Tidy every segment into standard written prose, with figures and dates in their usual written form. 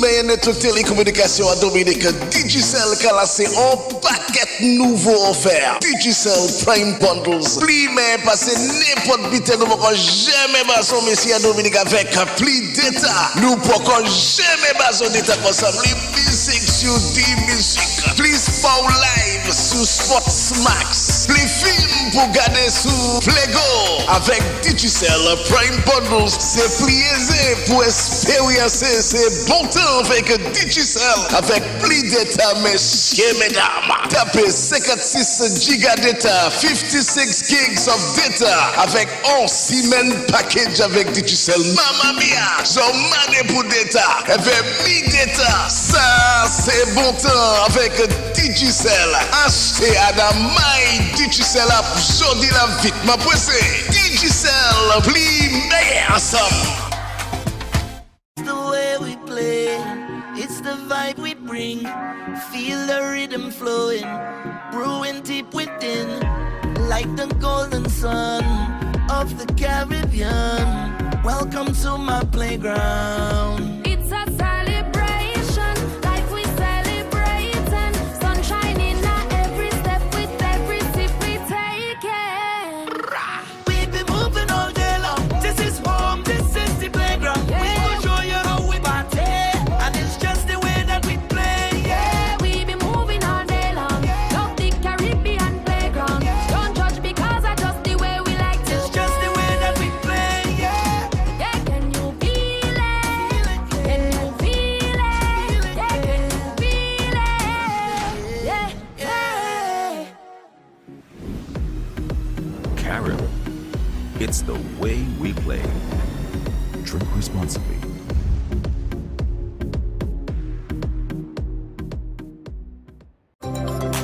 meilleur network télécommunication à Dominique. Digicel classé en paquet nouveau offert. Digicel Prime Bundles. Plus mais passer n'importe bité nous pouvons jamais baser monsieur à Dominique avec plus d'état. Nous pouvons jamais baser d'état pour ça. Plus musique sur 10 musiques. Plus Power Live sur Sports Max. Plus films pour garder sous Plego. Avec Digicel Prime Bundles, c'est plus aisé pour expériencer ces bons temps avec Digicel. Avec plus d'état, messieurs, mesdames. Tapez 56 giga data, 56 gigs of data. Avec 11 semaines package avec Digicel. Mamma mia, j'en mané pour data. Avec 1000 data. Ça, c'est bon temps avec Digicel. Achetez à la maille Digicel app. Jodi la vite, ma pressé. Digicel, plus meilleur ensemble. It's the way we play, it's the vibe we bring. Feel the rhythm flowing, brewing deep within. Like the golden sun of the Caribbean. Welcome to my playground. It's a celebration, like we celebrating. Sunshine in every step, with every sip we take it. We be moving all day long. This is home, this is the playground. Yeah. We gon' show you how we party, and it's just the way that we play. Yeah, we be moving all day long. Love the Caribbean playground. Don't judge because I just the way we like to. It's just the way that we play. Yeah. Yeah, can you feel it? Can you feel it? Yeah, can you feel it? Yeah, yeah. Carol. It's the way we play. Drink responsibly.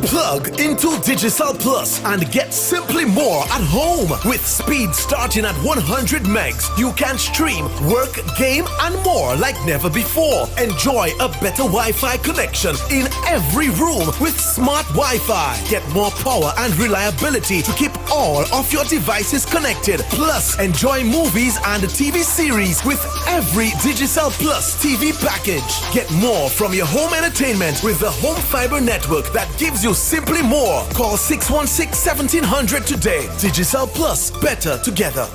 Plug into Digicel Plus and get simply more at home. With speed starting at 100 megs, you can stream, work, game, and more like never before. Enjoy a better Wi-Fi connection in every room with smart Wi-Fi. Get more power and reliability to keep all of your devices connected. Plus, enjoy movies and TV series with every Digicel Plus TV package. Get more from your home entertainment with the Home Fiber network that gives you simply more. Call 616-1700 today. Digicel Plus, better together.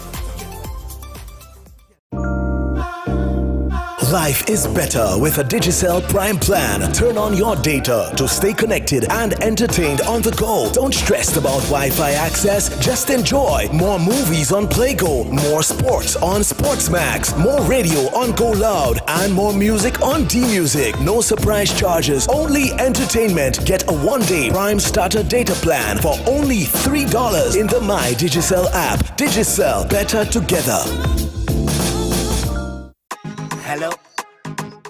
Life is better with a Digicel Prime plan. Turn on your data to stay connected and entertained on the go. Don't stress about Wi-Fi access. Just enjoy more movies on Playgo, more sports on Sportsmax, more radio on Go Loud, and more music on D-Music. No surprise charges, only entertainment. Get a one-day Prime starter data plan for only $3 in the My Digicel app. Digicel, better together. Hello,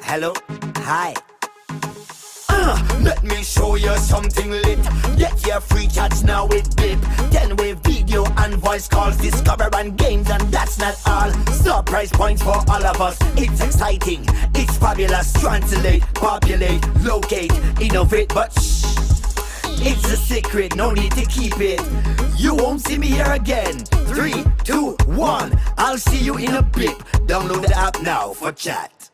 hello, hi. Let me show you something lit. Get your free chats now with BIP. 10-way video and voice calls, discover and games, and that's not all. Star price points for all of us. It's exciting, it's fabulous. Translate, populate, locate, innovate, but shh. It's a secret, no need to keep it. You won't see me here again. 3, 2, 1. I'll see you in a bit. Download the app now for chat.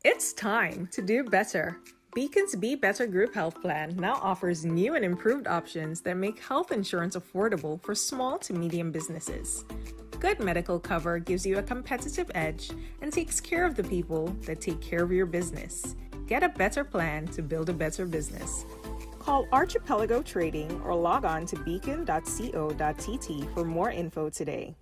It's time to do better. Beacon's Be Better Group Health Plan now offers new and improved options that make health insurance affordable for small to medium businesses. Good medical cover gives you a competitive edge and takes care of the people that take care of your business. Get a better plan to build a better business. Call Archipelago Trading or log on to beacon.co.tt for more info today.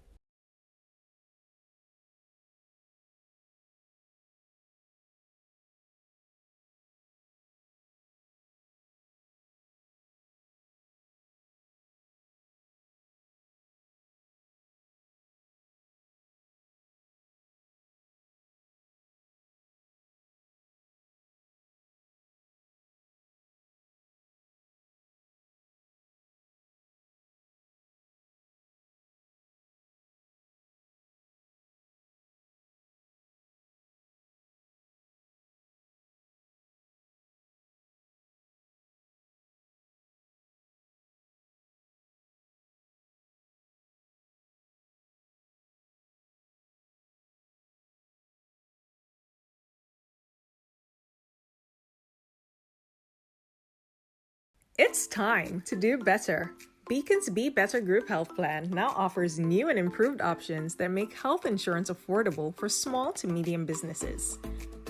It's time to do better. Beacon's Be Better Group Health Plan now offers new and improved options that make health insurance affordable for small to medium businesses.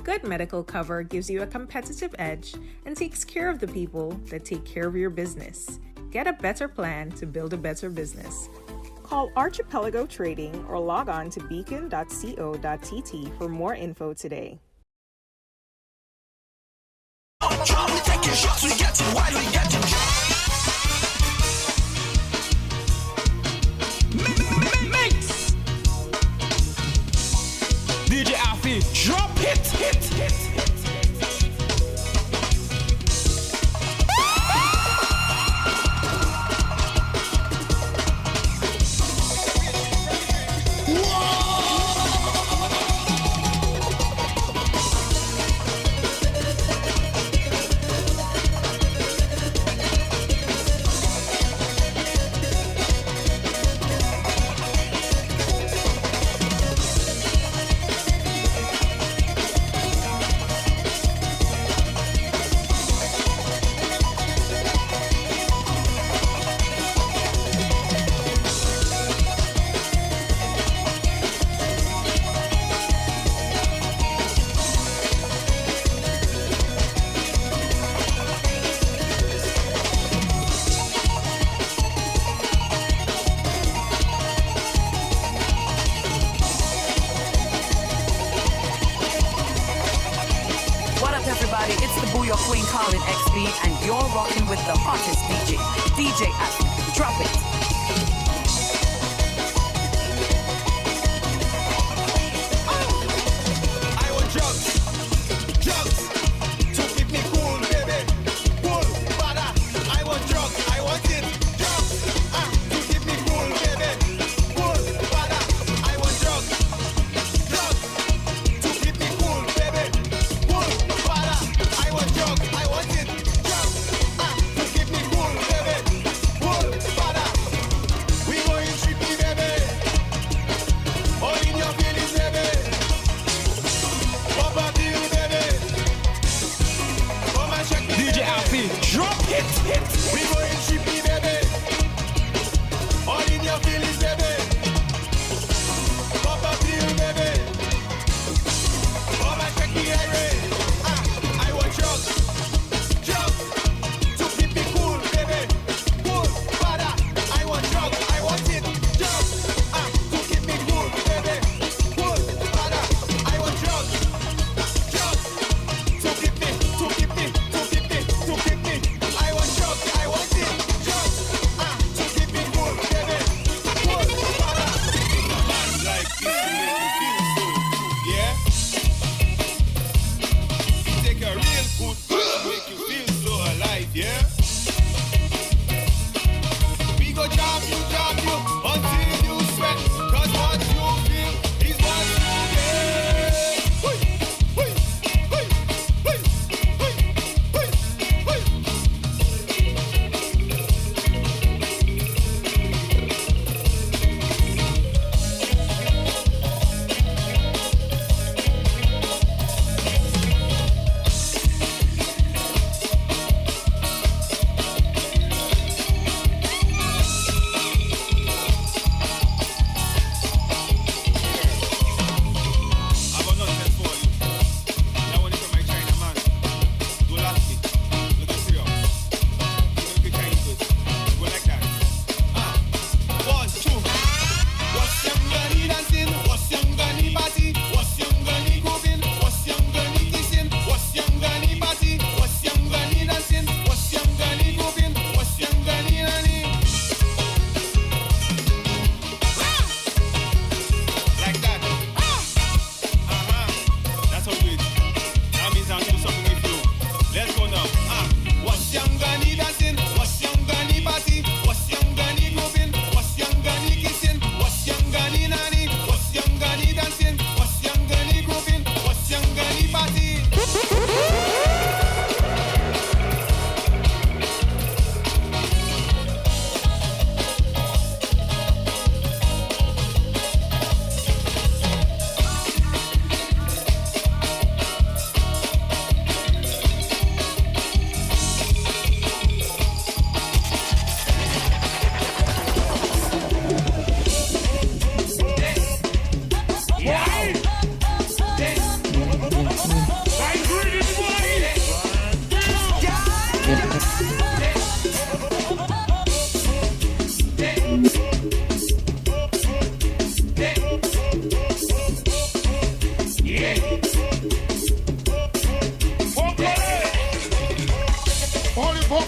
Good medical cover gives you a competitive edge and takes care of the people that take care of your business. Get a better plan to build a better business. Call Archipelago Trading or log on to beacon.co.tt for more info today. We taking shots, we getting wild, we getting mix. DJ Alfie, drop it, hit. And you're rocking with the hottest DJ Ashley. Drop it. I want drugs to keep me cool, baby. Cool, father. I want drugs, I want it. Drugs, to keep me cool, baby. Cool, father. I want drugs to keep me cool, baby. Cool, father. I want drugs, I want it.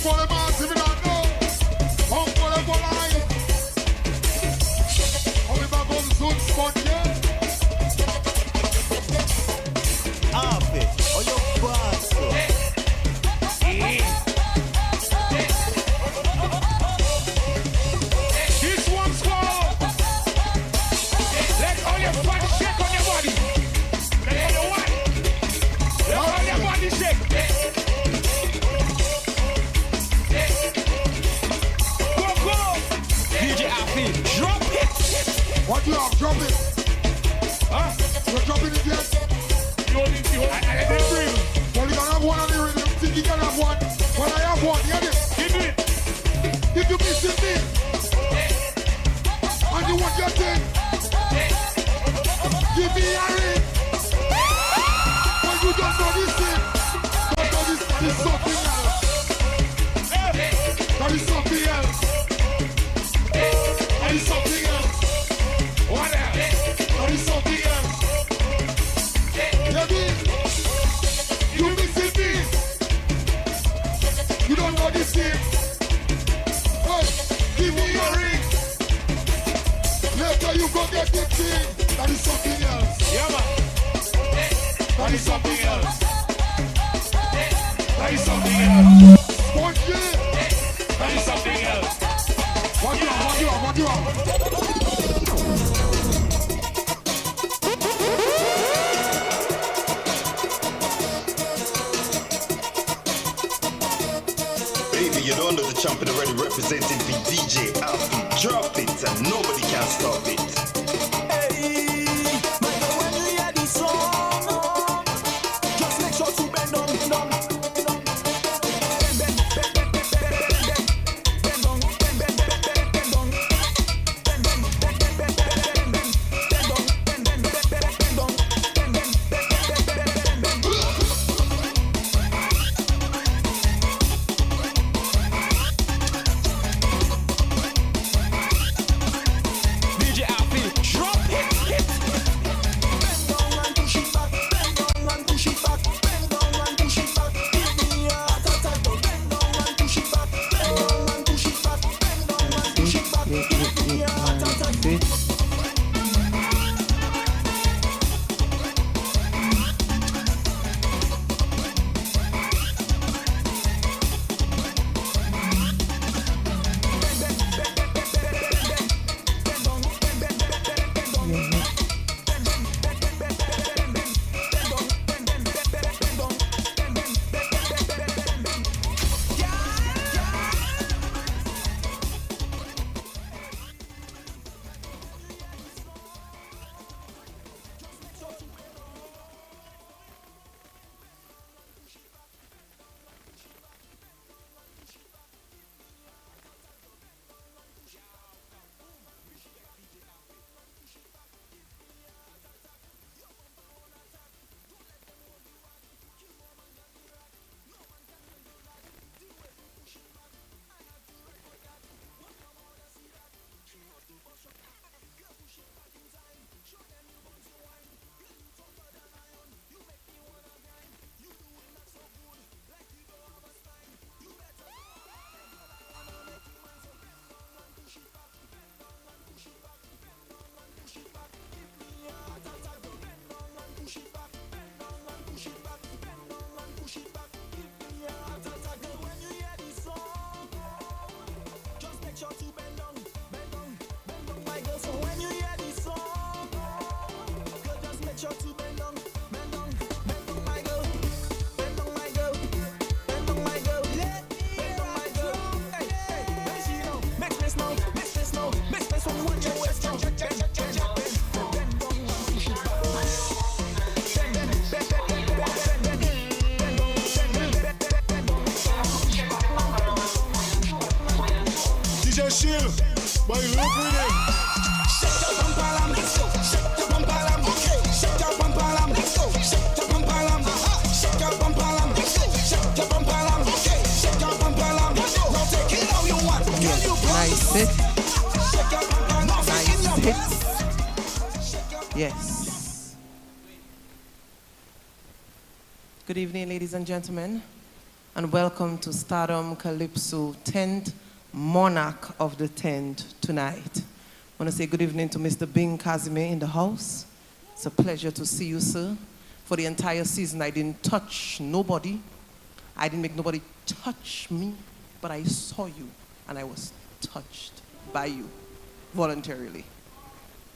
for the massive, you don't know. Come for the life. How we back on soon, spot, yeah? Abia, oh your boss. This one's called. Let all your body shake on your body. Let all your body. Let all your body shake. Go, go. DJ Abia, drop it. What you have? Drop it. Huh? You're dropping it yet? I didn't bring. Well, you can have one on the rhythm. Think you can have one. Well, I have one. Hear this. Give it. If you miss it, me. And you want your thing. Give me a ring. When you don't know this thing. Don't know this. That is something else. That is something else. That is something else. What else? That is something else. Hear me? You missing me. You don't know this thing. Hey, give me your ring. Later you go get the thing. That is something else. Yeah, man. That is something else. That is something else. Spongy. That is something else. What you have? What you have? What you have? Baby, you don't know the champion already representing the DJ Abia. Drop it and nobody can stop it. chill, but you look with it. Shake your bum palam, let's go. Shake your bum palam, okay. Shake your bum palam, let's go. Shake your bum palam, shake your bum palam, let's go. Shake your bum palam, okay. Shake your bum palam, let's go. Now take it how you want. Can you Nice hit. shake your bum palam? Nice hit. Yes. Good evening, ladies and gentlemen. and welcome to Stardom Calypso 10th Monarch of the 10th tonight. I want to say good evening to Mr. Bing Kazime in the house. It's a pleasure to see you, sir. For the entire season, I didn't touch nobody. I didn't make nobody touch me, but I saw you, and I was touched by you voluntarily.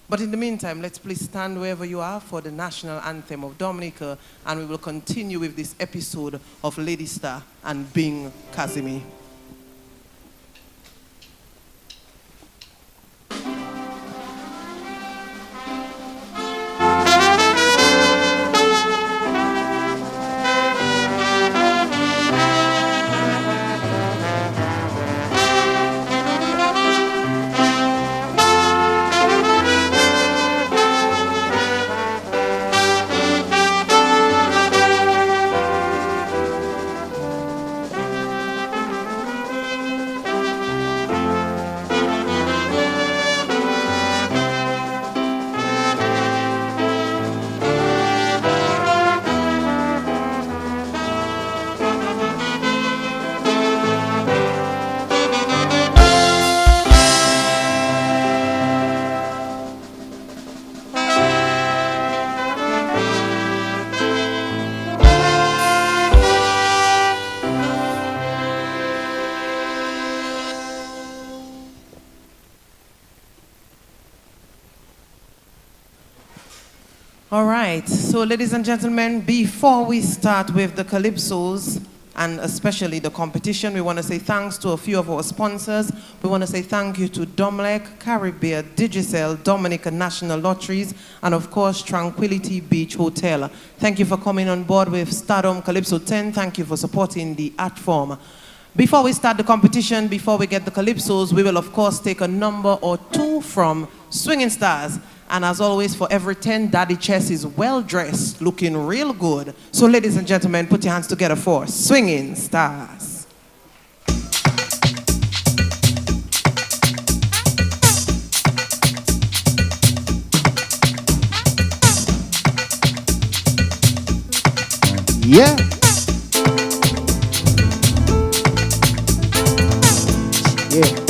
But in the meantime, let's please stand wherever you are for the national anthem of Dominica, and we will continue with this episode of Lady Star and Bing Kazimi. All right, so ladies and gentlemen, before we start with the Calypsos, and especially the competition, we want to say thanks to a few of our sponsors. We want to say thank you to Domlec, Caribbean, Digicel, Dominica National Lotteries, and of course, Tranquility Beach Hotel. Thank you for coming on board with Stardom Calypso 10. Thank you for supporting the art form. Before we start the competition, before we get the Calypsos, we will of course take a number or two from Swinging Stars. And as always, for every 10, Daddy Chess is well-dressed, looking real good. So ladies and gentlemen, put your hands together for Swinging Stars. Yeah. Yeah.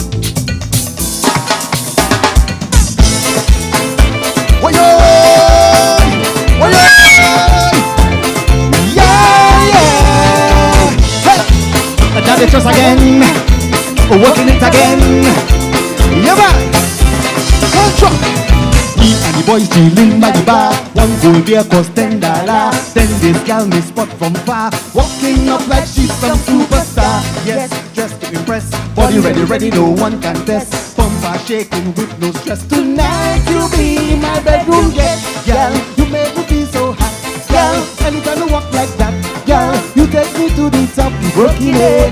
Daddy Trust again, working it again. Yeah, man. Control. Me and the boys chilling by the bar. One gold beer cost $10. Then this girl me spot from far, walking up like she's some superstar. Yes, dressed to impress, body ready, ready, no one can test. Bumper shaking with no stress. Tonight you'll be my bedroom guest. Girl, you make me feel so hot. Girl, anytime you walk like that. Girl, you take me to the top, keep working it.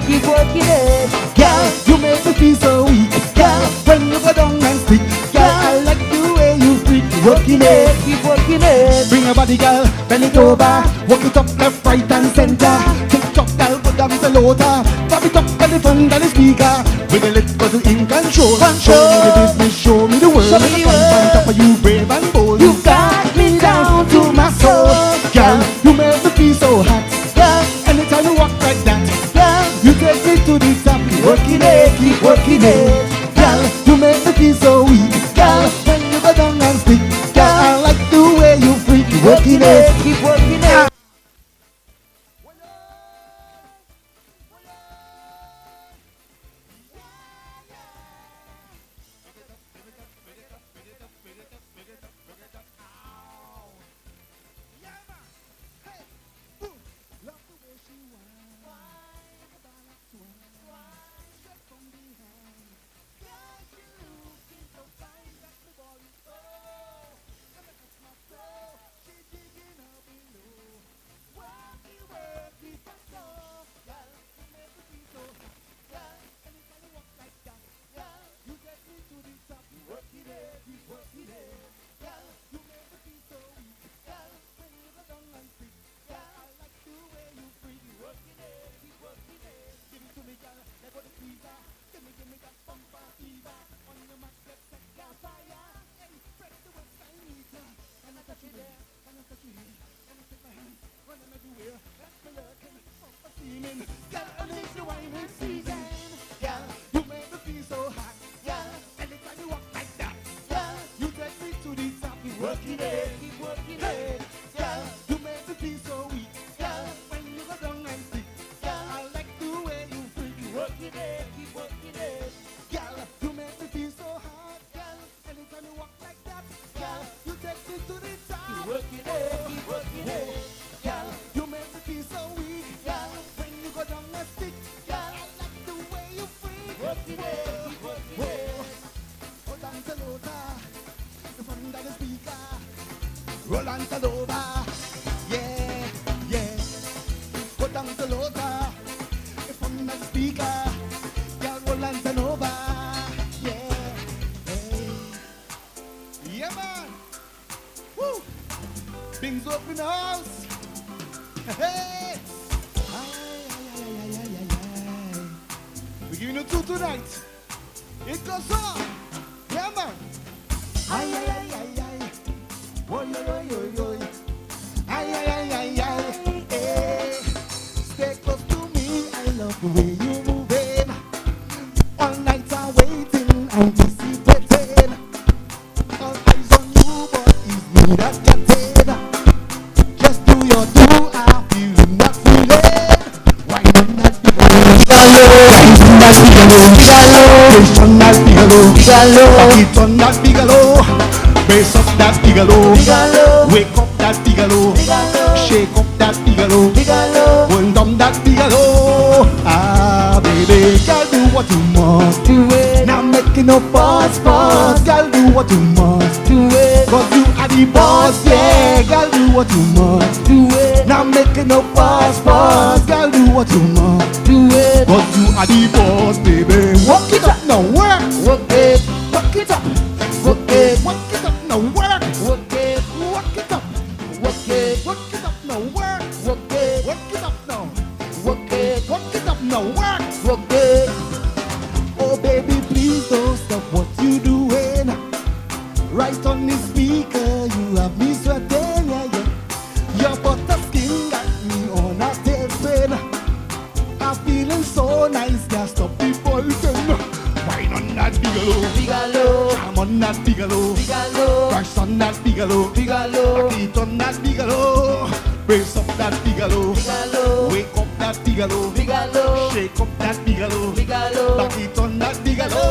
Girl, you make me feel so weak. Girl, when you go down and stick. Girl, I like the way you freak. Keep working it. Bring your body, girl, bend it over. Walk it up left, right and center. Tick-tock, girl, put down the loader. Pop it up on the front and the speaker. With the lips, but you in control. Show me the business, show me the world. Show me the world. On top of you, brave and bold. You got me down to my soul. Girl, you make me feel so hot. Anytime you walk like that, girl, you take me to the top. Keep working it. Girl, you make me feel so weak. Girl, when you go down and stick. Girl, I like the way you freak. Keep working it. and turn over. Yeah, yeah. Go down to lower. If I'm not speaker, girl, roll and turn over. Yeah, hey. Yeah, man. Woo. Things up in the house. Hey. We're giving you two tonight. It goes on. Yeah, man. Ay, ay, ay, ay, ay. Oy, oy, oy, oy, oy. Ay, ay, ay, ay, ay. Hey. Stay close to me. I love the way you moving. All night I'm waiting, anticipating. All eyes on you, but it's me that gets it. Just do your do. I feel not feeling. Why not that Bigalo, brace up that Bigalo, wake up that Bigalo, shake up that Bigalo, hold on that Bigalo. Ah, baby, girl, do what you must do it. Now making no fuss, girl, do what you must do it. Cause you are the boss, yeah, girl, do what you must do it. Now making no fuss, girl, do what you must do it. Cause you are the boss, baby. Walk it up now, work it, walk it up, walk it up now, work it, walk it up, walk it up now, work it up now, walk it up now, work it. Oh baby, please don't stop what you doing. Right on the speaker, you have me sweating, yeah, yeah. Your butter skin got me on a tailspin. I'm feeling so nice, can't stop the boyfriend. Wine on that Bigalo, jam on that Bigalo, crash on that Bigalo, eat on that Bigalo, brace up that Bigalo, wake up that Bigalo, shake up that Bigalo, back it on that Bigalo.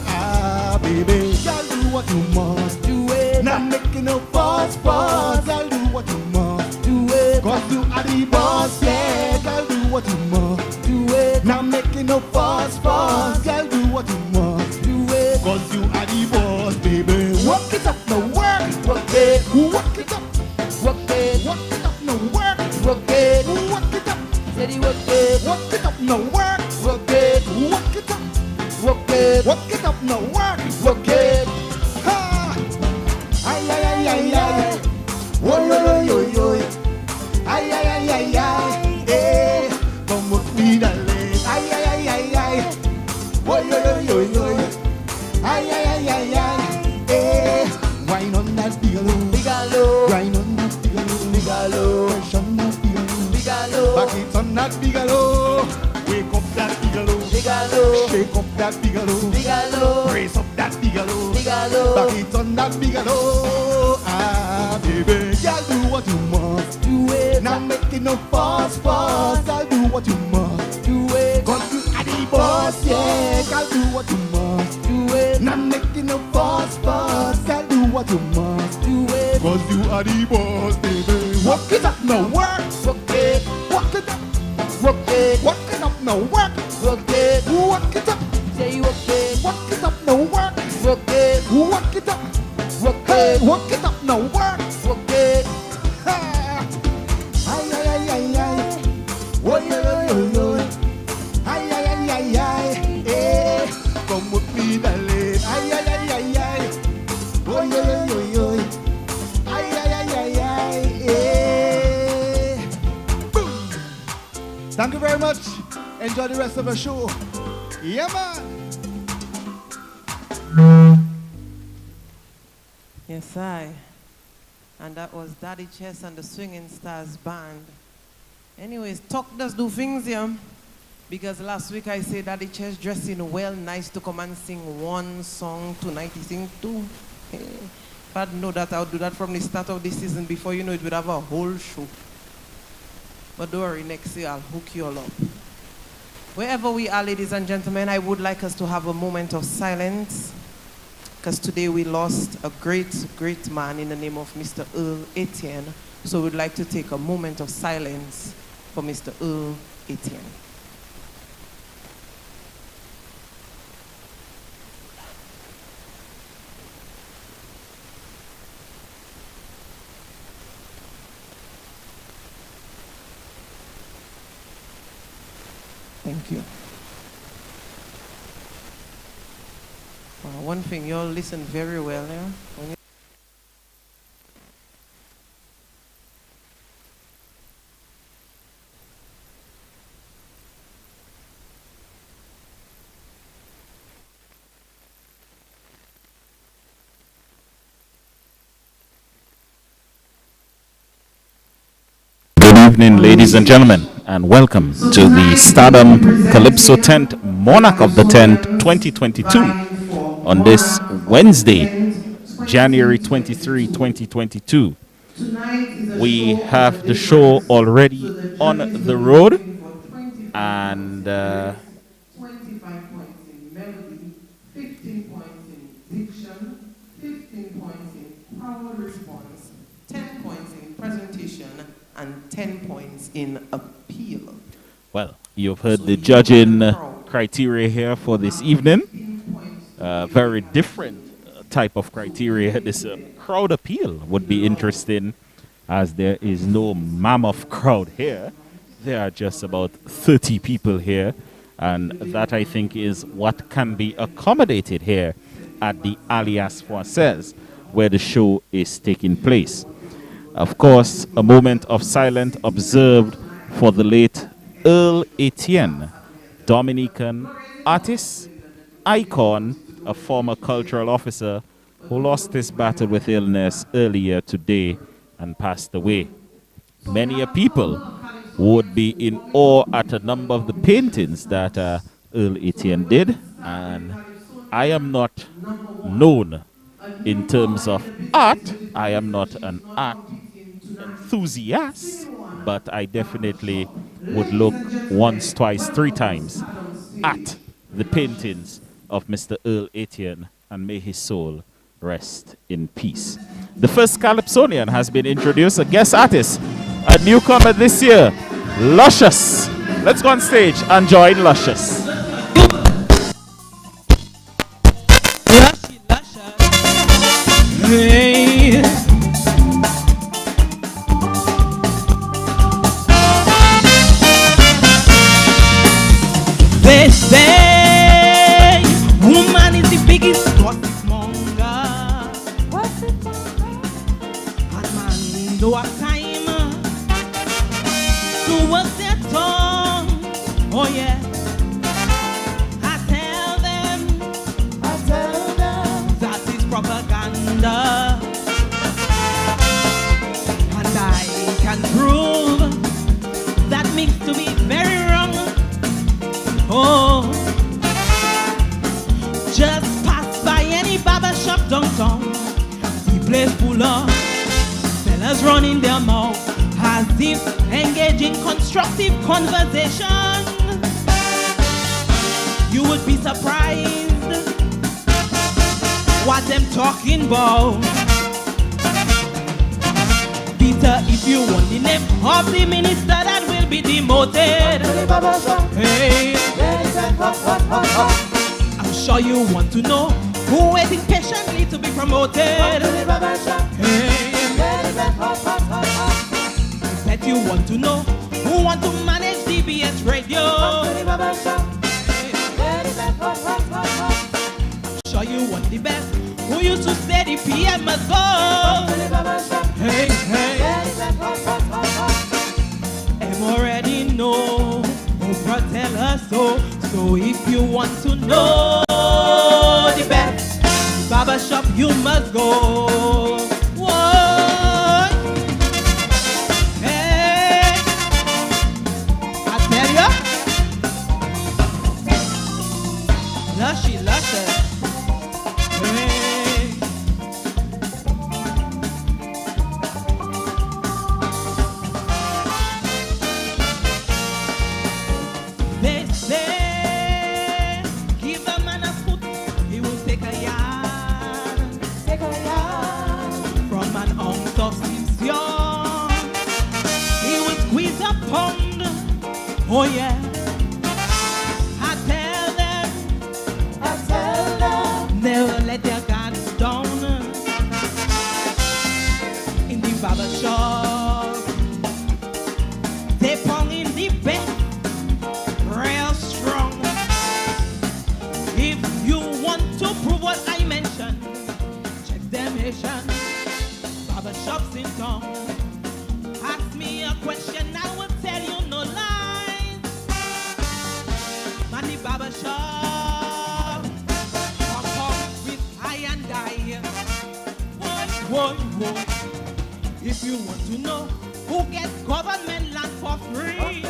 Ah, baby, girl, do what you must do it. Not making no fuss, girl, do what you must do it. Cause you are the boss, yeah, girl, do what you must do it. Not making no fuss, girl, do what you must do it. Cause you are the boss, baby. Walk it up, no work, walk it up, walk it up, no work, walk it up, steady walk it up, no work, walk it up, walk it up, no work, walk it. Ha! Ay, ay, ay, ay, ay. Oy, oy, oy, oy. Ay, ay, ay, ay, ay. Eh, come with me, darling. Ay, ay, ay, ay, ay. Oy, oy, oy, oy, oy. Ay, ay, ay, ay, ay. Eh, wine on that Bigalo, grind on that Bigalo, push on that Bigalo, back it on that Bigalo, wake up that Bigalo, shake up that Bigalo, brace up that Bigalo, back it on that Bigalo. Ah, baby, girl, do what you must do it. Not making no fuss, girl, do what you must do it. Cause you are the boss, yeah, girl, do what you must do it. Not making no fuss, girl, do what you must do it. Cause you are the boss, baby. Walk it up, no work, walk it up, walk it up, no work, walk it up, say walk it up, no work, walk it up, walk it up, no work, walk it. Ha! Ay, ay, ay, ay, ay. Oy, oy, oy, oy, oy. Ay, ay, ay, ay, ay. Eh, come with me, darling. Ay, ay, ay, ay, ay. Oy, oy, oy, oy, oy. Ay, ay, ay, ay, ay. Eh. Boom. Thank you very much. Enjoy the rest of the show. Yeah, man. Yes, and that was Daddy Chess and the Swinging Stars Band. Anyways, talk does do things, yeah. Because last week I said Daddy Chess dressing well, nice to come and sing one song. Tonight he sing two. If I'd know that, I would do that from the start of the season. Before you know it, we'd have a whole show. But don't worry, next year I'll hook you all up. Wherever we are, ladies and gentlemen, I would like us to have a moment of silence. Because today we lost a great, great man in the name of Mr. Earl Etienne. So we'd like to take a moment of silence for Mr. Earl Etienne. Thank you. One thing, you all listen very well, yeah? When you Good evening, ladies and gentlemen, and welcome to the Stardom Calypso 10th Monarch of the 10th 2022 on this Wednesday, January 23, 2022. We have the show already on the road, and 25 points in melody, 15 points in diction, 15 points in power response, 10 points in presentation, and 10 points in appeal. well, you've heard the judging criteria here for this evening. Very different type of criteria. This crowd appeal would be interesting, as there is no mammoth crowd here. There are just about 30 people here, and that, I think, is what can be accommodated here at the Alias Française, where the show is taking place. Of course, a moment of silence observed for the late Earl Etienne, Dominican artist, icon, a former cultural officer who lost his battle with illness earlier today and passed away. Many a people would be in awe at a number of the paintings that Earl Etienne did, and I am not known in terms of art. I am not an art enthusiast, but I definitely would look once, twice, three times at the paintings of Mr. Earl Etienne, and may his soul rest in peace. The first Calypsonian has been introduced, a guest artist, a newcomer this year, Luscious. Let's go on stage and join Luscious. Hey. They say woman is the biggest gossip monger. And man do have time to work their tongue. Oh yeah. I tell them that is propaganda. And I can prove that makes to be very wrong. Oh, just pass by any barber shop downtown. The place full of fellas running their mouth as if engaging constructive conversation. You would be surprised what them talking about. Peter, if you want the name of the minister that will be demoted. Hey, I'm sure you want to know who waiting patiently to be promoted. Hey, that you want to know who want to manage DBS radio. I'm sure you want the best. Who used to say the PM must go? Hey, hey. I'm already know. Oprah tell us so. So if you want to know the best barber shop, you must go. Whoa. Hey, I tell ya, lushy, luscious. Hey. They say, give a man a foot, he will take a yard. Take a yard. From an ounce of scission, he will squeeze a pound. Oh yeah. I tell them, never let their guards down. In the barber shop, they pong in the bed. Real shops in town. Ask me a question, I will tell you no lies. Money barber shop, come with I and I. Whoa. If you want to know who gets government land for free, hey.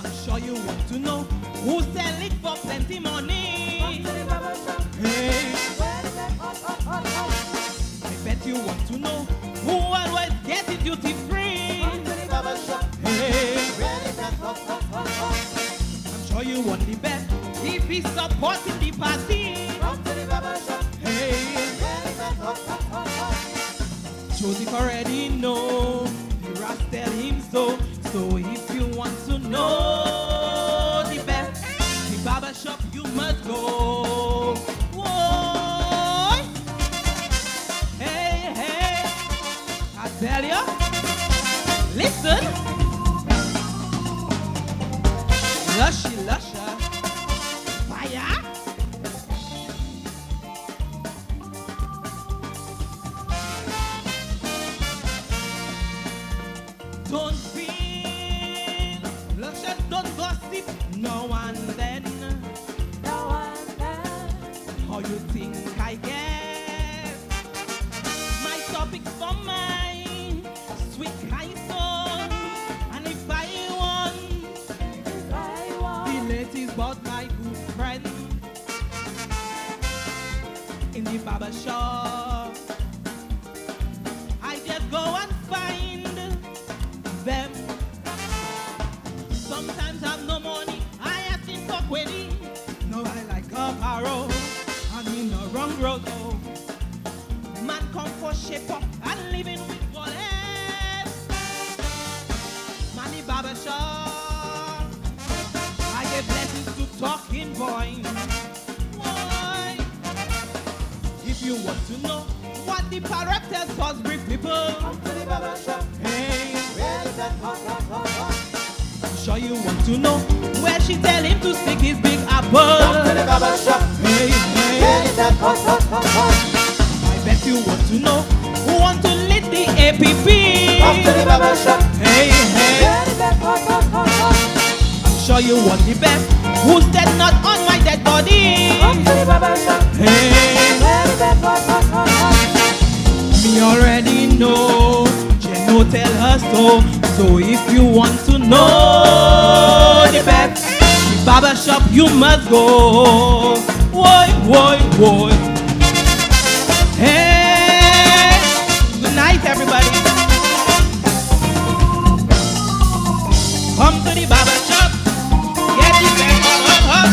I'm sure you want to know who sell it for plenty money. Hey. I bet you want to know who always gets it duty free. Hey. I'm sure you want the best if he's supporting the party. Hey. Joseph already know, the rats tell him so. So if you want to know the best, the barber shop you must go. Whoa. Hey, I tell you, listen. Lusher, fire. Don't feel, luscious, don't gossip, no one then. How you think I get? My topic's for mine, sweet kind soul. And if I want, the latest about my good friend in the barber shop. I just go and find them. Sometimes I've no money, I ask him for query. No, I like a barrow, I'm in the wrong road. Oh. Man come for shape up and living with what else. Money barber shop, I get blessings to talking point. Why? If you want to know what the parrot tells Salisbury people, come to the barber shop. Hey. I'm sure you want to know where she tell him to stick his big apple. Come to the barber shop. Hey. I bet you want to know who want to lead the APP. Come to the barber shop. Hey. I'm sure you want the best. Who's dead not on my dead body? Come to the barber shop. Hey. Me already know. No tell her so. So if you want to know the best, the barber shop you must go. Woi. Hey, good night everybody. Come to the barber shop. Get the best up.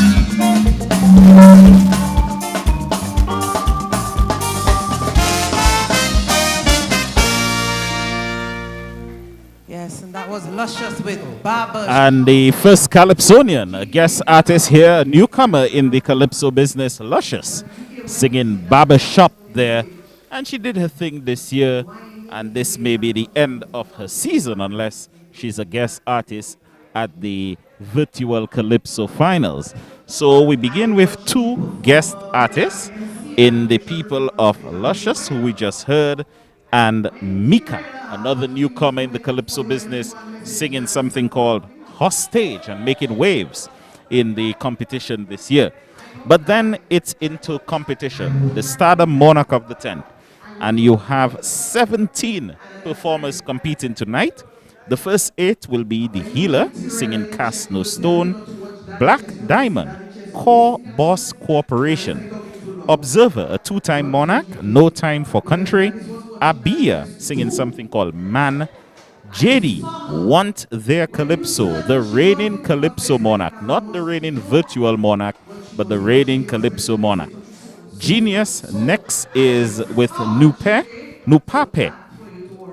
Yes, and that was Luscious with Barber. And the first Calypsonian, a guest artist here, a newcomer in the Calypso business, Luscious, singing Barber Shop there. And she did her thing this year, and this may be the end of her season unless she's a guest artist at the virtual Calypso finals. So we begin with two guest artists in the people of Luscious, who we just heard, and Mika, another newcomer in the Calypso business, singing something called Hostage and making waves in the competition this year. But then it's into competition, the Stardom Monarch of the 10th. And you have 17 performers competing tonight. The first 8 will be The Healer, singing Cast No Stone, Black Diamond, Core Boss Corporation, Observer, a 2-time Monarch, No Time for Country, Abia, singing something called Man, JD, Want Their Calypso, the reigning Calypso Monarch, not the reigning virtual Monarch, but the reigning Calypso Monarch. Genius next is with Nupape,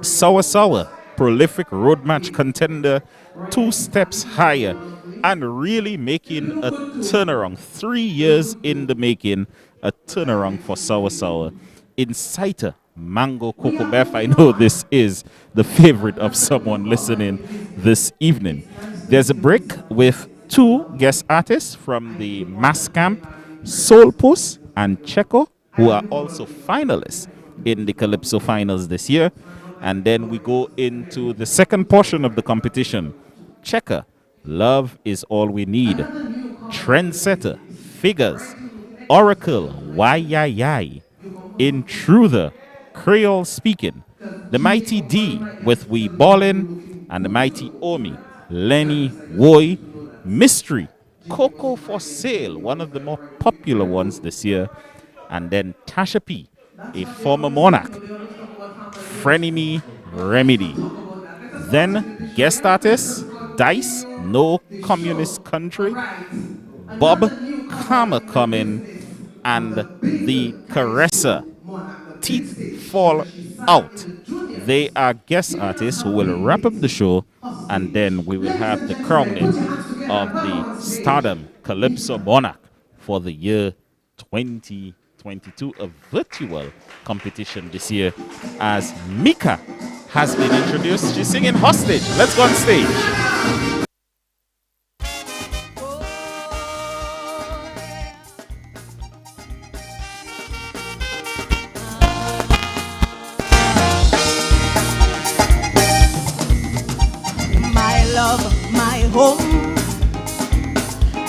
Sour, prolific road match contender, 2 steps higher, and really making a turnaround. 3 years in the making, a turnaround for Sour. Inciter, Mango Cocobeth. I know this is the favorite of someone listening this evening. There's a break with 2 guest artists from the Mass Camp, Soul Puss and Checo who are also finalists in the Calypso finals this year. And then we go into the second portion of the competition. Checker, Love is All We Need. Trendsetter, Figures. Oracle, Why Yai Yai. Intruder, Creole Speaking. The Mighty D with We Ballin'. And the Mighty Omi, Lenny Woy. Mystery, Coco for Sale, one of the more popular ones this year. And then Tasha P, a former monarch. Frenemy Remedy. Then guest artists, Dice, No Communist Country. Bob Karma Coming. And the Caresser, Teeth Fall Out. They are guest artists who will wrap up the show, and then we will have the crowning of the Stardom Calypso Monarch for the year 2022, a virtual competition this year, as Mika has been introduced. She's singing Hostage. Let's go on stage. My home,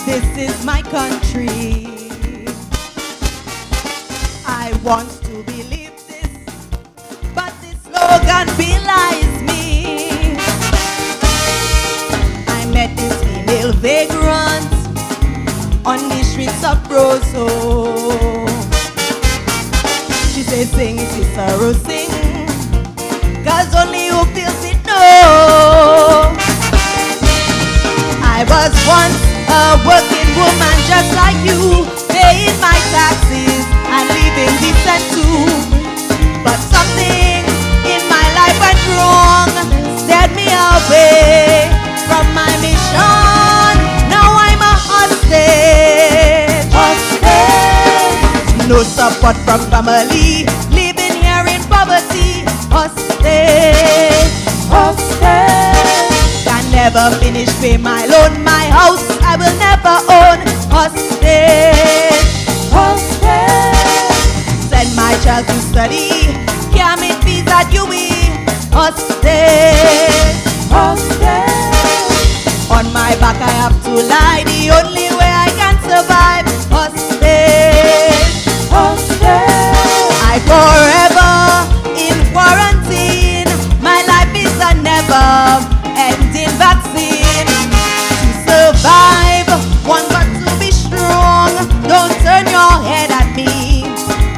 this is my country. I want to believe this, but this slogan belies me. I met this female vagrant on the streets of Broso. She said, sing, Cicero, sing, 'cause only who feels it knows. I was once a working woman just like you, paying my taxes and living decent too. But something in my life went wrong, steered me away from my mission. Now I'm a hostage. Hostage. No support from family, living here in poverty. Hostage. Hostage. Never finish pay my loan, my house I will never own. Hostage, hostage. Send my child to study, can't meet fees at UE. Hostage, hostage. On my back I have to lie, the only way I can survive. Hostage, hostage. I forever in quarantine, my life is a never ending vaccine. To survive, one got to be strong. Don't turn your head at me.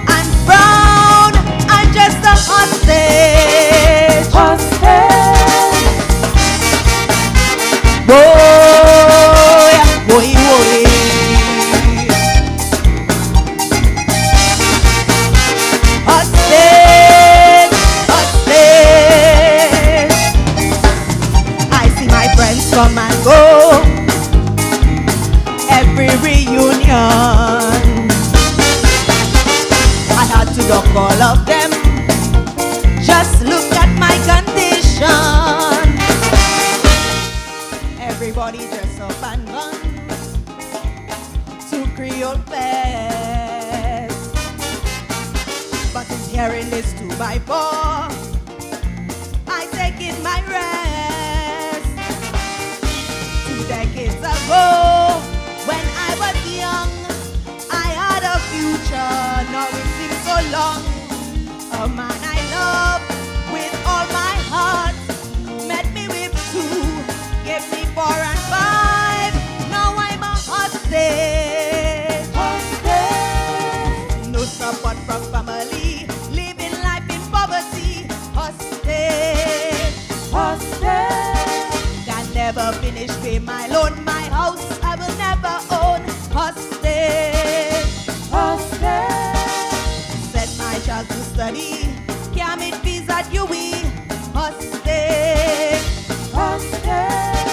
I'm proud, I'm just a hostage. Hostage. Boy, boy, boy. Hostage, hostage. I see my friends come and go, every reunion. I had to duck all of them, just look at my condition. Everybody dress up and run to Creole Fest, but it's hearing this 2x4, I take in my rest. 2 decades ago, when I was young, I had a future, now it seems so long. A man I love with all my heart met me with 2, gave me 4 and 5. Now I'm a hostage. Hostage. No support from family, living life in poverty. Hostage. Hostage. Can never finish pay my loan, my house I will never own. Hostage. Hostage. Send my child to study, can't meet fees at UE. Hostage. Hostage.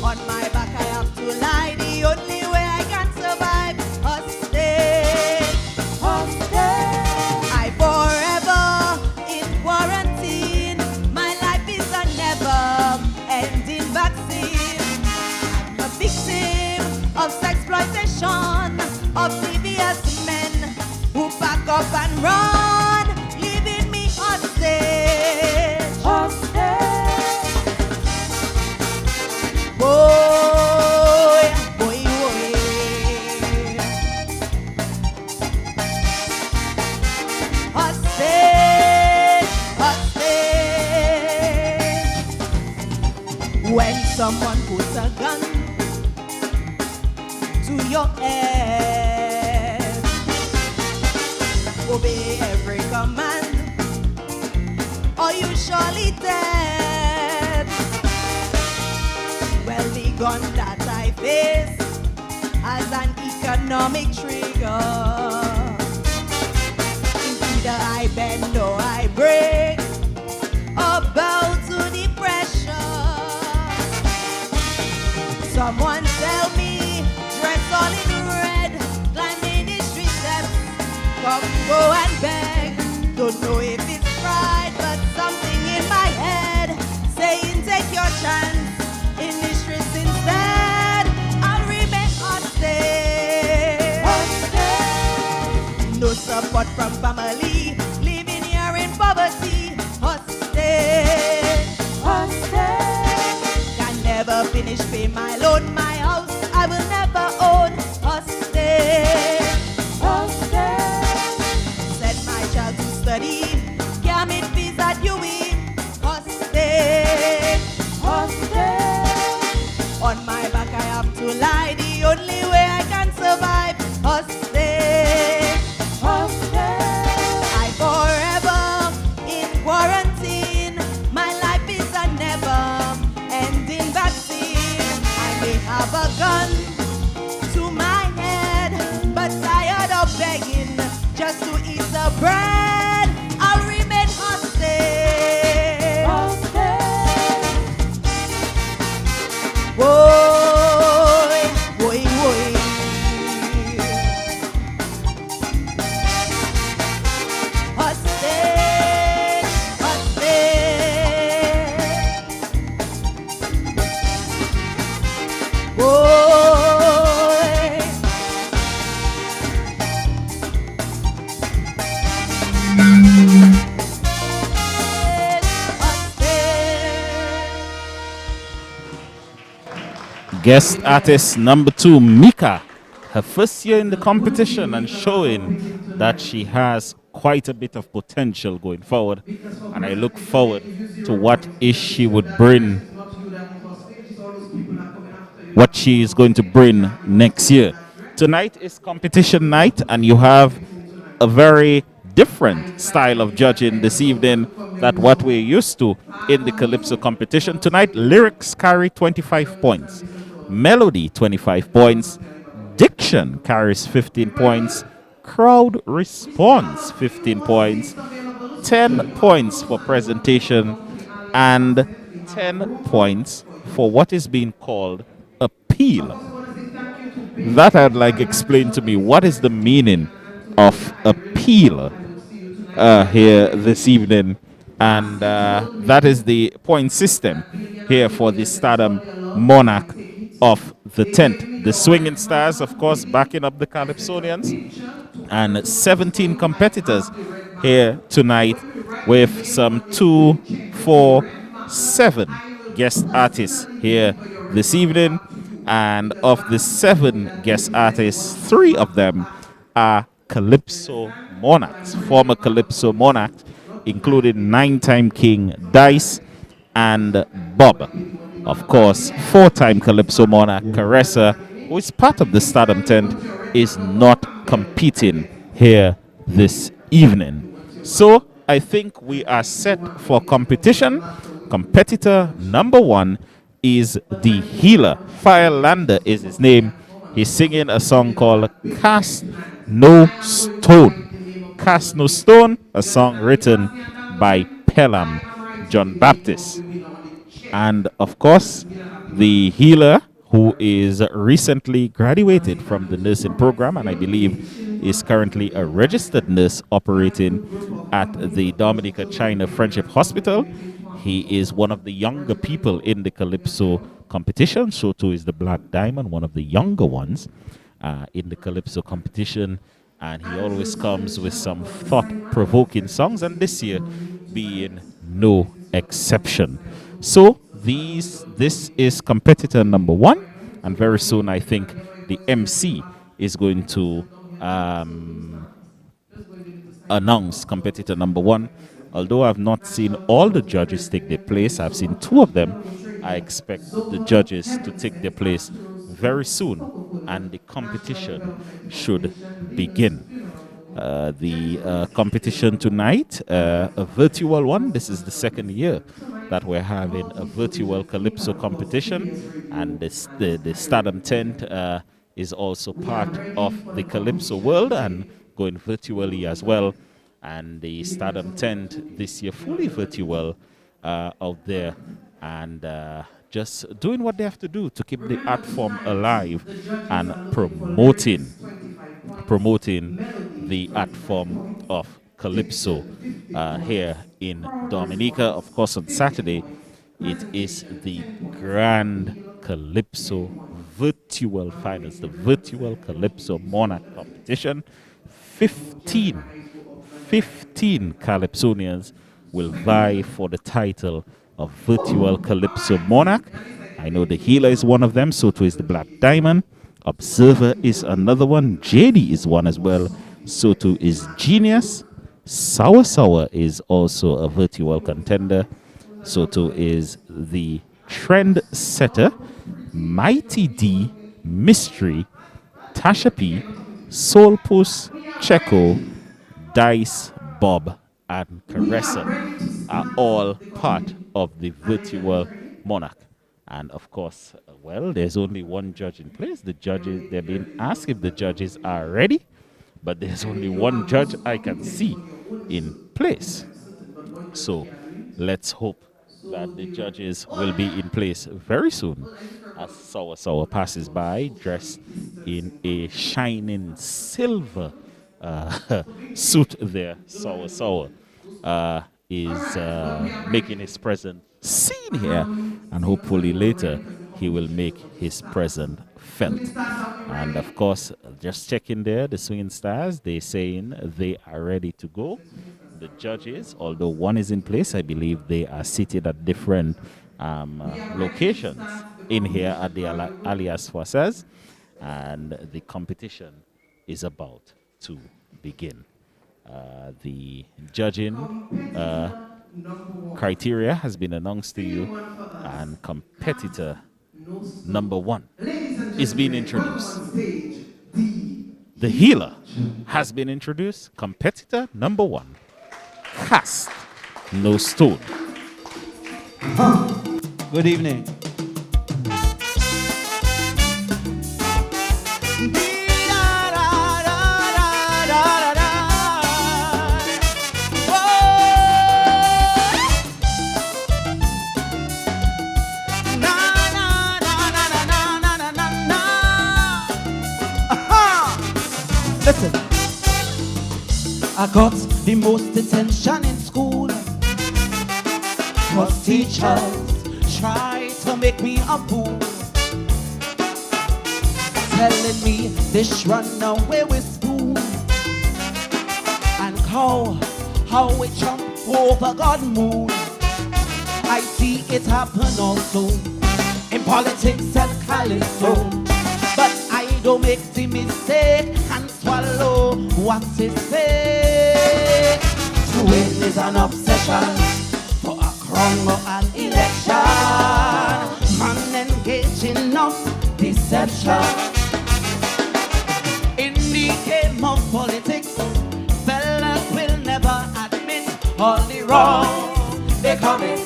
On my back I have to lie, the only way I can survive. Hostage. Hostage. I forever in quarantine, my life is a never ending vaccine. I'm someone puts a gun to your head, obey every command, or you surely dead. Well, the gun that I face has an economic trigger. Either I bend or I break, or bow to the pressure. Someone tell me, dress all in red, climbing the street steps, come go and beg. Don't know if it's pride, but something in my head saying take your chance in the streets instead. I'll remain hostage. No support from family, living here in poverty. Hostage. Can never finish pay my loan, my house I will never own. Hostage. Send my child to study, can't meet fees at UE. Hostage. On my back I have to lie, the only way I can survive. Hostage. I forever in quarantine. My life is a never ending vaccine. I may have a gun to my head, but tired of begging just to eat the bread. I'll remain hostage. Boy, boy, boy. Hostage, hostage. Boy. Guest artist number 2, Mika. Her first year in the competition and showing that she has quite a bit of potential going forward. And I look forward to what she would bring, what she is going to bring next year. Tonight is competition night, and you have a very different style of judging this evening than what we're used to in the Calypso competition. Tonight, lyrics carry 25 points, melody 25 points, diction carries 15 points, crowd response 15 points, 10 points for presentation, and 10 points for what is being called appeal. That I'd like explain to me, what is the meaning of appeal here this evening? And that is the point system here for the Stardom Monarch of the 10th. The Swinging Stars, of course, backing up the Calypsonians, and 17 competitors here tonight with some 2, 4, 7 guest artists here this evening. And of the 7 guest artists, 3 of them are Calypso Monarchs, former Calypso Monarchs, including 9-time King Dice and Bob. Of course, 4-time Calypso Monarch Caressa, who is part of the Stardom 10th, is not competing here this evening. So I think we are set for competition. Competitor number 1 is the Healer. Firelander is his name. He's singing a song called Cast No Stone. Cast No Stone, a song written by Pelham John Baptist. And of course, the Healer, who is recently graduated from the nursing program, and I believe is currently a registered nurse operating at the Dominica China Friendship Hospital. He is one of the younger people in the Calypso competition. So too is the Black Diamond, one of the younger ones in the Calypso competition. And he always comes with some thought-provoking songs, and this year being no exception. So this is competitor number 1, and very soon I think the MC is going to announce competitor number 1. Although I've not seen all the judges take their place, I've seen 2 of them I expect the judges to take their place very soon, and the competition should begin. The competition tonight, a virtual one. This is the second year that we're having a virtual Calypso competition, and the Stardom tent is also part of the Calypso world and going virtually as well. And the Stardom tent this year fully virtual out there, and just doing what they have to do to keep the art form alive and promoting the art form of Calypso here in Dominica. Of course, on Saturday, it is the Grand Calypso Virtual Finals, the Virtual Calypso Monarch competition. 15 Calypsonians will vie for the title of Virtual Calypso Monarch. I know the Healer is one of them, so too is the Black Diamond. Observer is another one. JD is one as well. So too is Genius. Sour is also a virtual contender. So too is the Trendsetter, Mighty D, Mystery, Tasha P, Soulpuss, Checo, Dice, Bob, and Caressa are all part of the virtual Monarch. And of course, well, there's only one judge in place. The judges, they're being asked if the judges are ready, but there's only one judge I can see in place. So let's hope that the judges will be in place very soon as Sour passes by, dressed in a shining silver suit there. Sour is making his presence seen here, and hopefully later he will make his presence felt. And of course, just checking there, the Swinging Stars, they're saying they are ready to go. The judges, although one is in place, I believe they are seated at different locations in here at the Alias Forces, and the competition is about to begin. The judging criteria has been announced to you, and competitor number 1 is being introduced. The Healer has been introduced. Competitor number 1, Cast No Stone. Good evening. Listen, I got the most attention in school, cause teachers try to make me a fool, telling me this run away with spoon, and how it jump over God moon. I see it happen also in politics and calypso, but I don't make the mistake and swallow what is said. To win is an obsession, for a crown or an election. Man engaging of deception. In the game of politics, fellas will never admit all the wrongs they commit.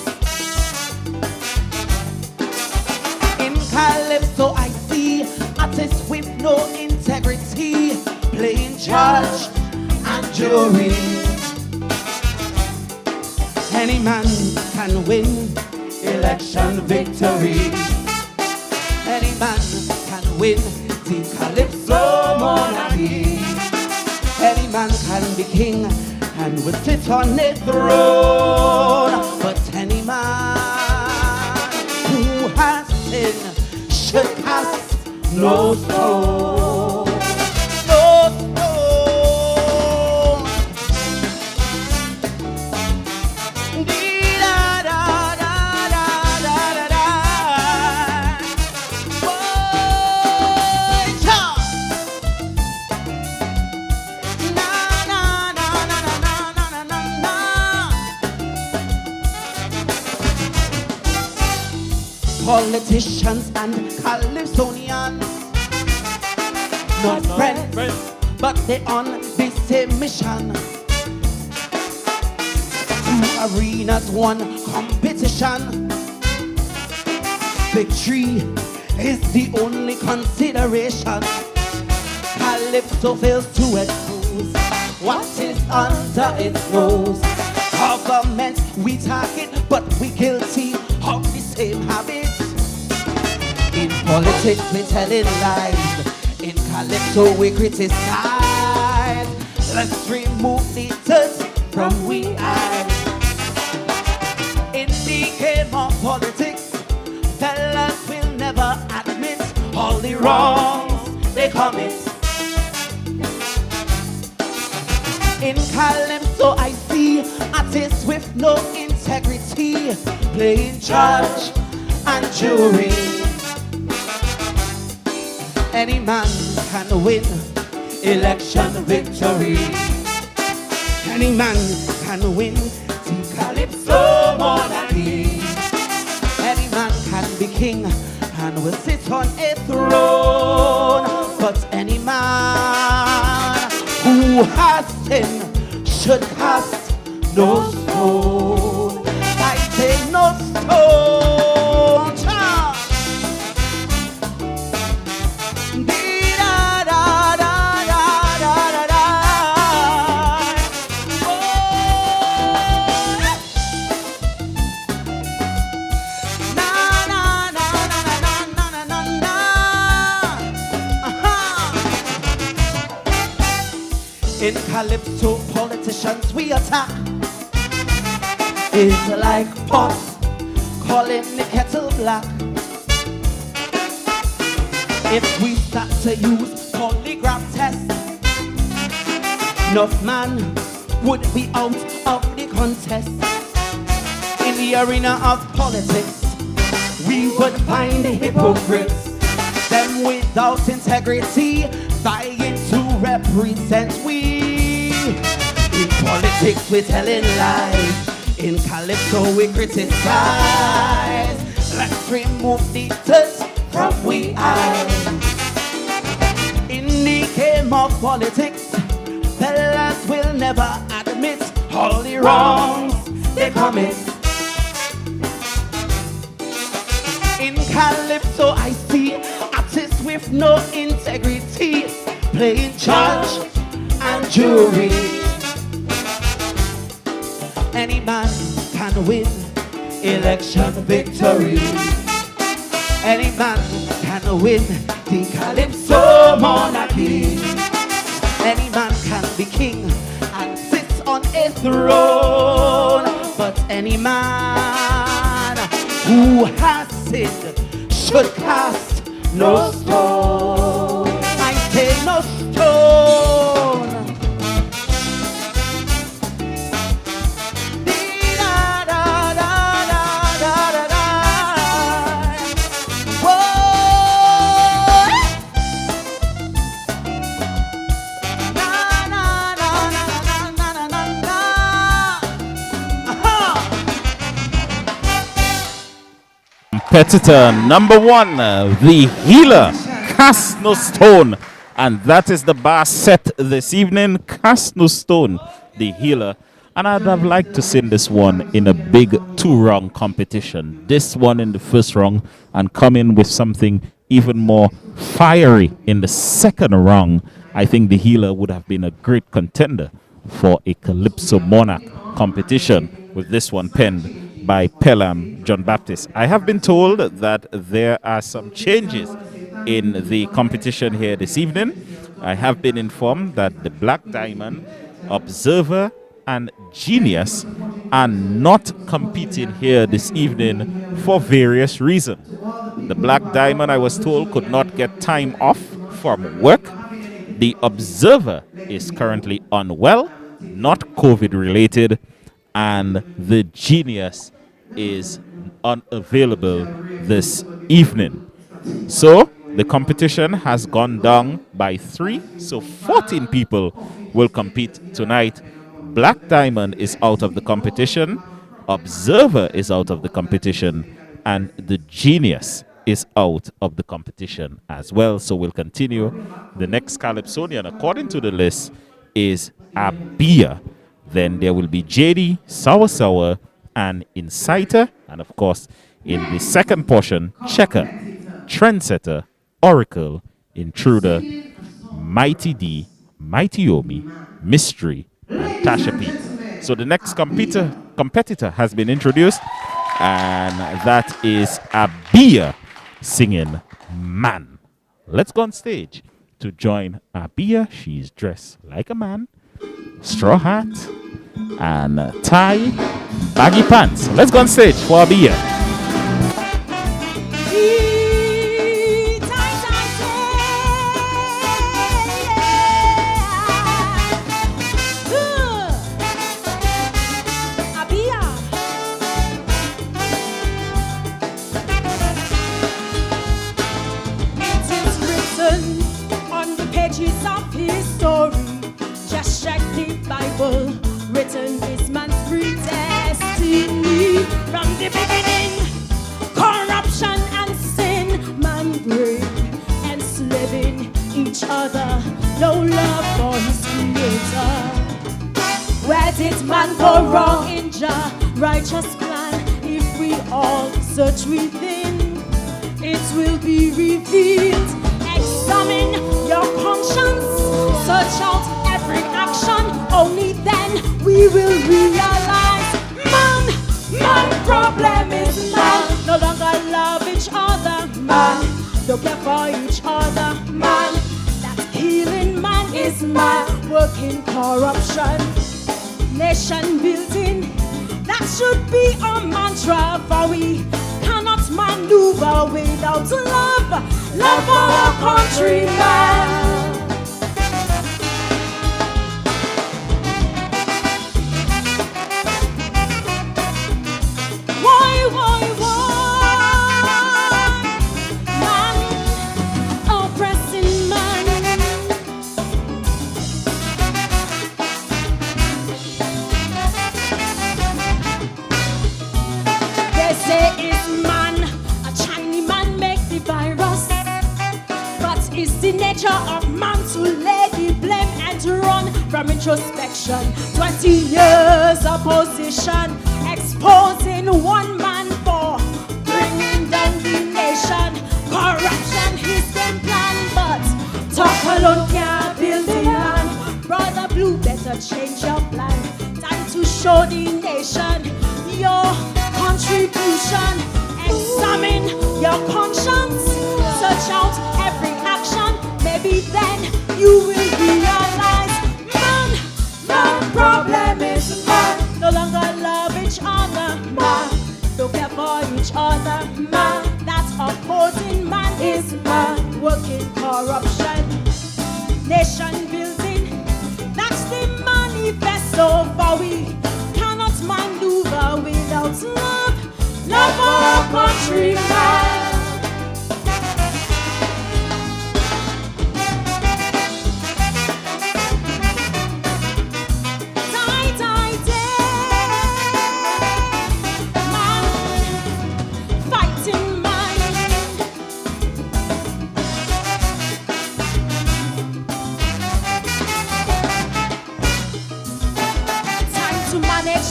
In calypso I see artists with no integrity, playing judge and jury. Any man can win election victory. Any man can win the calypso monarchy. Any man can be king and will sit on a throne. But any man who has sin should cast no stone. No stone. politicians and Calypsonians, not friends, but they on the same mission. Two arenas, one competition. Victory is the only consideration. Calypso fails to expose what is under its nose. Government, we target, but we guilty of the same habits. In politics, we telling lies. In Calypso, we criticize. Let's remove the dirt from we eyes. In the game of politics, fellas will never admit all the wrongs they commit. In Calypso, I see artists with no integrity playing judge and jury. Any man can win election victory. Any man can win the Calypso monarchy. Any man can be king and will sit on a throne. But any man who has sin should cast no stone. I say no stone. Child. In Calypso, politicians we attack. It's like pots calling the kettle black. If we start to use polygraph tests, enough man would be out of the contest. In the arena of politics, we would find the hypocrites, them without integrity, vying to represent we. In politics, we're telling lies. In Calypso, we criticize. Let's remove the dirt from we eyes. In the game of politics, fellas will never admit all the wrongs they commit. In Calypso, I see artists with no integrity playing judge and jury. Any man can win election victory. Any man can win the Calypso monarchy. Any man can be king and sit on a throne. But any man who has sinned should cast no stone. I say no stone. Competitor number one, the healer, Cast No Stone. And that is the bar set this evening, Cast No Stone, the healer. And I'd have liked to seen this one in a big two-round competition. This one in the first round and come in with something even more fiery in the second round. I think the healer would have been a great contender for a Calypso Monarch competition with this one penned by Pelham John Baptist. I have been told that there are some changes in the competition here this evening. I have been informed that the Black Diamond, Observer, and Genius are not competing here this evening for various reasons. The Black Diamond, I was told, could not get time off from work. The Observer is currently unwell, not COVID related, and the Genius is unavailable this evening. So the competition has gone down by 3, so 14 people will compete tonight. Black Diamond is out of the competition, Observer is out of the competition, and the genius is out of the competition as well. So we'll continue. The next Calypsonian, according to the list, is Abia. Then there will be JD, Sour Sour, and Inciter. And of course, in the second portion, Checker, Trendsetter, Oracle, Intruder, Mighty D, Mighty Omi, Mystery, and Tasha P. So the next competitor has been introduced, and that is Abia singing Man. Let's go on stage to join Abia. She's dressed like a man, straw hat, and tie, baggy pants. Let's go on stage for Abia. Written this man's free destiny. From the beginning, corruption and sin, man great, enslaving each other, no love for his creator. Where did man go wrong in Jah righteous plan? If we all search within, it will be revealed. Examine your conscience, search out every action, only then we will realize man problem is man. No longer love each other, man. Don't care for each other, man. That healing man is man. Working corruption, nation building, that should be our mantra. For we cannot maneuver without love for our country, man. The nature of man to lay the blame and to run from introspection. 20 years opposition, exposing one man for bringing down the nation. Corruption is the plan, but talk alone can't build the land. Brother Blue, better change your plan. Time to show the nation your contribution. Examine your conscience, search out every action. Maybe then you will realize man problem is man. No longer love each other, man. Don't care for each other, man. That opposing man is man. Working corruption, nation building, that's the manifesto. For we cannot maneuver without love for our country, man.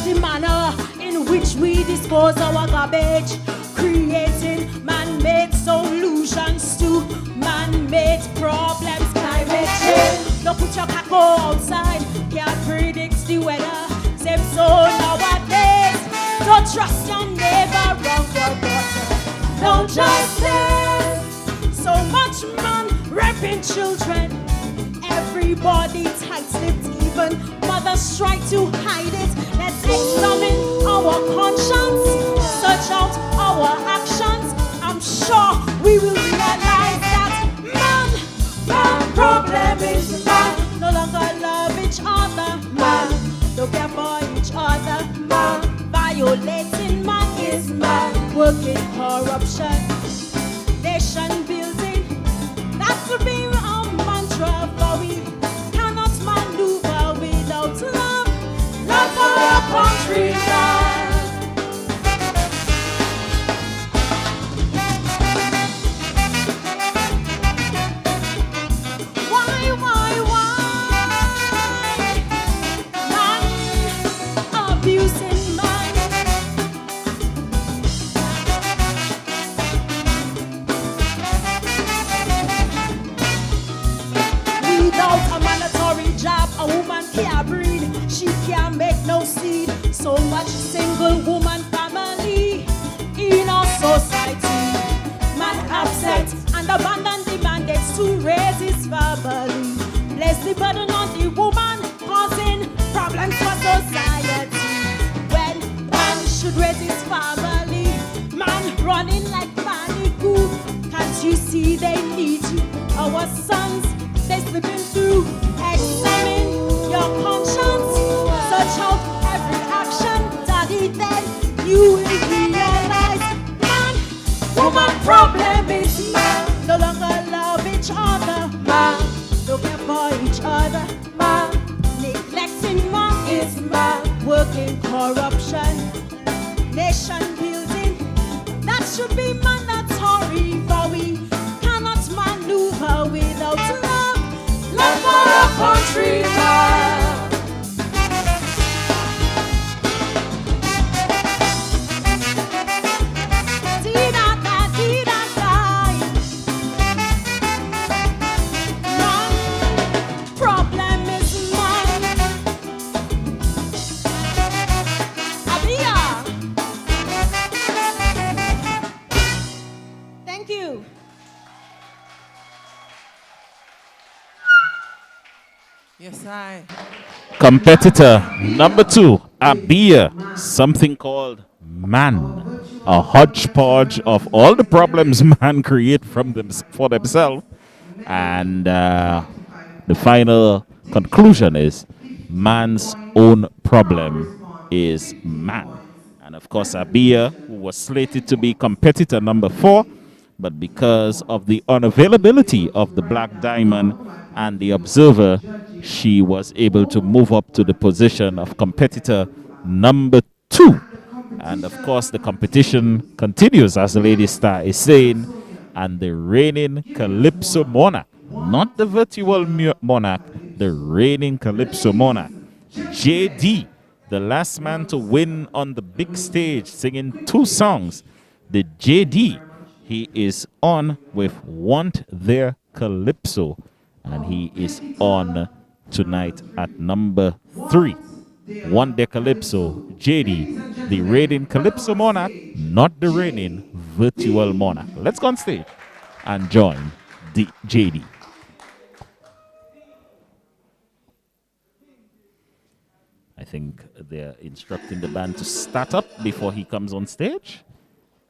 The manner in which we dispose our garbage, creating man-made solutions to man-made problems. Climate change, don't put your caco outside, can't predict the weather. Same so nowadays, don't trust your neighbor, wrong your daughter. No justice, so much man raping children. Everybody tight-lipped, even mothers try to hide it. Let's examine our conscience, search out our actions. I'm sure we will realize that man problem is man. No longer love each other, man. Don't care for each other, man. Violating man is man. Working corruption, nation building, that's to be our mantra. For we cannot maneuver without love for our country, man. So much single woman family in our society. Man upset and abandoned the mandates to raise his family. Place the burden on the woman, causing problems for society. When man should raise his family, man running like panic. Can't you see they need you? Our sons, they slipping through. Examine your conscience. Search out every action. Daddy, then you will realize, man, woman problem is man. No longer love each other, man. No care for each other, man. Neglecting man is man. Working corruption, nation building. That should be mandatory, for we cannot maneuver without love. Love for our country, man. Man, problem is man. Abia. Thank you. Yes, I. Competitor number 2, Abia, something called Man, a hodgepodge of all the problems man create for themselves, and the final conclusion is man's own problem is man. And of course, Abia, who was slated to be competitor number 4, but because of the unavailability of the Black Diamond and the Observer, she was able to move up to the position of competitor number 2. And of course, the competition continues, as the Lady Star is saying, and the reigning Calypso Monarch, not the virtual monarch, the reigning Calypso Monarch, JD, the last man to win on the big stage, singing 2 songs. The JD, he is on with Want Their Calypso, and he is on tonight at number 3. Want Their Calypso, JD, the reigning Calypso Monarch, not the reigning virtual monarch. Let's go on stage and join the JD. I think they're instructing the band to start up before he comes on stage.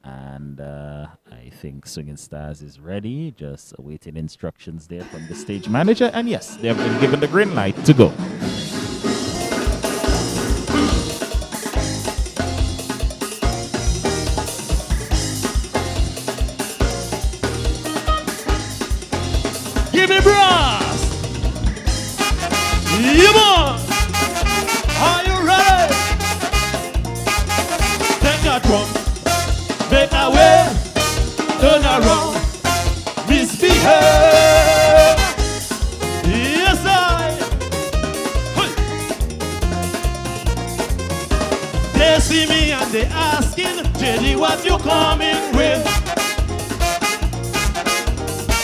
And I think Swinging Stars is ready, just awaiting instructions there from the stage manager. And yes, they have been given the green light to go. Give me brass. Yeah, man. Are you ready? Take a drum. Make our way, turn around, misbehave. Yes, I. Hey. They see me and they asking, JD, what you coming with?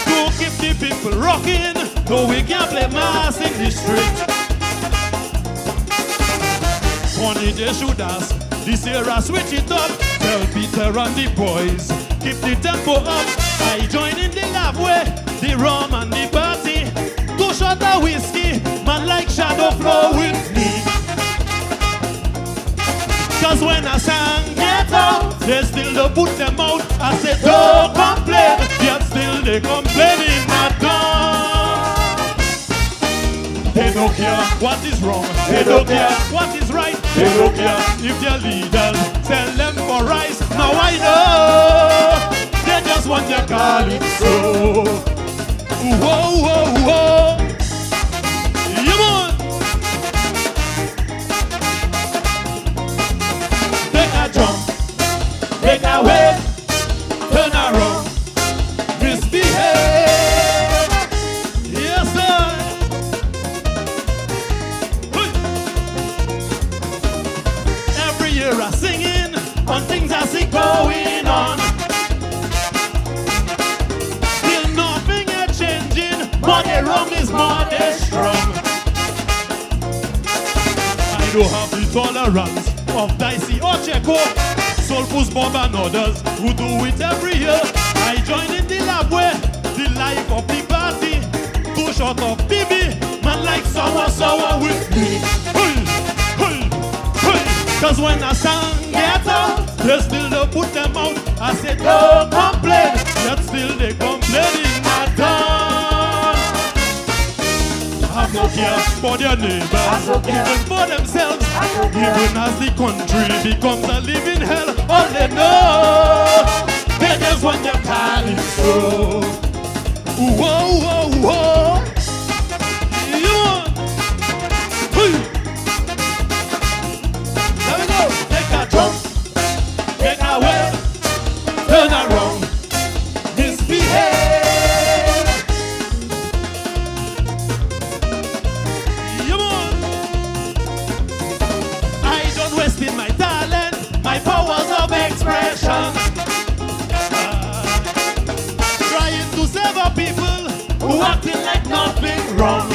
To keep the people rocking, though we can't play mass in the street. Funny they should ask, this era switch it up. Tell Peter and the boys, keep the tempo up. I join in the love way, the rum and the party. 2 shots of whiskey, man like shadow flow with me. Cause when I sang get out, they still don't put them out. I said don't complain, yet still they complaining at dawn. They don't care what is wrong, they don't care what is right, they don't care if their leaders sell them for rice. Now I know they just want their calypso. Whoa, whoa, whoa. Yeah, man. Take a jump, take a way, turn around, misbehave. Yes, sir. Every year I singing on things I see going on. Still nothing is changing, but the wrong is more than strong. I I don't have the tolerance of Dicey or Checo, Soulfus Bob and others who do it every year. I join in the lab where the life of the party, too short of BB, man like sour with me. Hey, hey, hey. Cause when I sang get out, they still don't put them out. I said don't complain, yet still they complaining at dawn. Have no care for their neighbors, even for themselves. Even as the country becomes a living hell, all they know, they just want their party so. Whoa, whoa, whoa. Yeah. Hey. Let me go. Take a jump, take a way, turn around, misbehave. Yeah, man. I don't waste in my talent, my powers of expression. Trying to save our people who acting like nothing wrong.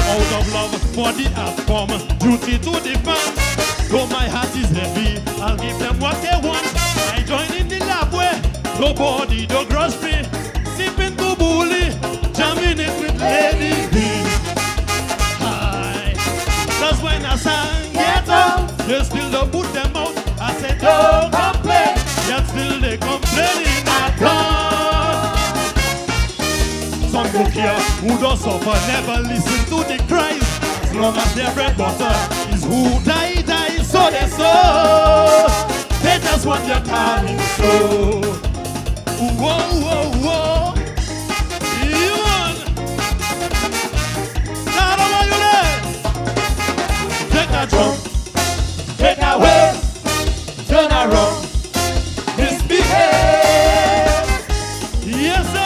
Out of love for the outcome, duty to the fans. Though my heart is heavy, I'll give them what they want. I join in the lab where nobody don't grudge me. Sipping to bully, jamming it with Lady B. Hi. Cause when I sang get out, they still don't put them out. I said don't complain, yet still they complaining at all. Some look here who don't suffer, never listen to the cries. As long as their bread butter is who die, so they so. They just want their time so. Whoa, whoa, whoa. You want? Now how are you there? Take a jump, take a way, turn around, misbehave. Yes, I.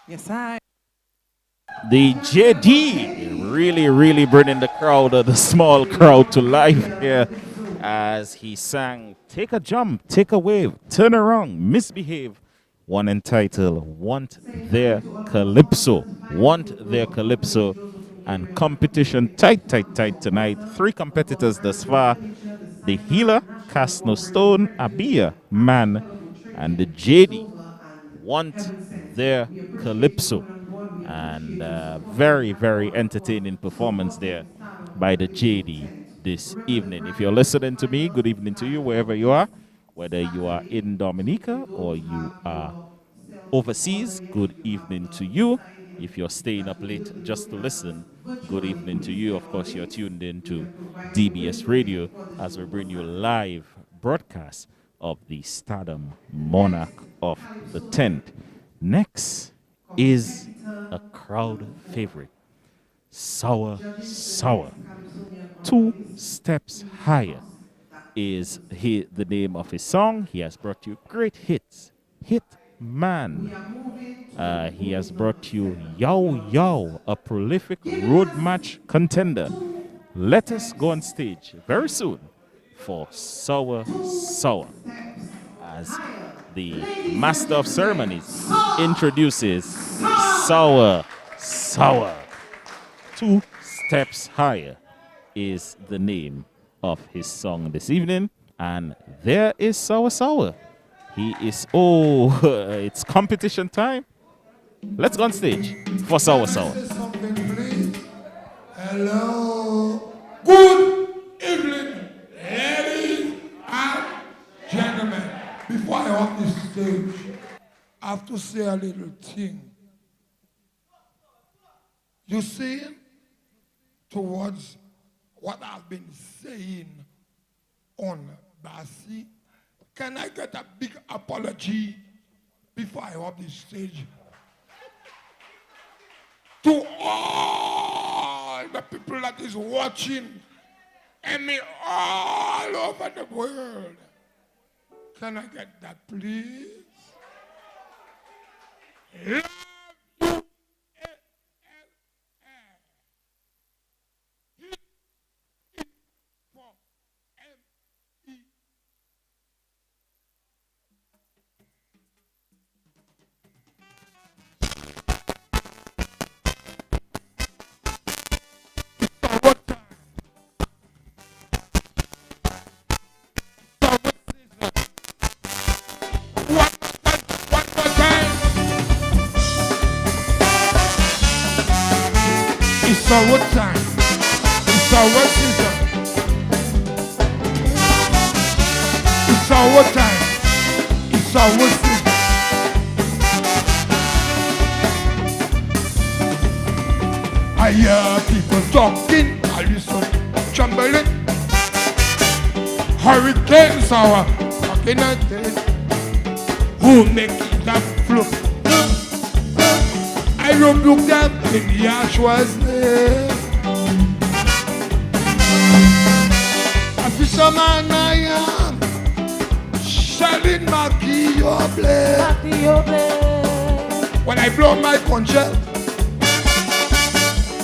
Yes, I. The JD really bringing the crowd, the small crowd to life here as he sang Take a Jump, Take a Wave, Turn Around, Misbehave. One entitled Want Their Calypso. Want Their Calypso. And competition tight tonight. 3 competitors thus far. The Healer, Cast No Stone, Abia, Man, and the JD. Want Their Calypso. And very entertaining performance there by the JD this evening. If you're listening to me, good evening to you wherever you are. Whether you are in Dominica or you are overseas, good evening to you. If you're staying up late just to listen, good evening to you. Of course, you're tuned in to DBS Radio as we bring you live broadcast of the Stardom Monarch of the 10th. Next is a crowd favorite, Sour. 2 Steps Higher is the name of his song. He has brought you great hits. Hit Man. He has brought you Yow, a prolific road match contender. Let us go on stage very soon for Sour as the Master of Ceremonies introduces Sour. 2 Steps Higher is the name of his song this evening. And there is Sour. He is, it's competition time. Let's go on stage for Sour. Hello. Good evening, ladies and gentlemen. Before I walk this stage, I have to say a little thing. You see, towards what I've been saying on Bassi, can I get a big apology before I hop the stage? To all the people that is watching and me all over the world. Can I get that, please? Love you. It's our time. It's our season. It's our time. It's our season. I hear people talking, I listen, trembling. Hurricanes are talking again. Who make it up flow? I rebuke them in Yahshua's name. A fisherman I am, shelling my key your blade. When I blow my conch,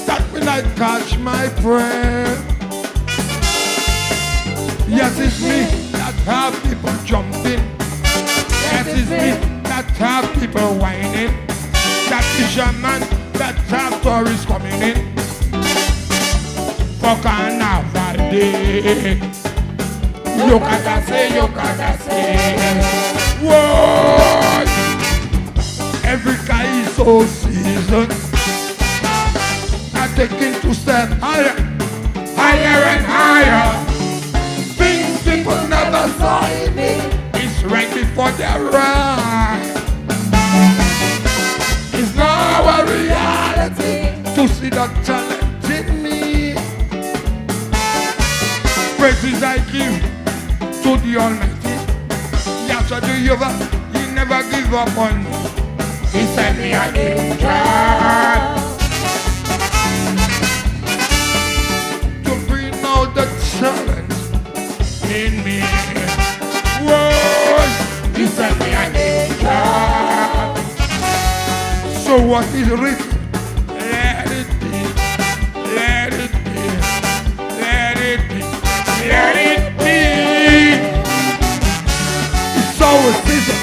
that when I catch my breath. Yes, it's me that have people jumping. Yes, it's me that have people whining. That fisherman, that tractor is coming in for carnival day. You gotta say, whoa! Every guy is so seasoned. I'm taking two steps higher, higher and higher. Things people never saw in me. It's right before their eyes. It's now a reality to see the talent in me. Praises I give to the Almighty. Yahshua Jehovah, He never give up on me. He sent me an angel to bring out the talent in me. Whoa, He sent me an angel. So what is written, let it be, let it be, let it be, let it be. It's our season,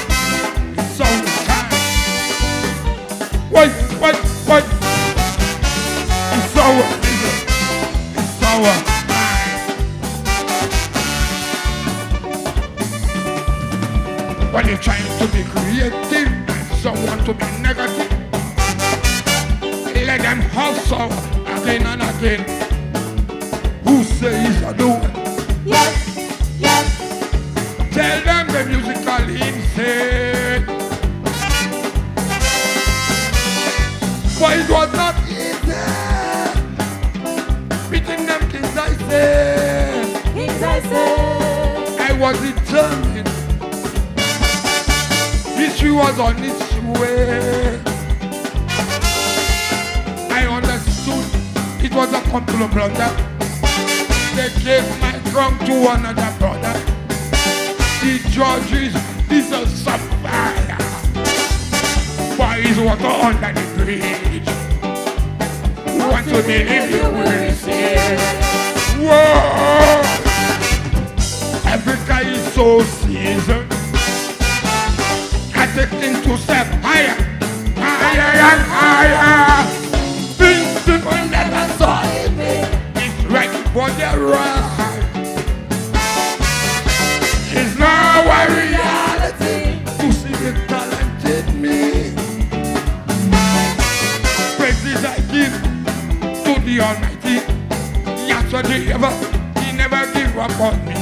it's our time. Wait, it's our season, it's our time. When you're trying to be creative and someone to be negative, let them hustle again and again. Who says I do it? Yes, yes. Tell them the musical insane. For it was not easy. Beating them kings I said. I was determined. History was on its way. I understood it was a couple of brothers. They gave my crown to another brother. The judges, this is some fire. Boys water under the bridge. Want to believe you will receive. Whoa! Africa is so seasoned. I take things to step higher, higher and higher. People never saw it. It's right for their right. It's now a reality to see the talent in me. Praises I give to the Almighty. Yahshua Jehovah, He never give up on me.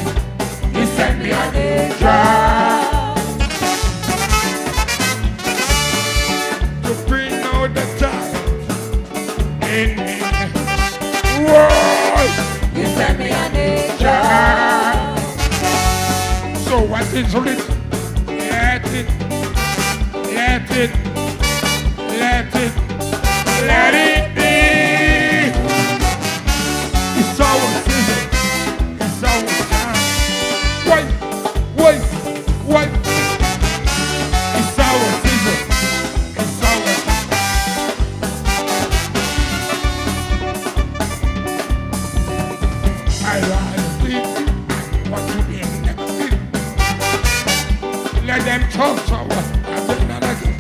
He sent me an angel what is written. Let it, let it, let it, let it be. It's our season. It's our time. Wait. It's our season. It's our time. I rather think what to be next thing. Let them talk so again and again.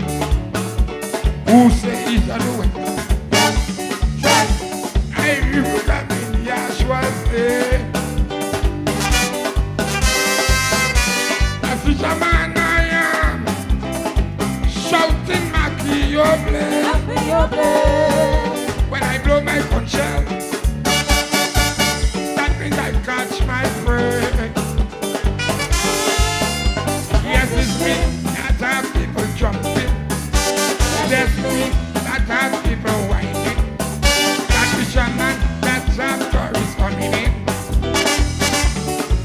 Who say it's a doing? I look at me, Yashua say. A fisherman I am, shouting Makioble. When I blow my conch shell, that means I catch my prey. Yes, it's me that have people jumping. Yes, me that have people whining. That fisherman that have tourists coming in.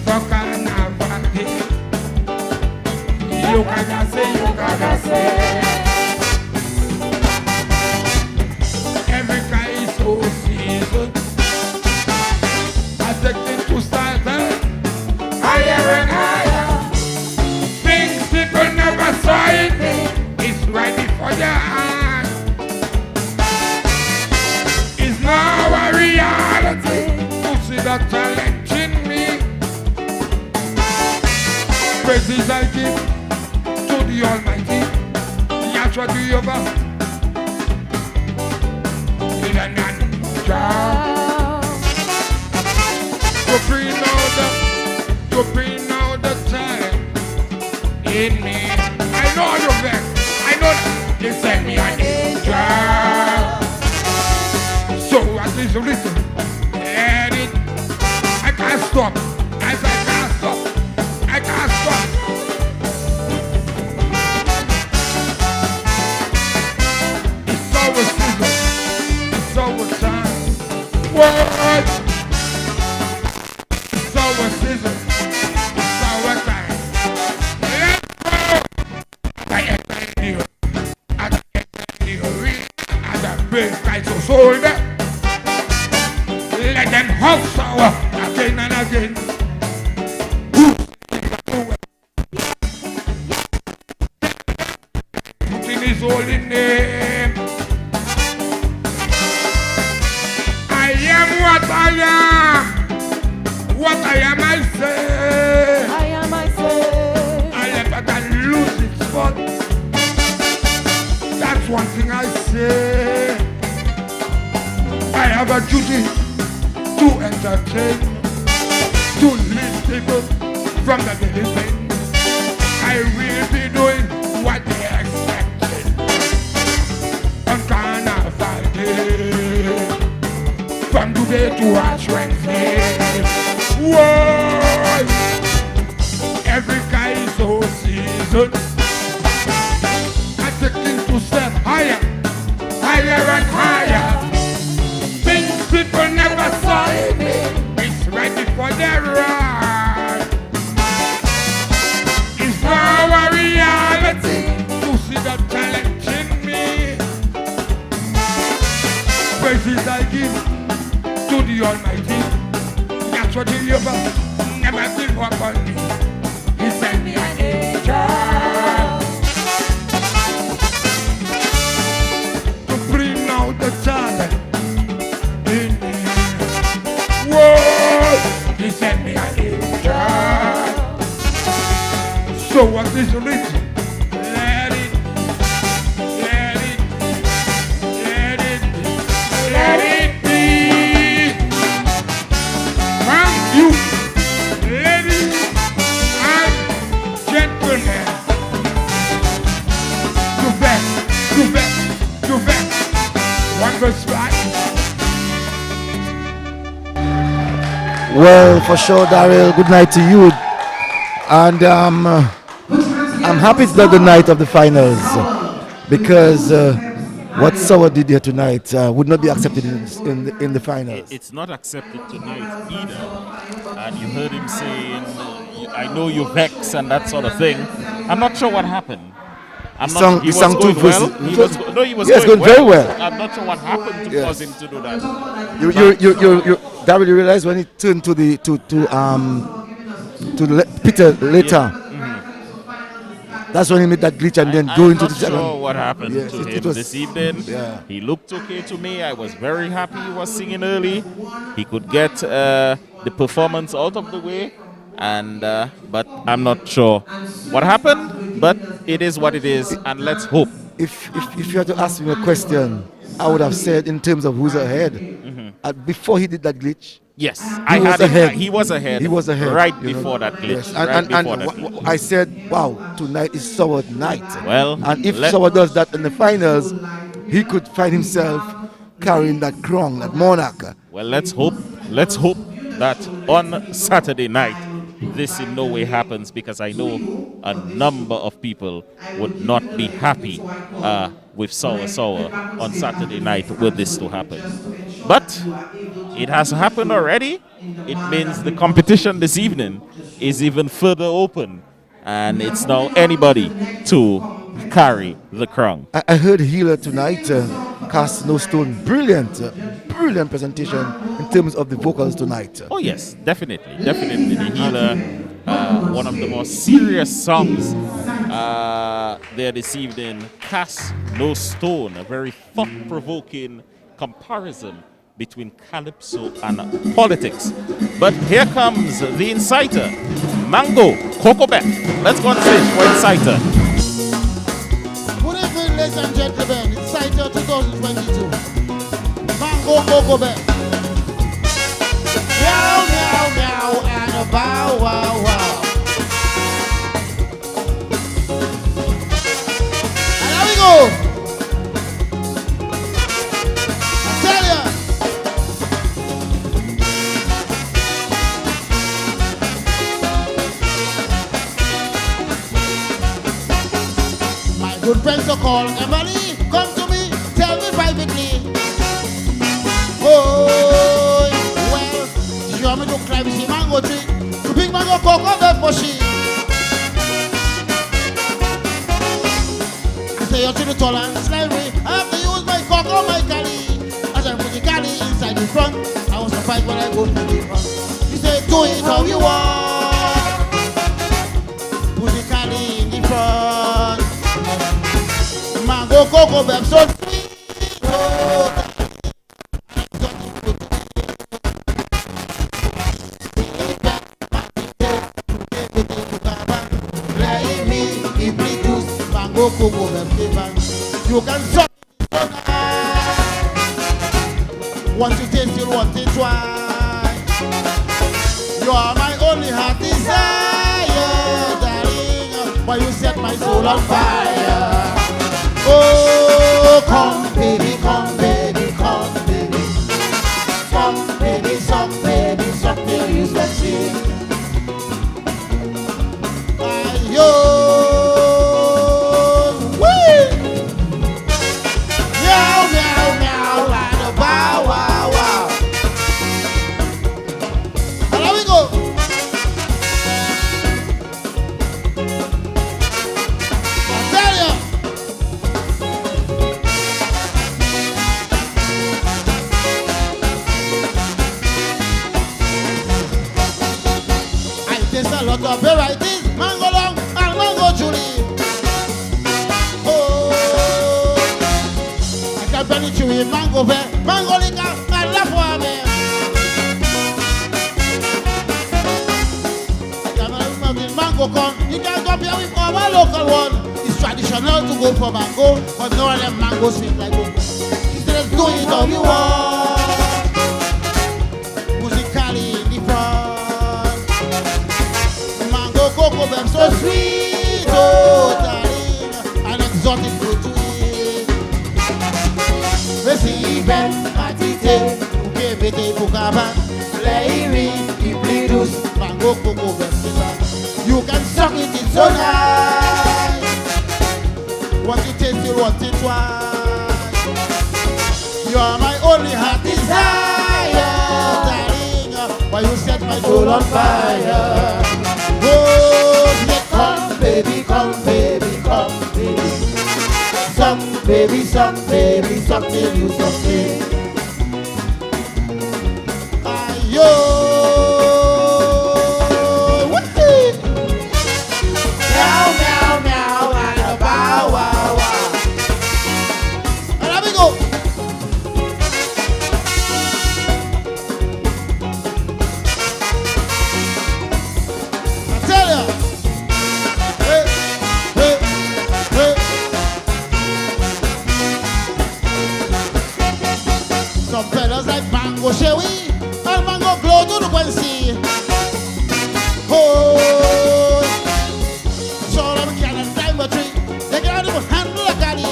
For carnival day. You gotta say. Every guy is so seasoned. Addicted to Stardom. Higher and higher. Things people never saw it. It's right before your eyes. It's now a reality. To see the talent in me. Praises I give to the Almighty. Yahshua the Jehovah. In a non-job. To bring out the talent in me. I know you're there. I know that. They send me an angel. So at least listen. Let it. I can't stop. I can't stop. I can't stop. It's our season. It's our time. What? It's our season. It's our time. Let's go. I enter in the arena. As a big guy so soldier. Let them house our again and again. Putting his holy name. I am what I am. What I am, I say. I am, I say. I never can lose its spot. That's one thing I say. I have a duty to entertain, to lead people from the daily pain. I will be doing what they expected on Carnival Day. From today to Wednesday. Whoa! Every guy is so seasoned. I'm taking to step higher, higher and higher. Things people never saw in me. It's right before their eyes. It's now a reality to see the talent in me. Praises I give to the Almighty. That's what you never give up on me. He sent me an angel to bring out the talent in me. Whoa! He sent me an angel. So what is written? Let it, let it, let it, let it be. Thank you, ladies and gentlemen. To vet. One verse back. Well, for sure, Daryl, good night to you. And I'm happy it's not the night of the finals because what Sour did here tonight would not be accepted in the finals. It's not accepted tonight either. And you heard him saying, I know you vex and that sort of thing. I'm not sure what happened. He sang going two well. verses. He was Yes, going very well. well. I'm not sure what happened to cause him to do that. You Daryl, you realize when he turned to the Peter later. That's when he made that glitch and then go into the second. I'm not sure what happened to him was, this evening. Yeah. He looked okay to me. I was very happy he was singing early. He could get the performance out of the way, and but I'm not sure what happened. But it is what it is, and let's hope. If you had to ask me a question, I would have said in terms of who's ahead. Before he did that glitch. Yes, he was ahead. He was ahead. He was ahead right before that glitch. Yes. And I said, wow, tonight is Sour night. Well, and if Sour does that in the finals, he could find himself carrying that crown, that monarch. Well, let's hope that on Saturday night this in no way happens, because I know a number of people would not be happy with Sour on Saturday night were this to happen. But it has happened already. It means the competition this evening is even further open, and it's now anybody to carry the crown. I heard Healer tonight cast no stone. Brilliant presentation in terms of the vocals tonight. Oh yes, definitely. The Healer, one of the most serious songs there this evening. Cast no stone, a very thought-provoking comparison between calypso and politics. But here comes the inciter, Mango, Cocobeth. Let's go on stage for inciter. Good evening, ladies and gentlemen. Inciter 2022. Mango, Cocobeth. Meow, meow, meow, and a bow, wow, wow. And here we go. Good friends are called Emily, come to me, tell me privately. Oh, well, she want me to climb the mango tree, to pick mango Cocobeth for she. I say you're to the tall and slimy, I have to use my coco, my cali. As I put the cali inside the front, I was surprised when I go to the front. She said, do it how you want. Put the cali in the front. Mango Cocobeth so sweet. Oh, play me, if we do Mango Cocobeth flavor. You can suck it. Once you taste, you'll want it twice. You are my only heart desire, darling. Why you set my soul on fire? Oh, come baby, come baby, come baby. Suck till you succeed. Ayo, wee. Meow, meow, meow, and a bow, wow, wow. And here we go. I tell you. There's a lot of varieties, mango long and mango julie. Oh, I can burn it chewy, mango fair, mango liquor, and la foame. I can burn it mango corn, you can compare with our local one. It's traditional to go for mango, but no one of them mango sweet like cocoa. She said, let's do it how you want. Musically in the front. Cocobeth so sweet, oh darling, an exotic food to eat. Reciben, matite, ukebete, pukaban, leiri, iblidus, mango Cocobeth flavor. You can suck it, it's so nice. What you taste, you want it twice. You are my only heart desire, darling. Why you set my soul on fire? Oh, baby, something you something. Ayo, whoopee. Meow, meow, meow, and a bow, wow, wow. And there we go. I tell you. Hey, hey, hey. Some fellas like mango sherry and mango glow to the Quincy. Oh, so them can't climb a tree. They can't even handle a caddy.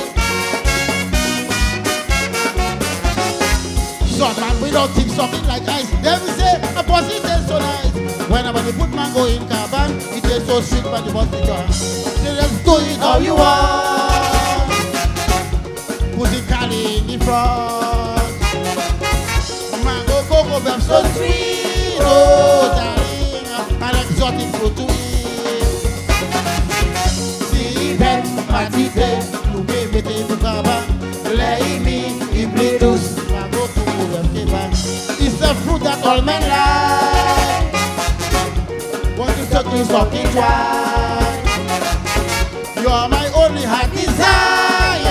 Some man without tip something like ice. Them say a pussy tastes so nice. Whenever they put mango in carbon, it tastes so sweet but the bust it on. They just do it how you want. Put the caddy in the front. Mango Cocobeth so sweet, oh darling, an exotic fruit to eat. Si ben matite, nous bébé du carbone, l'aimi, il plaît douce, mango Cocobeth keba. It's the fruit that all men like. Want to touch me something dry. You are my only heart desire,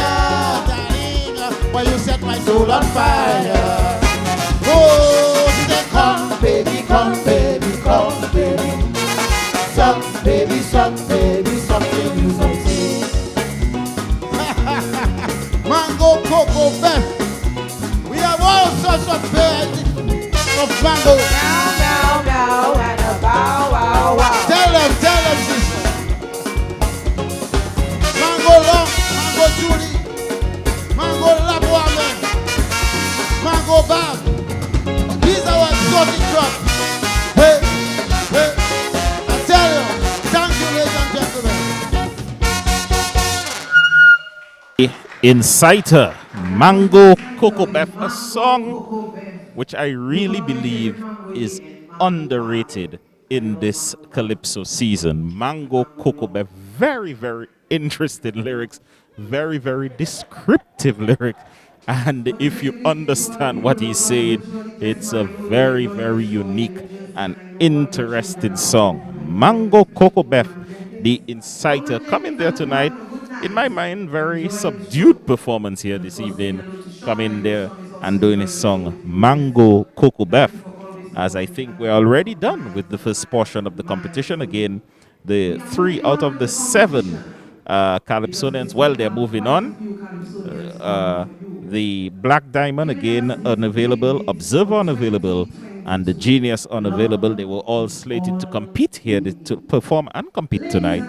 darling, why you set my soul on fire. Oh, she said, come baby, come baby, come baby. Some baby, something you something. Mango Cocobeth. We have all sorts of birds of mango. Meow, meow, meow, and a bow, wow, wow. Tell them, sis. Mango long, mango Julie, mango laboame, mango bag. These are our exotic crops. Hey, hey, I tell you, thank you, ladies and gentlemen. Inciter, Mango Cocobeth, a song which I really believe is underrated in this Calypso season. Mango Cocobeth, very, very interesting lyrics, very, very descriptive lyrics. And if you understand what he's saying, it's a very, very unique and interesting song. Mango Cocobeth, the Inciter, coming there tonight. In my mind, very subdued performance here this evening, coming there and doing his song Mango Cocobeth. As I think we're already done with the first portion of the competition. Again, the 3 out of the 7 Calypsonians, well, they're moving on. The Black Diamond, again, unavailable. Observer, unavailable. And the Genius, unavailable. They were all slated to compete here, to perform and compete tonight.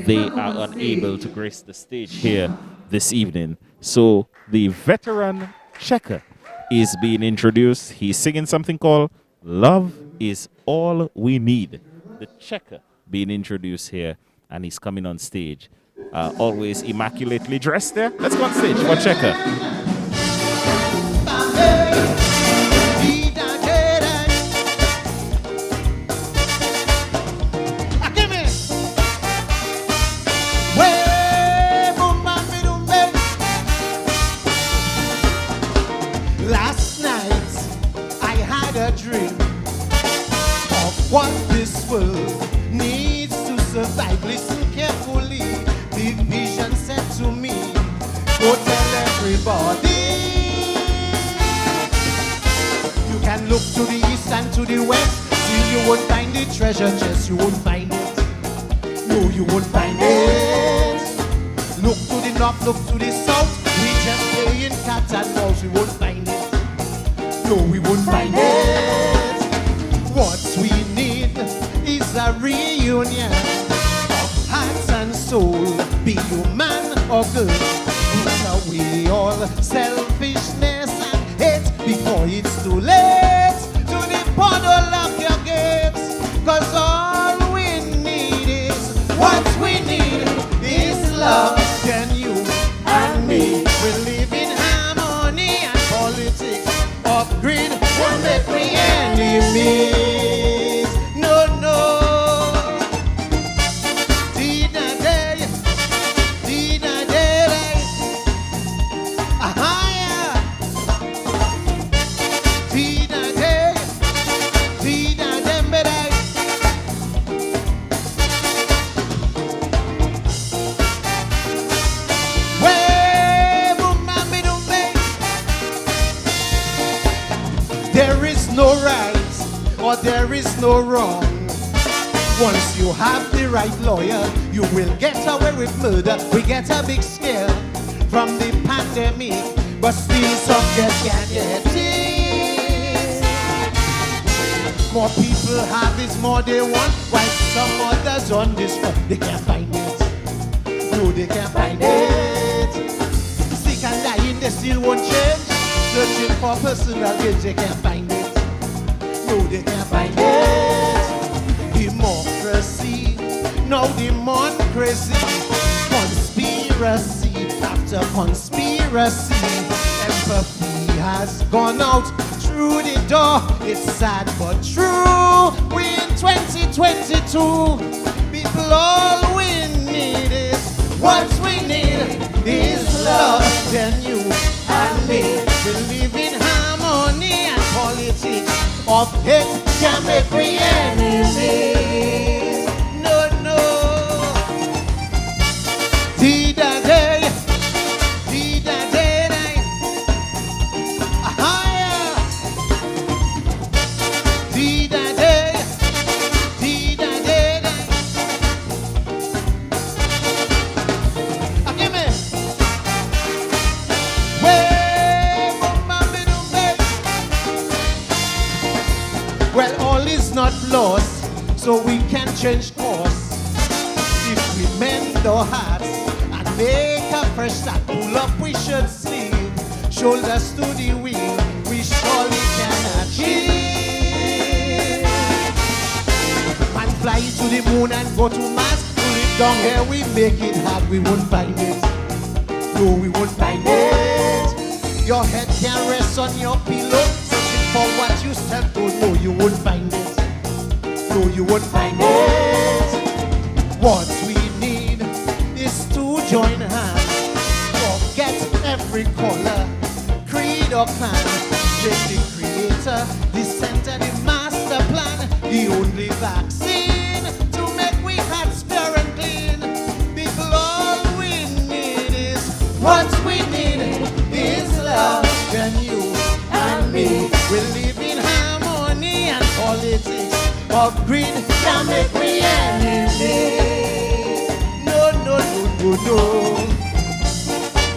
They are unable to grace the stage here this evening. So the veteran checker is being introduced. He's singing something called Love is All We Need. The checker being introduced here, and he's coming on stage. Always immaculately dressed there. Let's go on stage for checker. Last night I had a dream of what this world needs to survive. Listen carefully. The vision said to me, go tell everybody. You can look to the east and to the west. See, you won't find the treasure chest. You won't find it. No, you won't find it. Look to the north, look to the south. We just play in cat and mouse. We won't find it. No, we won't find it. What we need is a reunion of hearts and soul. Be you man or girl. Put away all selfishness and hate before it's too late. To the bottle of your gifts. Cause all we need is, what we need is love. Can you and me will live in harmony, and politics of greed won't make me enemies. No, no. but there is no wrong. Once you have the right lawyer, you will get away with murder. We get a big scare from the pandemic, but still some just can't get it. More people have it, more they want, while some others on this front, they can't find it. No, they can't find it. Sick and dying, they still won't change. Searching for personal gains, they can't find it. No, they can't find it. Democracy, no democracy. Conspiracy after conspiracy. Empathy has gone out through the door. It's sad but true. We in 2022. People, all we need is what we need is love. Then you and me will live in harmony, and politics of hate can make we enemies. No, no. Did a day, higher. Did a day, give me. Well, all is not lost, so we can change course. If we mend our hearts and make a fresh start, pull up we should sleep, shoulders to the wheel, we surely can achieve. Man fly to the moon and go to Mars, pull it down here, we make it hard, we won't find it. No, we won't find it. Your head can rest on your pillow, searching for what you self don't know, you won't find it. No, you won't find it. What we need is to join hands. Forget every color, creed or clan. Let the creator, the center, the master plan, the only vaccine to make we hearts pure and clean. People, all we need is what we need is love. Then you and me will live in harmony, and politics of greed can make me enemies. No, no, no, no, no.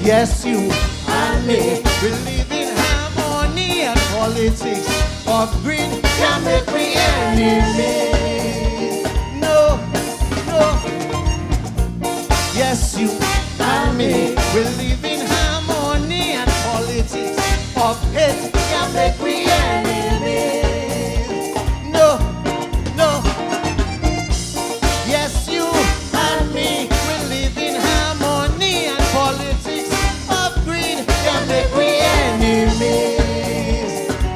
Yes, you and me will live in harmony, and politics of greed can make me enemies. No, no. Yes, you and me will live in harmony, and politics of hate can make me enemies. No, no. Yes, you and me will live in harmony, and politics of greed can make me enemies.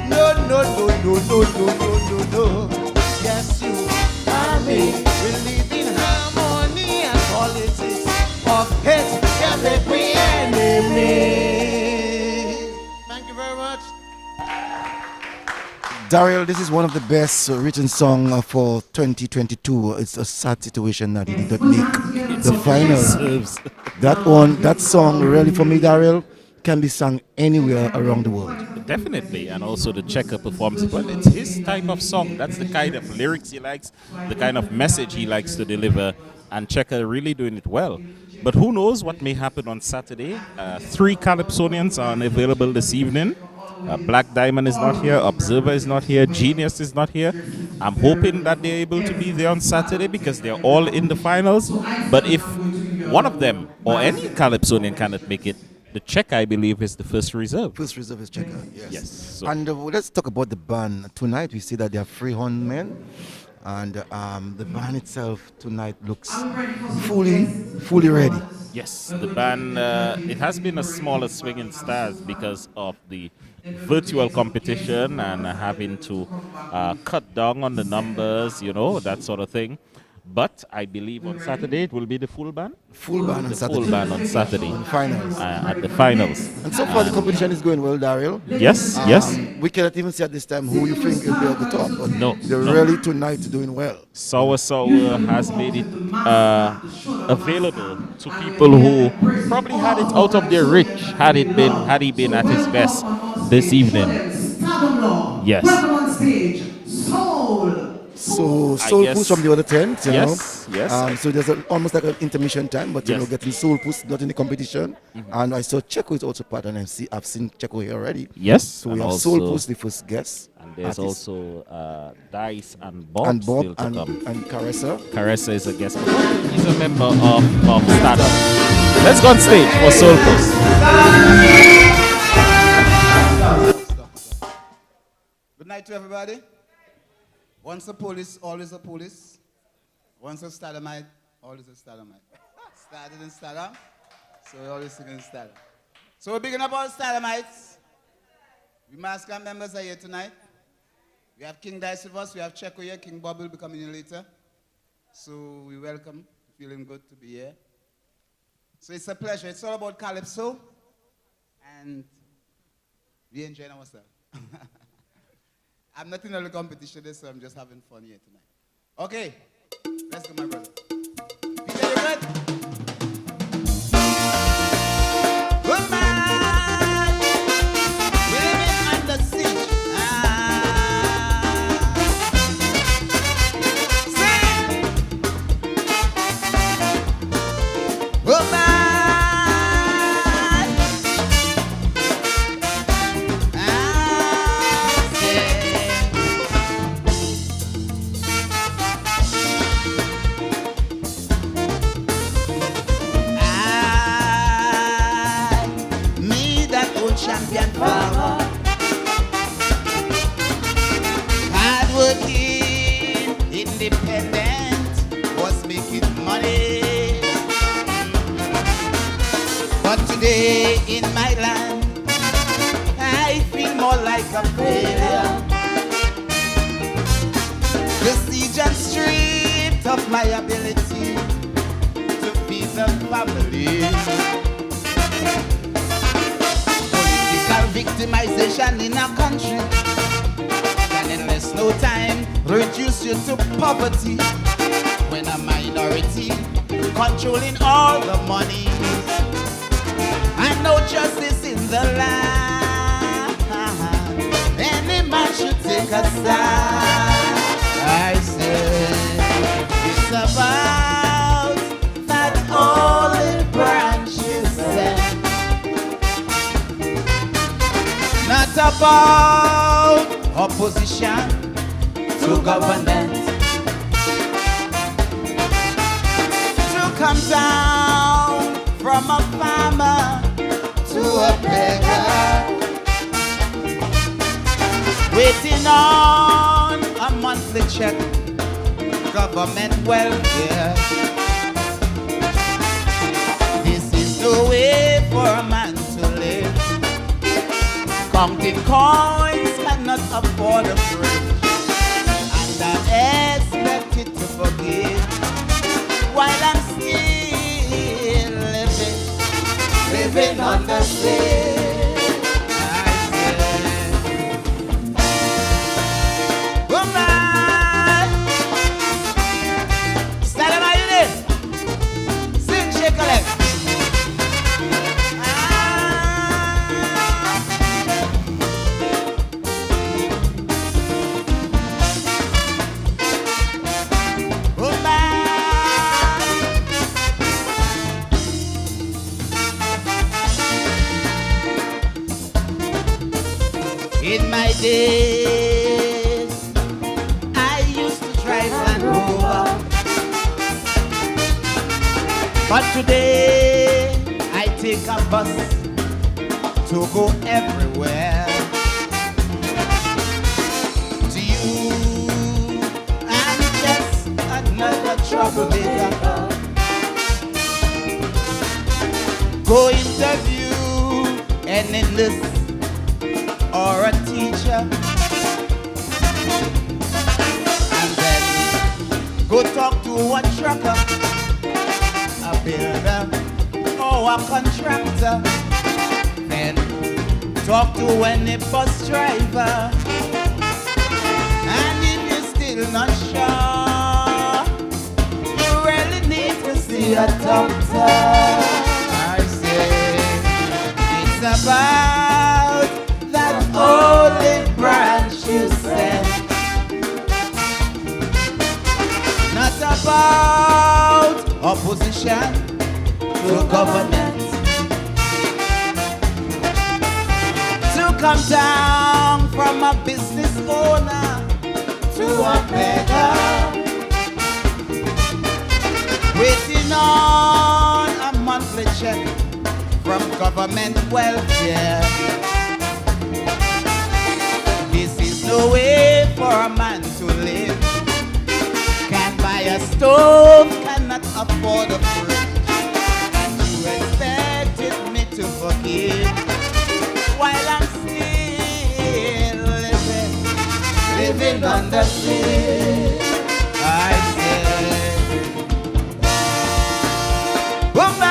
No, no, no, no, no, no, no, no, no. Yes, you and me will live in harmony, and politics of hate can make me enemies. Thank you very much. Daryl, this is one of the best written song for 2022. It's a sad situation that he did not make the final. That song really for me, Daryl, can be sung anywhere around the world. Definitely, and also the Checker performance. Well, it's his type of song. That's the kind of lyrics he likes, the kind of message he likes to deliver, and Checker really doing it well. But who knows what may happen on Saturday? 3 Calypsonians are unavailable this evening. Black Diamond is not here, Observer is not here, Genius is not here. I'm hoping that they're able to be there on Saturday because they're all in the finals. But if one of them or any Calypsonian cannot make it, the Checker, I believe, is the first reserve. First reserve is Checker, yes. Yes. So And let's talk about the band. Tonight we see that they are 300 men. And the band itself tonight looks fully ready. yes, the band, it has been a smaller swinging stars because of the virtual competition and having to cut down on the numbers, that sort of thing. But I believe on Saturday it will be the full band. Full band on Saturday. Full band on Saturday. On finals. At the finals. And so far the competition is going well, Daryl. Yes, yes. We cannot even say at this time who you think will be at the top. But No, they're really tonight doing well. Sour has made it available to people who probably had it out of their reach had he been at his best this evening. Yes. Welcome on stage, Soul So Soul Push from the other tent, you know. Yes. So there's almost like an intermission time, but you Yes. know, getting Soul Push not in the competition. Mhm. And I saw Checo is also part, and I've seen Checo here already. Yes. So we and have also, Soul Push, the first guest. And there's artist. also Dice and Bob, And Bob still to come. and Caressa. Caressa is a guest. He's a member of Stardom. Let's go on stage for Soul Push. Good night to everybody. Once a police, always a police. Once a Stardomite, always a Stardomite. Started in Stardom, so we always sing in Stardom. So we're beginning up all Stardomites. We Mascot members are here tonight. We have King Dice with us, we have Checo here, King Bob will be coming in later. So we welcome, feeling good to be here. So it's a pleasure. It's all about Calypso, and we enjoying ourselves. I'm not in a competition, so I'm just having fun here tonight. Okay, let's go, my brother. Peter, you good? Good man. We living under siege. Sing. Good man. Champion farmer, hard-working, independent, was making money. But today in my land, I feel more like a failure. The siege and stripped of my ability to feed the family. Victimization in our country can in less no time reduce you to poverty when a minority controlling all the money and no justice in the land. Any man should take a stand. I say it's about that olive branch you said. Not about opposition to government, to come down from a farmer to a beggar, waiting on a monthly check, government welfare. This is no way for a man to live. Counting coins cannot afford a fridge, and I expected to forgive while I'm still living on the stage. I said, woman, stand up, you there? Sing, shake a leg. In my days, I used to drive Land Rover, but today I take a bus to go everywhere. To you, I'm just another troublemaker. Go interview and enlist or a teacher, and then go talk to a trucker, a builder, or a contractor, then talk to any bus driver, and if you're still not sure, you really need to see a doctor. I say it's about that olive branch you said. about opposition to government. To come down from a business owner to a beggar, waiting on a monthly check from government welfare. This is no way for a man to live. Can't buy a stove, cannot afford a fridge, and you expected me to forgive while I'm still living under sin. I said, woman,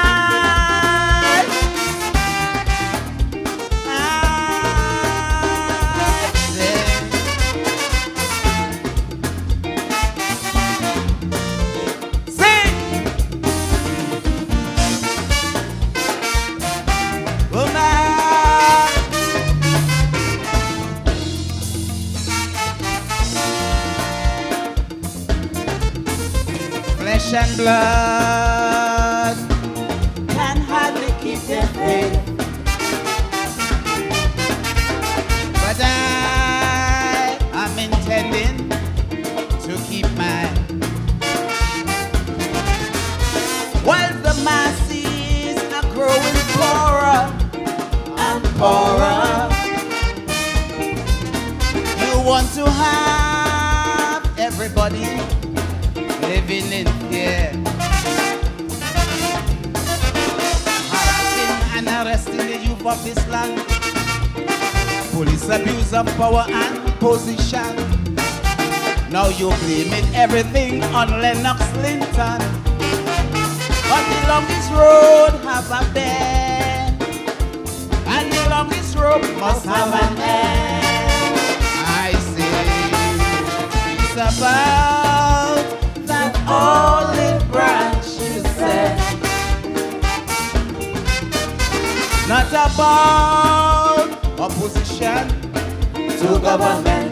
flesh and blood can hardly keep their faith, but I am intending to keep mine. While the masses are growing poorer and poorer, you want to have everybody living in fear, harassing and arresting the youth of this land, police abuse of power and position. Now you're blaming everything on Lennox Linton, but the longest road have a bend, and the longest road must have an end. I say it's about that olive branch, you said, not about opposition to government.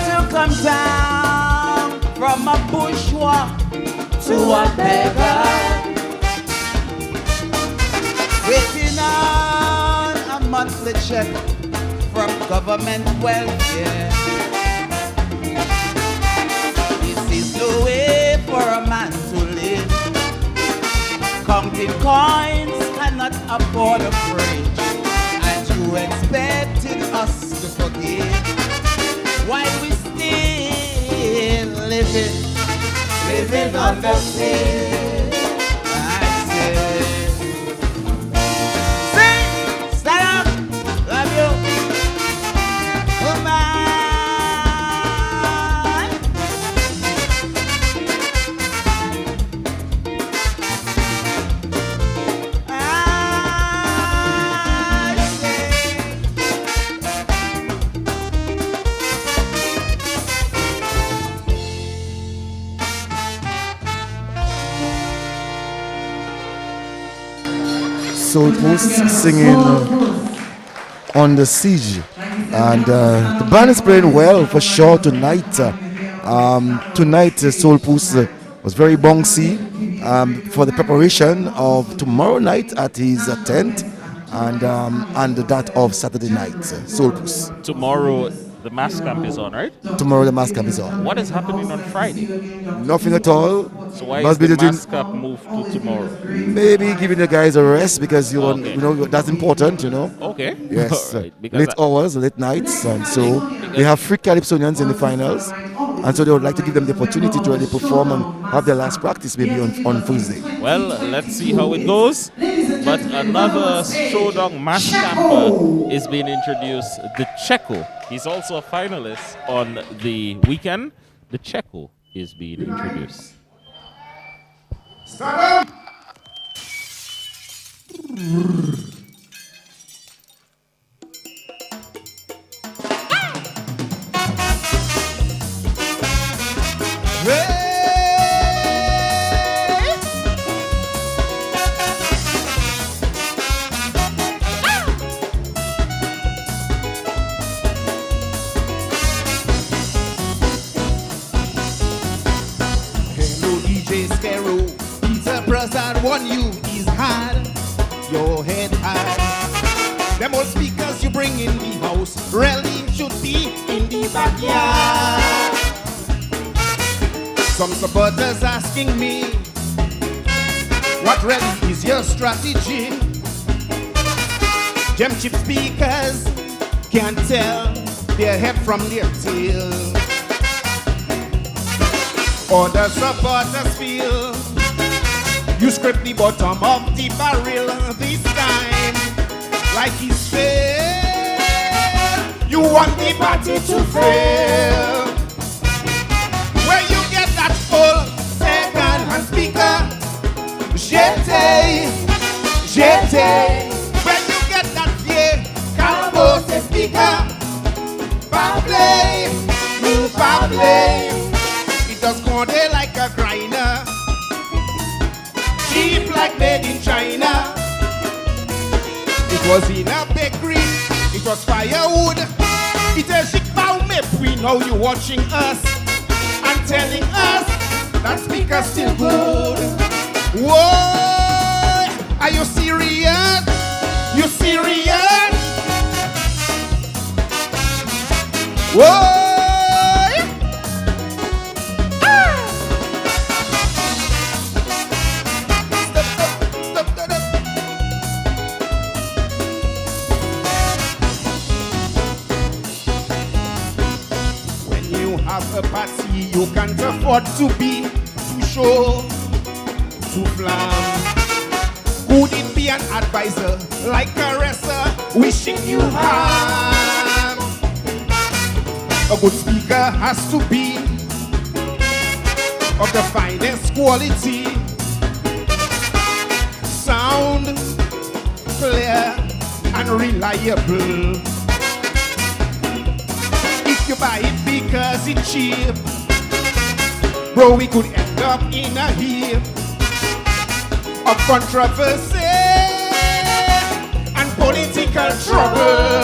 To come down from a bourgeois to a beggar, waiting on a monthly check from government welfare. No way for a man to live. Counting coins cannot afford a fridge, and you expected us to forgive while we still living under sin. I said, sing, stand up, love you, oh my. Soul Post singing On the Siege, and the band is playing well for sure tonight. Tonight Soul Post was very bouncy for the preparation of tomorrow night at his tent and that of Saturday night. Soul Post. Tomorrow the mass camp is on, right? Tomorrow the mass camp is on. What is happening on Friday? Nothing at all. So why Must is be the mass camp moved to tomorrow? Maybe giving the guys a rest because you know that's important, you know. Okay. Yes. All right, Late hours, late nights, and so they have three Calypsonians in the finals, and so they would like to give them the opportunity to really perform and have their last practice maybe on Thursday. Well, let's see how it goes. But another showdown mass camper is being introduced, the Checo. He's also a finalist on the weekend. The Checo is being introduced. Stardom! no DJ Stereo. Peter Prasad warn you, he's hard. Your head high. Them old speakers you bring in the house really should be in the backyard. Some supporters asking me, what really is your strategy? Gem chip speakers can't tell their head from their tail. Other supporters feel you scrape the bottom of the barrel this time. Like he said, you want the party to fail. Where you get that full second-hand speaker, j'étais. Where you get that vieille calvo speaker, pas play. It does go there like a grinder, cheap like made in China. It was in a bakery, it was firewood. It is chic bow we know you watching us and telling us that speaker's still good. Whoa, are you serious? You serious? Whoa! A party you can't afford to be too show, too flam. Could it be an advisor like a wrestler wishing you harm? A good speaker has to be of the finest quality, sound clear and reliable. You buy it because it's cheap, bro, we could end up in a heap of controversy and political trouble.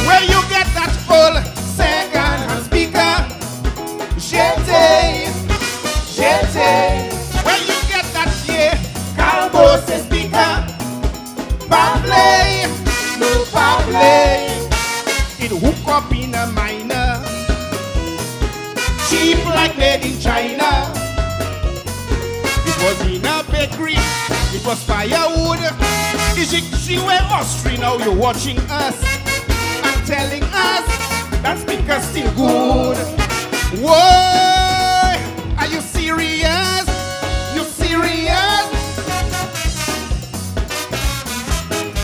Where you get that full second-hand speaker, j'étais. Where you get that vieille calvo speaker, pas play. It hook up in a minor, cheap like made in China. It was in a bakery, it was firewood. She were Austrian, now you're watching us and telling us that speaker's still good. Whoa, are you serious? You serious?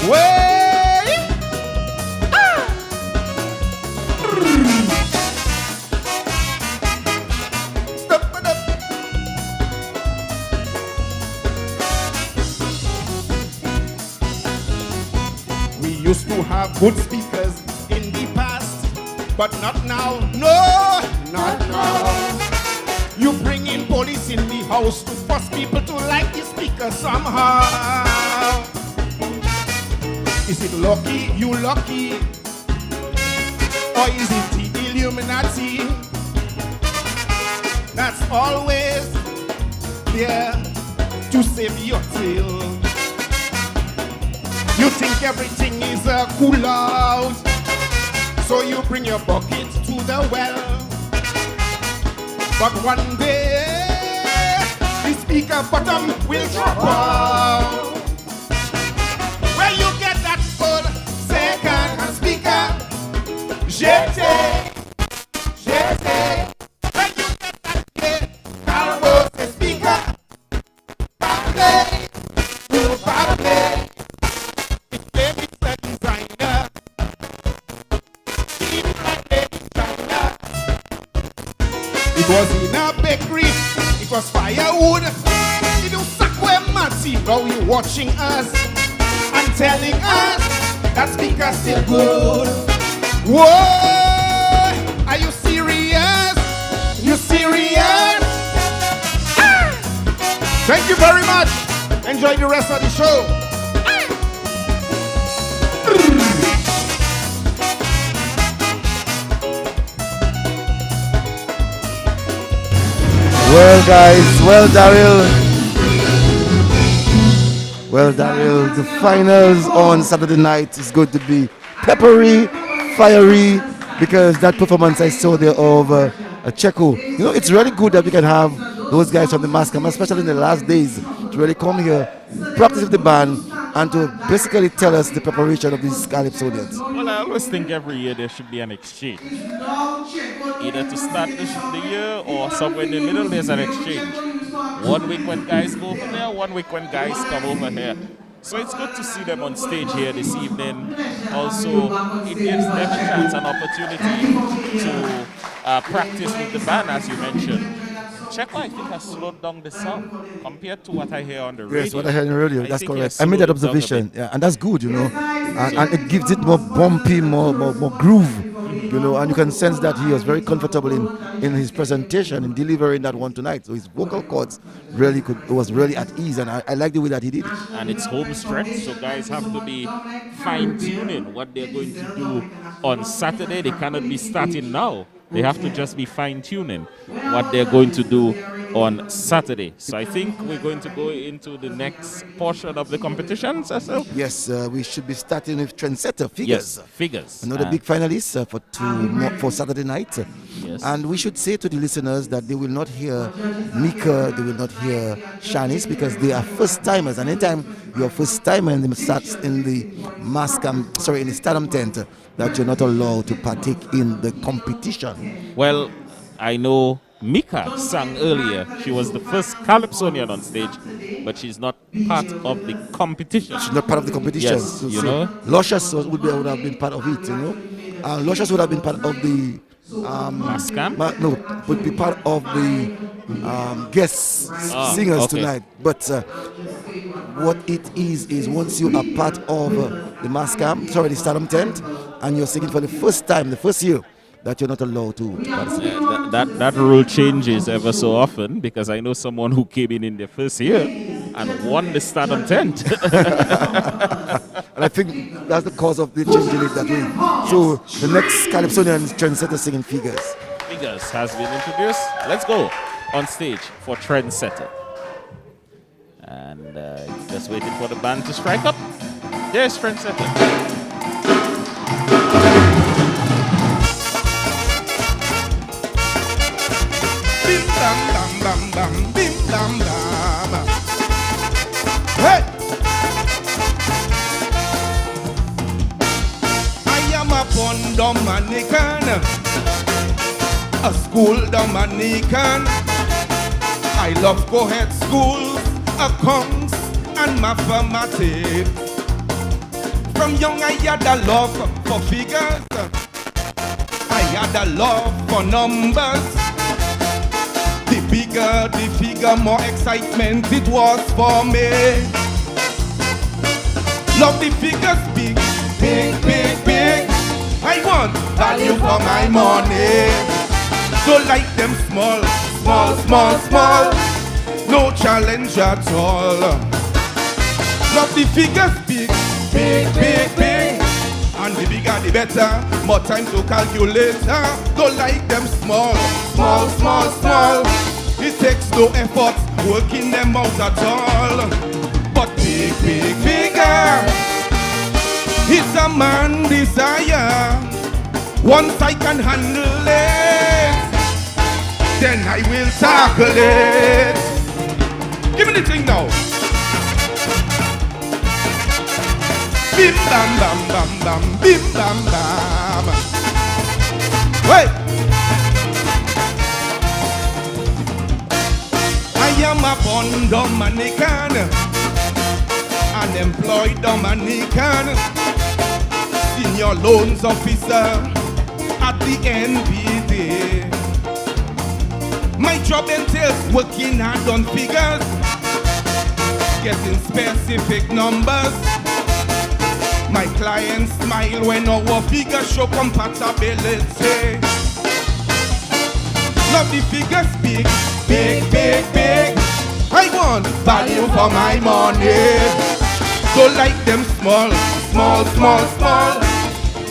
Whoa. Used to have good speakers in the past, but not now. No, not now. You bring in police in the house to force people to like the speaker somehow. Is it lucky, you lucky? Or is it the Illuminati that's always there to save your tail? You think everything is cool out, so you bring your bucket to the well. But one day, the speaker bottom will drop out. Where you get that full second-hand speaker, j'étais. Where you get that vieille calvo speaker, pas play. It was in a bakery, it was firewood. It was Sakwe Matsi. Now you watching us and telling us that speaker's still good. Whoa, are you serious? You serious? Thank you very much. Enjoy the rest of the show. Well, guys, well, Daryl, the finals on Saturday night is going to be peppery, fiery, because that performance I saw there of Checo, you know, it's really good that we can have those guys from the Mascam, especially in the last days, to really come here, practice with the band, and to basically tell us the preparation of these Calypsonians. Well, I always think every year there should be an exchange. Either to start the year or somewhere in the middle, there's an exchange. 1 week when guys go over there, 1 week when guys come over here. So it's good to see them on stage here this evening. Also, it gives them a chance, an opportunity to practice with the band, as you mentioned. Checo, I think, has slowed down the sound compared to what I hear on the radio. Yes, what I hear on the radio, that's correct. I made that observation, yeah, and that's good, you know. And it gives it more bumpy, more groove, you know, and you can sense that he was very comfortable in his presentation, in delivering that one tonight. So his vocal cords was really at ease, and I like the way that he did it. And it's home stretch, so guys have to be fine-tuning what they're going to do on Saturday. They cannot be starting now. They have to just be fine-tuning what they're going to do on Saturday. So I think we're going to go into the next portion of the competition, Cecil? Yes, we should be starting with Trendsetter, Figures. Yes, Figures. Another big finalist for Saturday night. Yes. And we should say to the listeners that they will not hear Mika, they will not hear Shanice, because they are first-timers. And anytime you're a first-timer in the Stardom tent, that you're not allowed to partake in the competition. Well, I know Mika sang earlier. She was the first Calypsonian on stage, but she's not part of the competition. She's not part of the competition. Yes, you know. Luscious would have been part of it, you know. Luscious would have been part of the Mascam? No, would be part of the guest singers tonight. But what it is once you are part of the the Stardom tent, and you're singing for the first time, the first year, that you're not allowed to participate. That rule changes ever so often, because I know someone who came in their first year and won the Stardom tent. And I think that's the cause of the changing it that way. So the next Calypsonian Trendsetter singing Figures. Figures has been introduced. Let's go on stage for Trendsetter. And just waiting for the band to strike up. There's Trendsetter. Bim bam bam bam bam, bim bam bam. Hey! I am a born Dominican, a school Dominican. I love co-ed schools, accounts and mathematics. From young I had a love for figures. I had a love for numbers. The bigger the figure, more excitement it was for me. Love the figures big, big, big, big. I want value for my money. Don't like them small, small, small, small. No challenge at all. Love the figures big, big, big, big. And the bigger the better, more time to calculate. Don't like them small, small, small, small. It takes no effort working them out at all. But big, big, bigger, it's a man's desire. Once I can handle it, then I will tackle it. Give me the thing now. Bim bam bam bam bam, bim bam bam. Wait. I am a born Dominican, an employed Dominican, senior loans officer at the NPD. My job entails working hard on figures, getting specific numbers. My clients smile when our figures show compatibility. Love the figures big, big, big, big. I want value for my money. Don't like them small, small, small, small.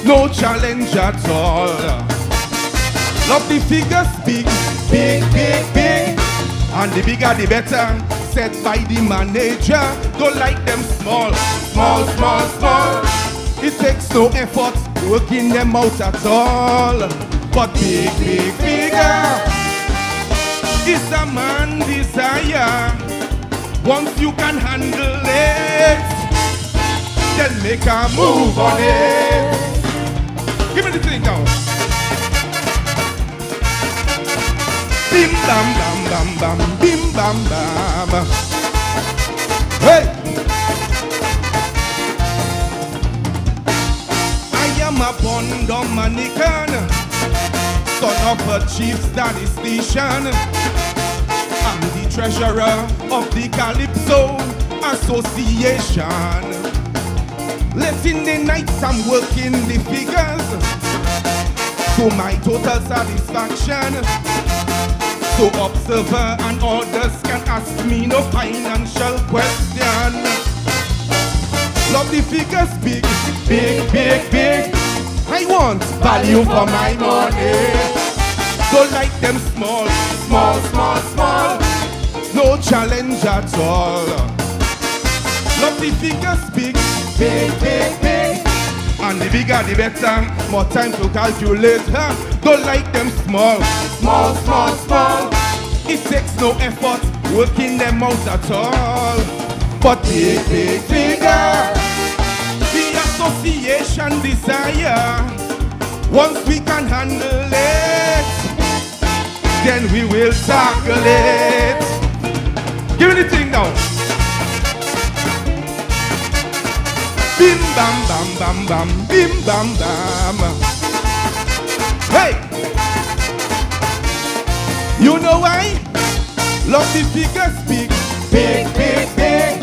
No challenge at all. Love the figures big, big, big, big. And the bigger the better, said by the manager. Don't like them small, small, small, small. It takes no effort working them out at all. But big, big figure is a man desire. Once you can handle it, then make a move on it. Give me the thing now. Bim bam bam bam bam, bim bam bam. Hey! I am a Dominican, son of a chief's daddy station. I'm the treasurer of the Calypso Association. Late in the nights I'm working the figures to my total satisfaction. So observer and others can ask me no financial question. Love the figures big, big, big, big. I want value for my money. Don't like them small, small, small, small. No challenge at all. Love the figures big, big, big, big. And the bigger the better, more time to calculate. Don't like them small, small, small, small. It takes no effort working them out at all. But big, big figure, the association desire. Once we can handle it, then we will tackle it. Give me the thing now. Bim bam bam bam bam, bim bam bam. Hey! You know why? Love the figures big, big, big, big.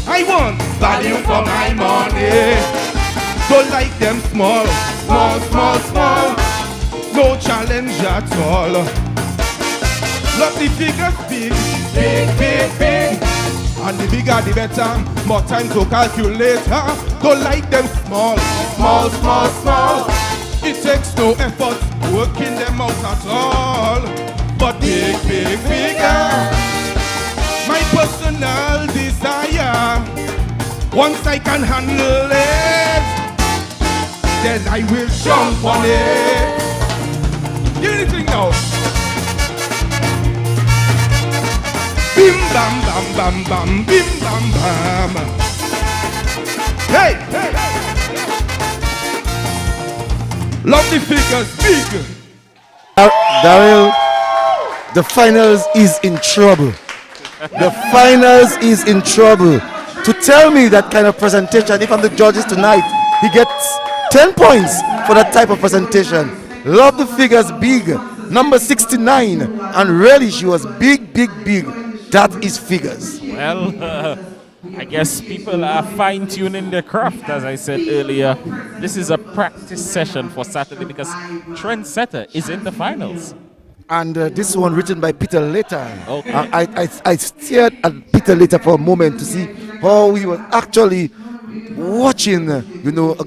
I want value for my money. Don't like them small, small, small, small. No challenge at all. Love the figures big, big, big, big. And the bigger the better, more time to calculate. Don't like them small, small, small, small. It takes no effort working them out at all. But big, big figure, my personal desire. Once I can handle it, then I will jump on it. Give me the thing now. Bim bam bam bam bam, bim bam bam. Hey, hey. Love the figures big. Daryl, the finals is in trouble. The finals is in trouble. To tell me that kind of presentation, if I'm the judges tonight, he gets 10 points for that type of presentation. Love the figures big. Number 69, and really she was big, big, big. That is figures. Well, I guess people are fine-tuning their craft, as I said earlier. This is a practice session for Saturday because Trendsetter is in the finals. And this one written by Peter Later. Okay. I stared at Peter Later for a moment to see how he was actually watching, a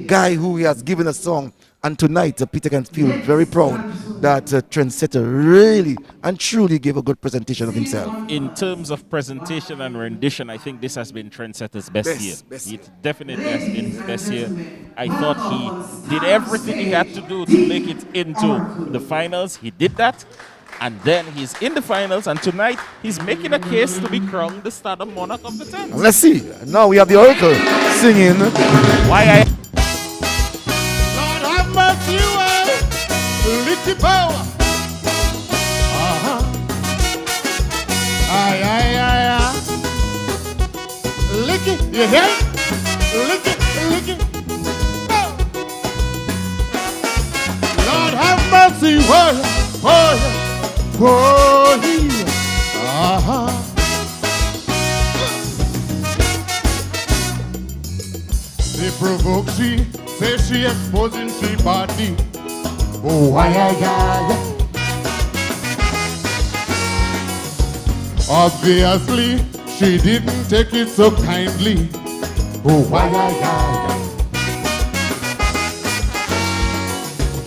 guy who he has given a song. And tonight, Peter can feel very proud that Trendsetter really and truly gave a good presentation of himself. In terms of presentation and rendition, I think this has been Trendsetter's best year. It definitely has been his best year. I thought he did everything he had to do to make it into the finals. He did that. And then he's in the finals. And tonight, he's making a case to be crowned the Stardom Monarch of the 10th. Let's see. Now we have the Oracle singing. Why Mercy, little power. Aye, aye, aye, aye. Lick it, you hear it? Lick it, lick it. Oh. Lord have mercy, whoa, whoa, whoa, They provoke she. Say she exposing she body. Oh, why, obviously, she didn't take it so kindly. Oh, why,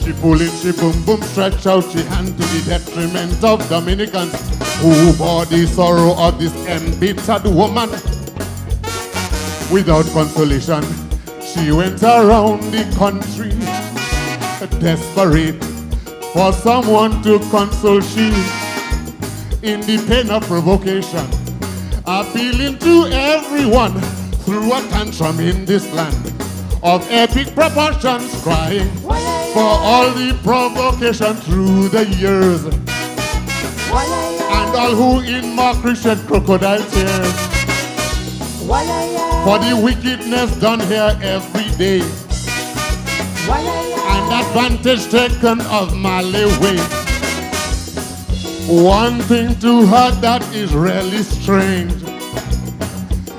She pulling, she boom boom, stretch out she hand to the detriment of Dominicans. Who bore the sorrow of this embittered woman? Without consolation, she went around the country, desperate for someone to console she. In the pain of provocation, appealing to everyone through a tantrum in this land of epic proportions, crying for all the provocation through the years, and all who in mockery shed crocodile tears for the wickedness done here every day, and advantage taken of Malay way. One thing to her that is really strange,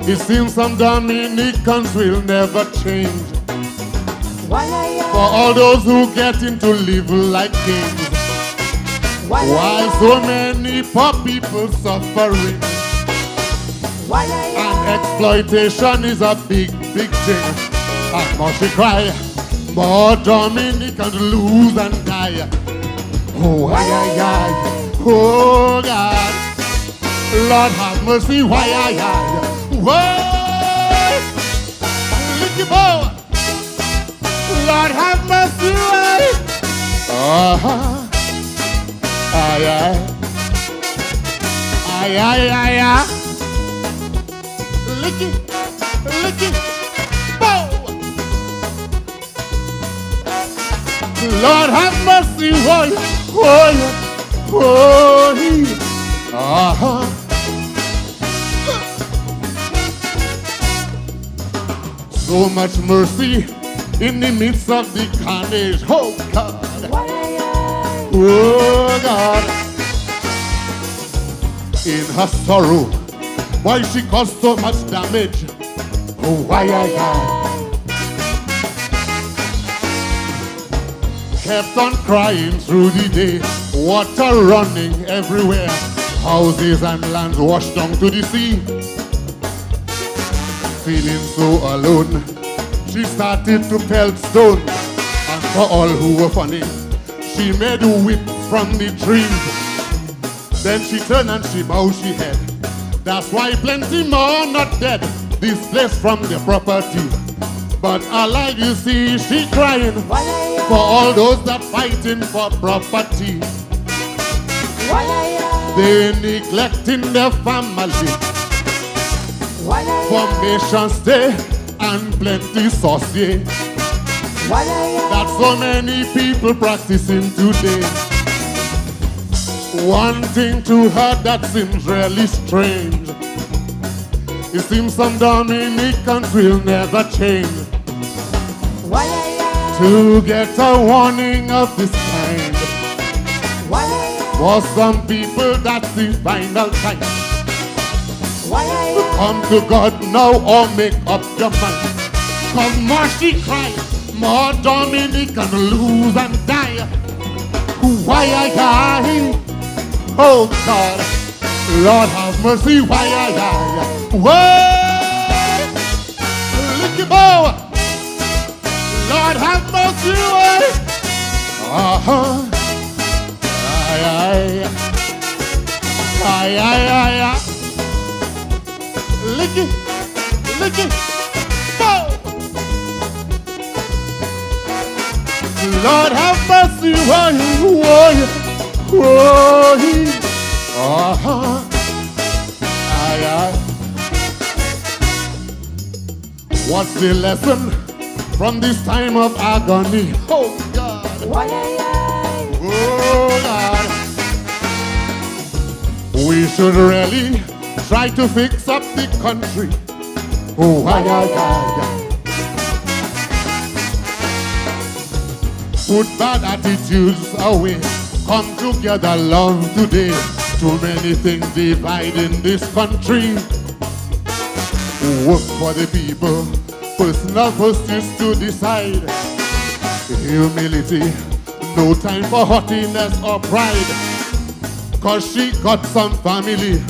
it seems some Dominicans will never change. For all those who get into live like kings, while so many poor people suffering, and exploitation is a big, big thing. And more she cry, more Dominicans lose and die. Oh, ay, ay, ay. Oh, God. Lord have mercy, why, ay, ay. Whoa! Licky bow. Lord have mercy, why? Ay, ay. Ay, ay, ay, ay. Licky, licky, bow. Lord have mercy, why? Why? So much mercy in the midst of the carnage. Oh God. Oh God. In her sorrow, why she caused so much damage. Oh why kept on crying through the day, water running everywhere, houses and lands washed down to the sea. Feeling so alone, she started to pelt stones, and for all who were funny, she made a whip from the trees. Then she turned and she bowed she head. That's why plenty more not dead, displaced from their property. But alive you see, she crying for all those that fighting for property. They neglecting their family, formation stay and plenty saucier. That so many people practicing today. One thing to her that seems really strange, it seems some Dominicans will never change. To get a warning of this kind, for some people that's the final time. Come to God now or make up your mind. Cause more she cries, more Dominican lose and die. Why I die? Oh God, Lord have mercy, why I die? Whoa, licky bow. Lord have mercy, why? Ay, ay, ay, ay, ay, ay. Licky, licky, bow. Lord have mercy, why, why, why? Ay, ay. What's the lesson from this time of agony? Oh God. Oh God. We should really try to fix up the country. Oh God. Put bad attitudes away. Come together, love today. Too many things dividing this country. Work for the people. Personal pursuits to decide. Humility, no time for haughtiness or pride. Cause she got some family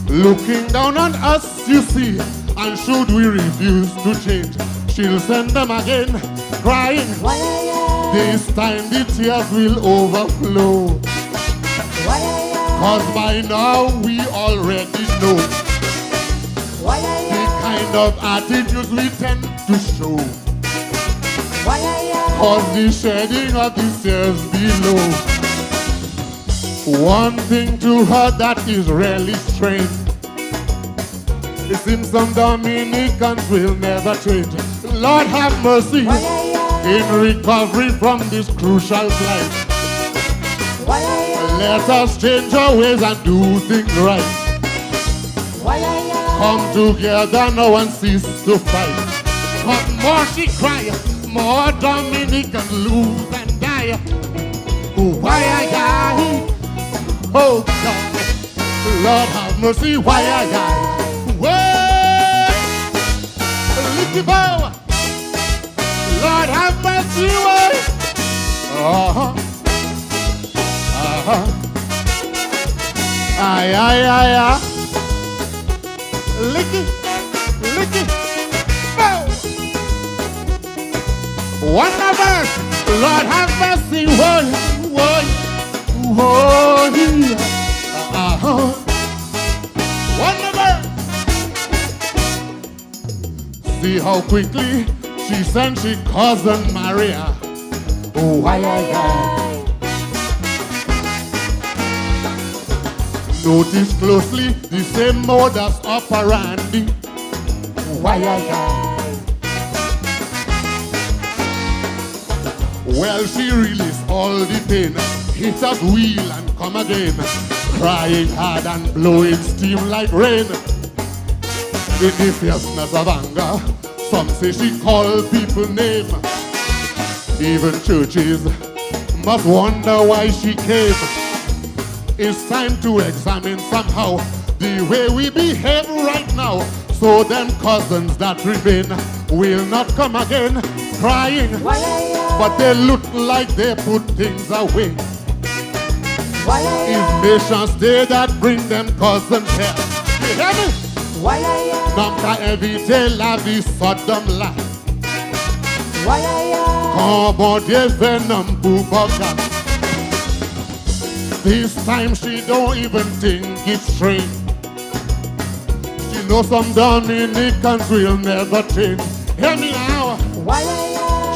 looking down on us, you see. And should we refuse to change, she'll send them again, crying. This time the tears will overflow. Cause by now we already know the kind of attitudes we tend to show. Cause the shedding of the tears below. One thing to her that is really strange. It seems some Dominicans will never change. Lord have mercy in recovery from this crucial plight. Let us change our ways and do things right. Come together now and cease to fight. But more she cry, more Dominicans lose and die. Why I die? Oh God, Lord have mercy, why I die? Little bow, Lord have mercy, why? Ay, ay, ay, ay. Licky, bow. One of us, Lord have mercy, why? One of us. See how quickly she sent she cousin Maria. Oh, why I. Notice closely the same modus operandi. Why I. Well, she released all the pain, hit us wheel and come again, crying hard and blowing steam like rain. In the fierceness of anger, some say she called people name. Even churches must wonder why she came. It's time to examine somehow the way we behave right now, so them cousins that remain will not come again crying. But they look like they put things away. It's Nation's Day that bring them cousins here. You hear me? Namka éviter la vie Sodom là. Comment Dieu fait nom pour Boga. This time she don't even think it's strange. She knows some Dominicans will never change. Hear me now.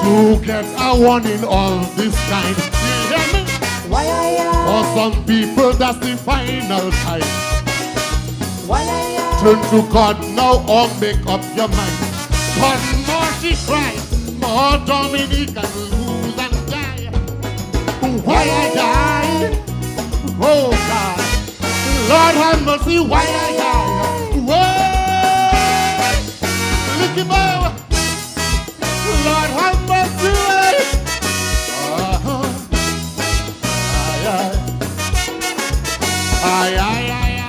To get a warning of this kind. You hear me? For some people that's the final time. Turn to God now or make up your mind. Cause more she cry, more Dominicans lose and die. Why I die? Oh God, Lord have mercy, why I die? Whoa, look at bow. Lord have mercy, why? Ay, ay, ay, ay.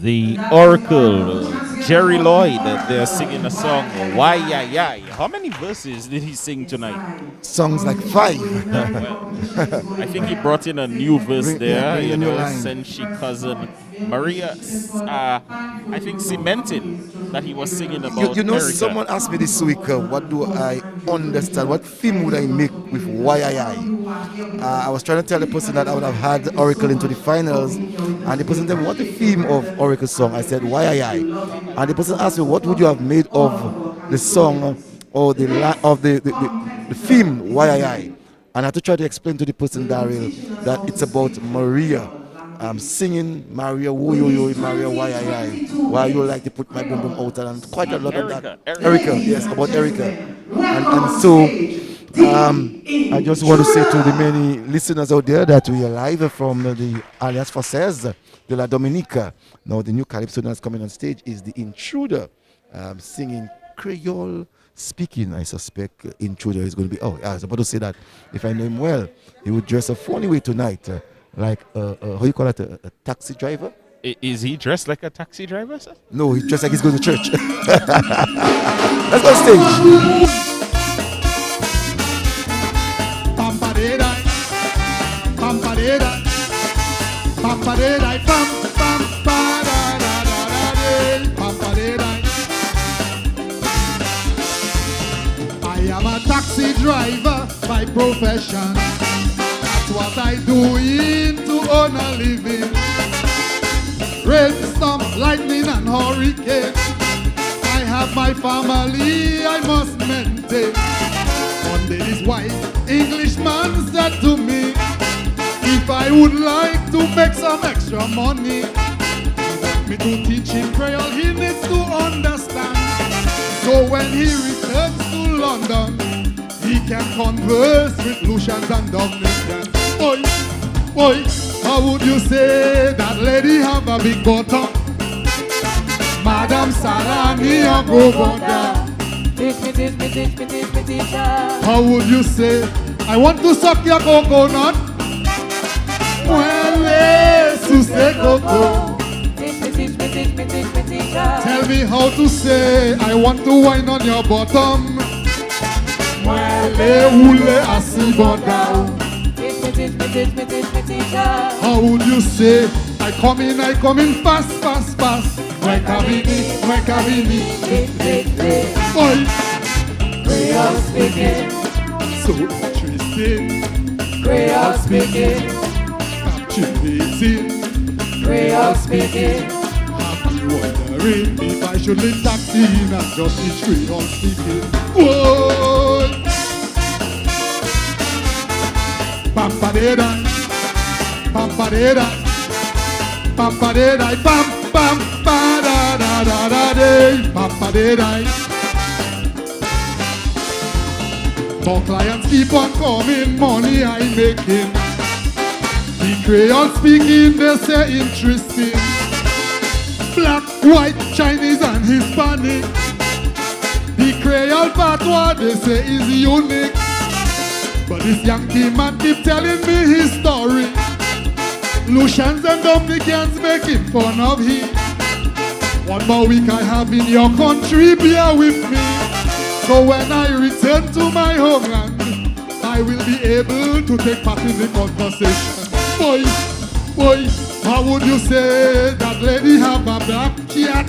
The Oracle, Jerry Lloyd, they're singing a song, Why Ya Ya. How many verses did he sing tonight? Songs like 5. Well, I think he brought in a new verse there, you know, since she cousin Maria, I think cemented that he was singing about You know, Erica. someone asked me this week, what do I understand? What theme would I make with YII? I was trying to tell the person that I would have had Oracle into the finals, and the person said, what the theme of Oracle's song? I said, YII. And the person asked me, what would you have made of the song or the theme YII? And I had to try to explain to the person, Daryl, that it's about Maria. I'm singing Maria, woo yo yo, Maria, why you like to put my boom boom out, and quite a lot of that. Erica, yes, about Erica. And so I just want to say to the many listeners out there that we are live from the Alliance Française de la Dominica. Now the new calypso that's coming on stage is the Intruder, singing Creole speaking. I suspect Intruder is going to be, I was about to say that if I know him well, he would dress a funny way tonight. Like, how you call it, a taxi driver? Is he dressed like a taxi driver, sir? No, he's dressed like he's going to church. Let's go on stage. Pampa de dai, pam, pam, pa da da da da de. Pampa de dai. I am a taxi driver by profession. That's what I do to earn a living. Rainstorm, lightning and hurricane. I have my family I must maintain. One day this white Englishman said to me, if I would like to make some extra money, he want me to teach him Creole, he needs to understand. So when he returns to London, he can converse with Lucians and Dominicans. Oi, oi, how would you say that lady have a big bottom? Madam Salami or Govonda? Teach me, teach me, teach me, teach me, teacher. How would you say, I want to suck your coconut? Muele su se coco. Teach me, teach me, teach me, teach me, teacher. Tell me how to say, I want to wine on your bottom. Muele ule asibonda. Teach me, teach me, teach me, teach me, teacher. How would you say, I come in fast, fast, fast. Mwekabini, Oi, Creole speaking. So interesting. Creole speaking. Captivating. Creole speaking. Have you wondering if I should leave taxi and just teach Creole speaking? Whoa! Pampadera, pampadera, pampadera, pam, pam, pa da da da da day, pampadera. More clients keep on coming, money I making. The Creole speaking, they say interesting. Black, white, Chinese and Hispanic. The Creole patois, they say is unique. But this Yankee man keep telling me his story. Lucians and Dominicans making fun of him. One more week I have in your country, bear with me. So when I return to my homeland, I will be able to take part in the conversation. Boy, boy, how would you say that lady have a black cat?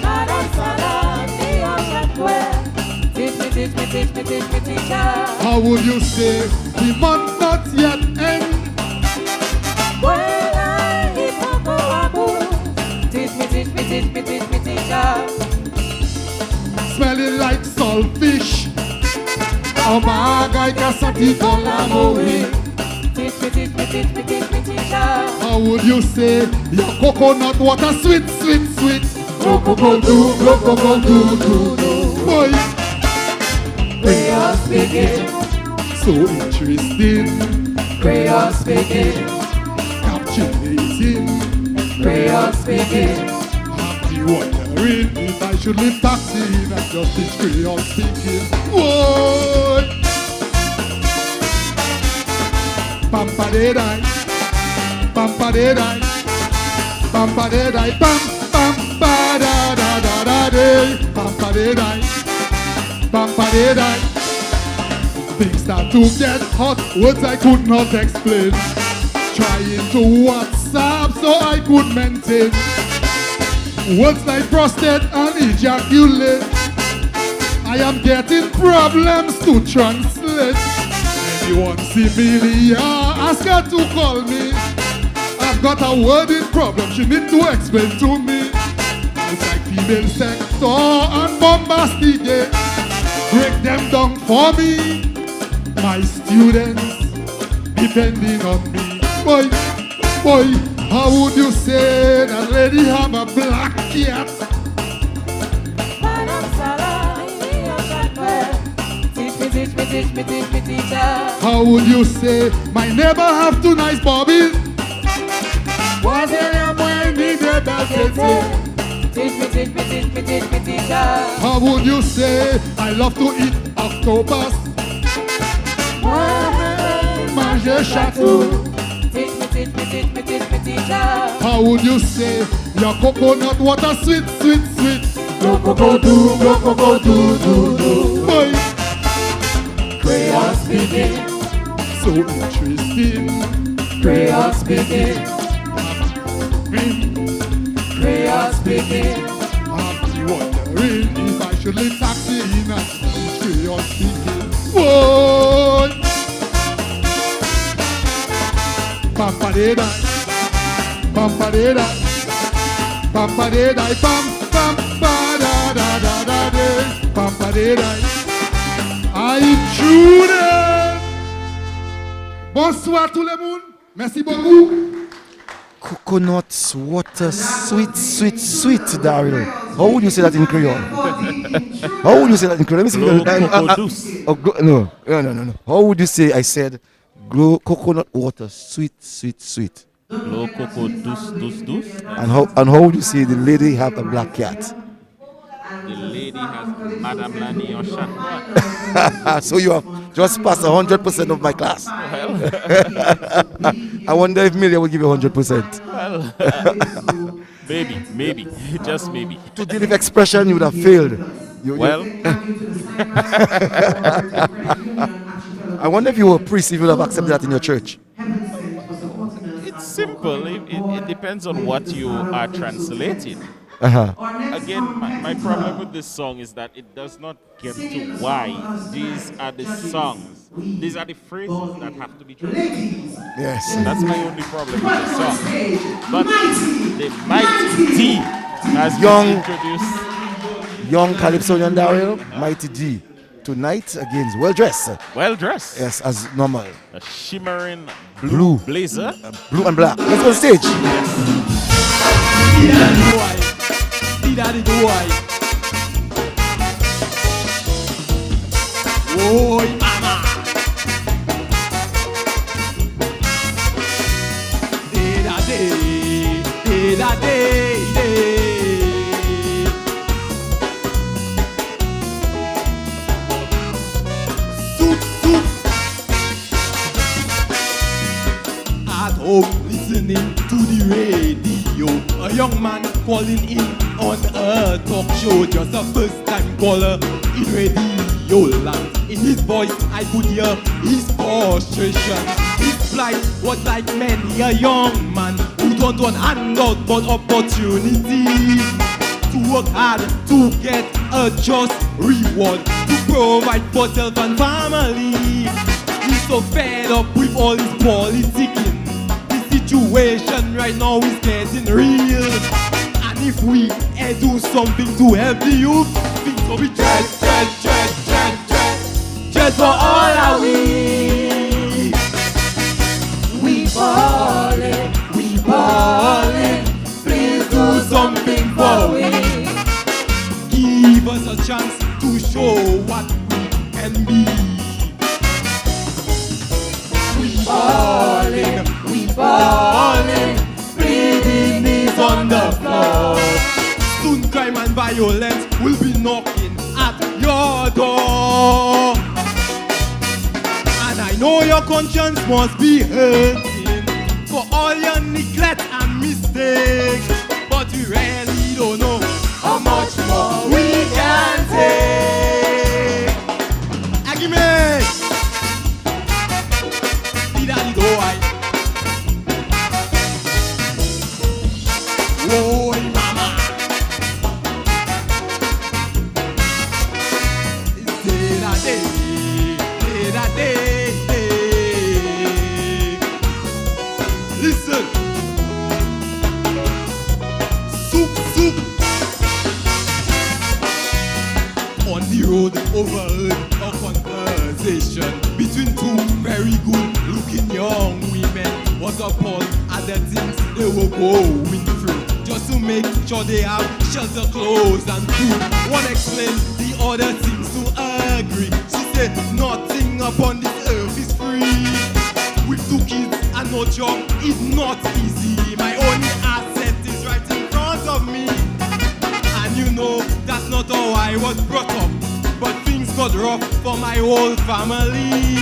Madam Salami or Jacquel. Teach me, teach me, teach me, teach me, teacher. How would you say the month not yet end? When I eat cocoa, teach me, teach me, teach me, teach me, teacher. Smelling like saltfish. Oh my God, kasati kolamoe. Teach me, teach me, teach me, teach me, teacher. How would you say your coconut water sweet, sweet, sweet? Go do, boy. Creole speaking. So interesting. Creole speaking. Captivating. Creole speaking. Have you wondering if I should leave taxi and just teach Creole speaking? Whoa! Pampadera, pampadera, pampadera, pam, pam, pa da da da da day, pampadera, pampadera. Things start to get hot, words I could not explain. Trying to WhatsApp so I could maintain. Words like prostate and ejaculate. I am getting problems to translate. Anyone civilian, ask her to call me. I've got a wording problem, she need to explain to me. It's like female sector and bombastic. Break them down for me. My students depending on me. Boy, boy, how would you say that lady have a black cat? Madam Salami or Jacquel. Teach me, teach me, teach me, teach me, teacher. How would you say my neighbor have two nice bobbies? Teach me, teach me, teach me, teach me, teacher. How would you say I love to eat octopus? Manger chateau. Teach me, teach me, teach me, teach me, teacher. How would you say your coconut water sweet, sweet, sweet? Boy. Creole speaking. So interesting. Creole speaking. Creole speaking. I'm wondering if I should leave taxi in a Creole speaking. Whoa! Pampadeda, pampadeda, pampadeda, pam pam pa da da da da da, pampadeda. Intruder. Bonsoir tout le monde. Merci beaucoup. Coconut water, sweet, sweet, sweet, Daryl. How would you say that in Creole? How would you say that in Creole? Let me see. No. How would you say? I said, glow coconut water, sweet, sweet, sweet. Glow cocoa dus. And how would you say the lady have a black cat? The lady has Madame Lani or shot. So you have just passed 100% of my class. Well. I wonder if Millie will give you 100%. Well, maybe, just maybe. To deal with expression, you would have failed. I wonder if you were a priest, if you would have accepted that in your church. It's simple. It depends on what you are translating. Again, my problem with this song is that it does not get to why these are the songs. These are the phrases that have to be translated. Yes. That's my only problem with the song. But the Mighty D has been introduced. Young Calypsonian Daryl, Mighty D. Tonight against well dressed. Well dressed. Yes, as normal. A shimmering blue blazer. Blue and black. Let's go on stage. Daddy boy. Oi, mama. Da day. Soup. At home, listening to the radio. A young man calling in on a talk show, just a first time caller in radio land. In his voice I could hear his frustration. His plight was like many a young man who don't want handout but opportunity to work hard to get a just reward, to provide for self and family. He's so fed up with all his politicking. The situation right now is getting real. If we do something to help the youth, things will be dread for all are we. We ballin', please do something for we. Give us a chance to show what we can be. We ballin', breathing knees on the floor. Soon crime and violence will be knocking at your door. And I know your conscience must be hurting for all your neglect and mistakes. But we really don't know how much more we can take. Agime! Didali do I. Whoa, mama. Listen. Soup. On the road, overheard a conversation between two very good-looking young women. Was appalled at the things they were going through, just to make sure they have shelter, clothes, and food. One explained, the other seems to agree. She said, nothing upon this earth is free. With 2 kids and no job, it's not easy. My only asset is right in front of me. And you know, that's not how I was brought up. But things got rough for my whole family.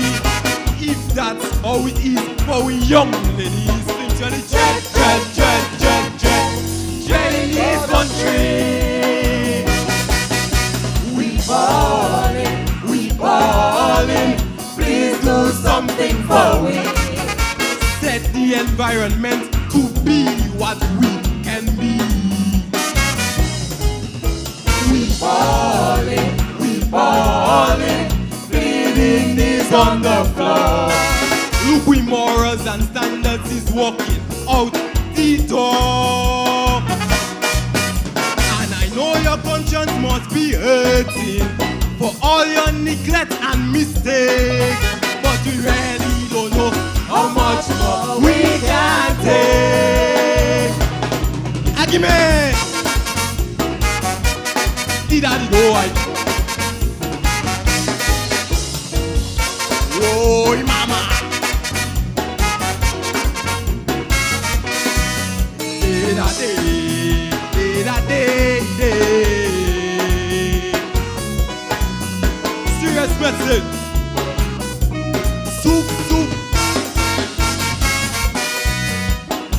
If that's how it is for we young ladies, things are the dread in this country. We ballin', please do something for we. Set the environment to be what we can be. We falling, bleeding is on the floor. Look, we morals and standards is walking out the door. And I know your conscience must be hurting for all your neglect and mistakes, but we really don't know how much more we can take. Agime! Daddy do I? Oh, mama! Serious message. Soup.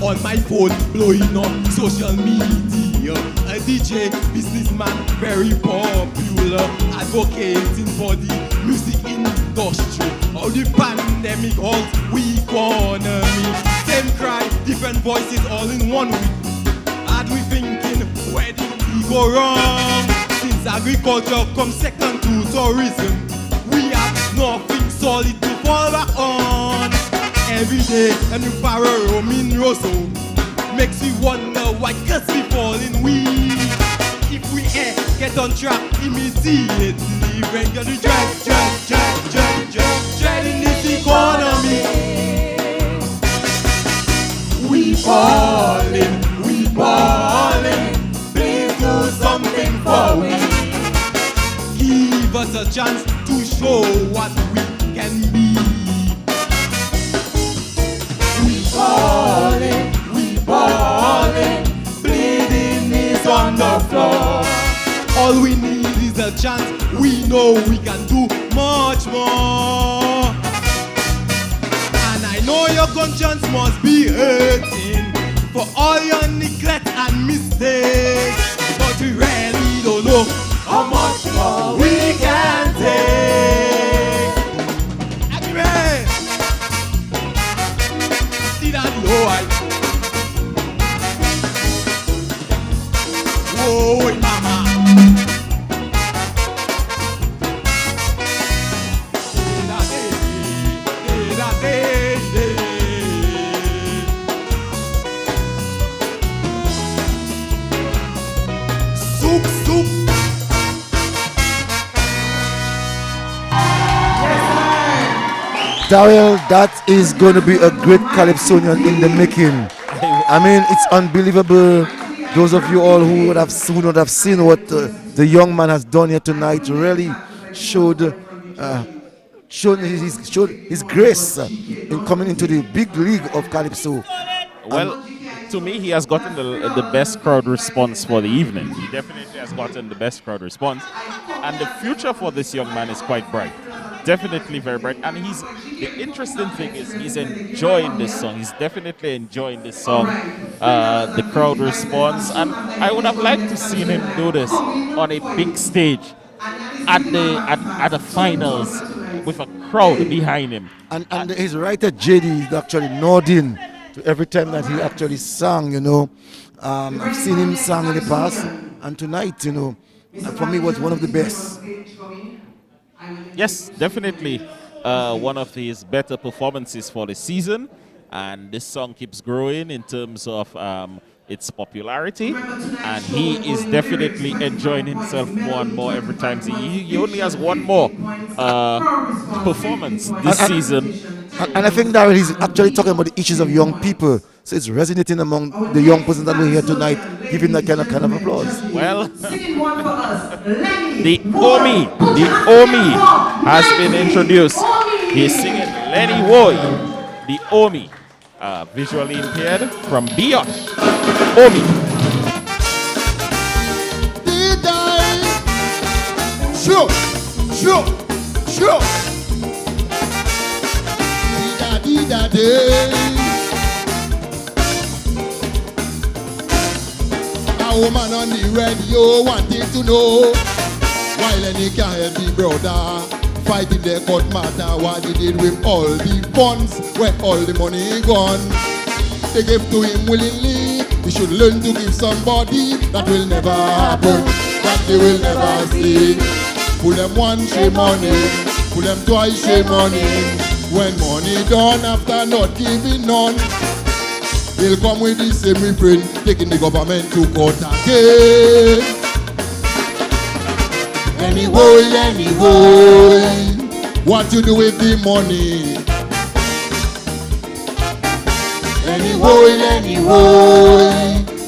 On my phone, blowing up social media. A DJ, businessman, very popular, advocating for the music industry. All the pandemic halt we economy. Same cry, different voices, all in 1 week. And we thinking, where did we go wrong? Since agriculture comes second to tourism, we have nothing solid to fall back on. Every day, a new pharaoh roaming Rosso makes me wonder why cause we fall in weed. If we get on track immediately, we're gonna drag in this economy. We falling, please do something for we. Give us a chance to show what we can be. Falling, bleeding is on the floor. All we need is a chance. We know we can do much more. And I know your conscience must be hurting for all your neglect and mistakes, but we really don't know how much more we can take. Agreement. See that low I. Oh, mama. Soup. Daryl, that is going to be a great Calypsonian in the making. I mean, it's unbelievable. Those of you all who would have seen what the young man has done here tonight really showed his grace in coming into the big league of Calypso. Well, to me, he has gotten the best crowd response for the evening. He definitely has gotten the best crowd response. And the future for this young man is quite bright. Definitely very bright. And the interesting thing is he's enjoying this song. He's definitely enjoying this song, the crowd response. And I would have liked to see him do this on a big stage at the finals with a crowd behind him. And his writer JD is actually nodding to every time that he actually sang, you know. I've seen him sing in the past, and tonight, you know, for me was one of the best. Yes, definitely one of his better performances for the season, and this song keeps growing in terms of its popularity, and he is definitely enjoying himself more and more every time. He only has one more performance this season. And I think that he's actually talking about the issues of young people, so it's resonating among the young persons that we're here tonight. Give him that kind of applause. Well, the Omi has been introduced. He's singing Lenny Woy, the Omi, visually impaired from Biosh. Omi. Did I? Sure. Did a woman on the radio wanted to know why Lenny can't help the brother fighting the court matter, what he did with all the funds, where all the money gone. they give to him willingly. He should learn to give somebody that will never happen, that they will never see. Pull them one, shame on him. Pull them twice, shame on him. When money done after not giving none, he'll come with the same refrain, taking the government to court again. Anyway, what you do with the money? Anyway,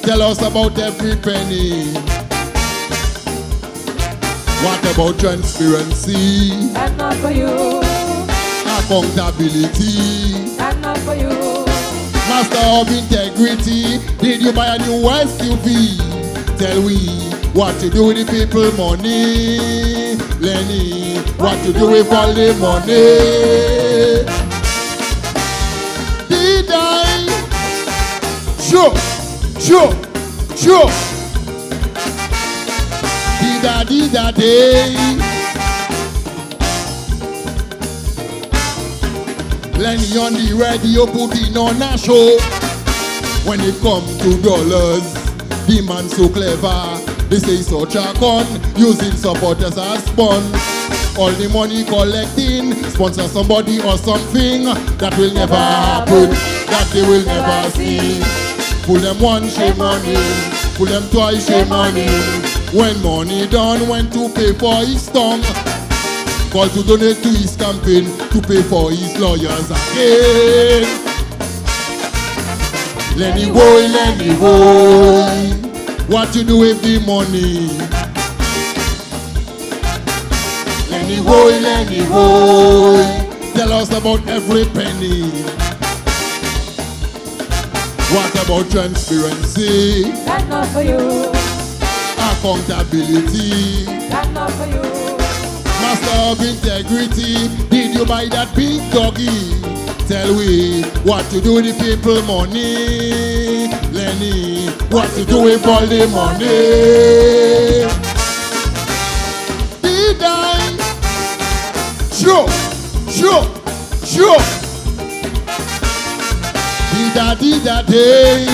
tell us about every penny. What about transparency? That's not for you. Accountability. That's not for you. Master of integrity. Did you buy a new SUV? Tell we what to do with the people money. Lenny, what to do with all the money? Did I? Sure. Did I day? Lenny on the radio putting on a show. When it come to dollars, the man so clever. They say such a con, using supporters as spons. All the money collecting, sponsor somebody or something that will never happen, that they will never see. Pull them one, shame on him. Pull them twice, shame on him. When money done, went to pay for his tongue. Call to donate to his campaign, to pay for his lawyers again. Lenny boy, what you do with the money? Lenny boy, tell us about every penny. What about transparency? That's not for you. Accountability. That's not for you. Master of integrity. Did you buy that big doggy? Tell we what to do with the people money. Lenny, what to do with all the money? Did I? Sure. Did I day?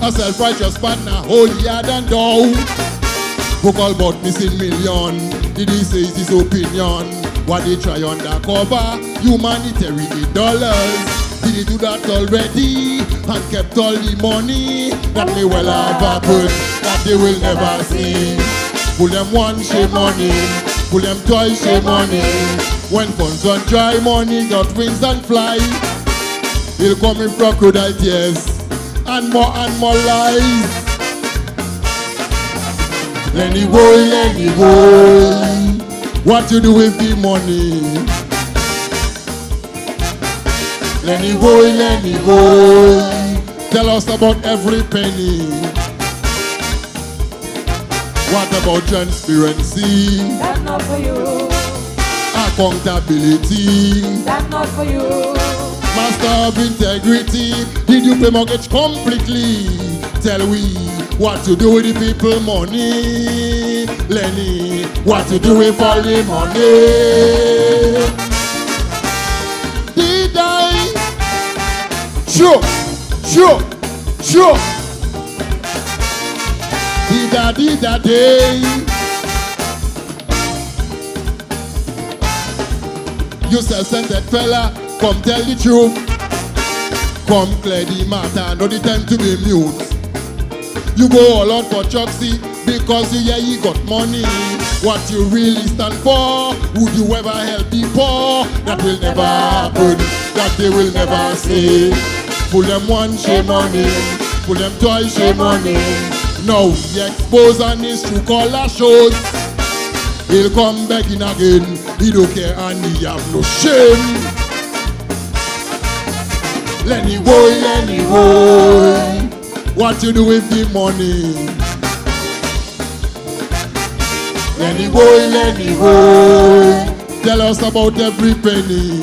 A self-righteous partner, holier than thou. Book all about missing million. Did he say his opinion? What they try undercover? Humanitarian dollars. Did he do that already? And kept all the money that may well have happened, that they will never see. Pull them one, shame on him. Pull them twice, shame on him. When funds run dry, money got wings and fly. He'll come in crocodile tears and more lies. Lenny boy, what you do with the money? Lenny boy, tell us about every penny. What about transparency? That's not for you. Accountability. That's not for you. Master of integrity. Did you pay mortgage completely? Tell we what to do with the people money. Lenny, what to do with all the money? Did I? Sure. Did I day? You self-centered fella, come tell the truth. Come clear the matter, not the time to be mute. You go all out for Chucksy because you hear you got money. What you really stand for? Would you ever help the poor? That will never happen, that they will never say. Pull them one, shame on him. Pull them twice, shame on him. Now he expose on his true color shows. He'll come back in again. He don't care and he have no shame. Lenny boy, what you do with the money? Lenny boy, tell us about every penny.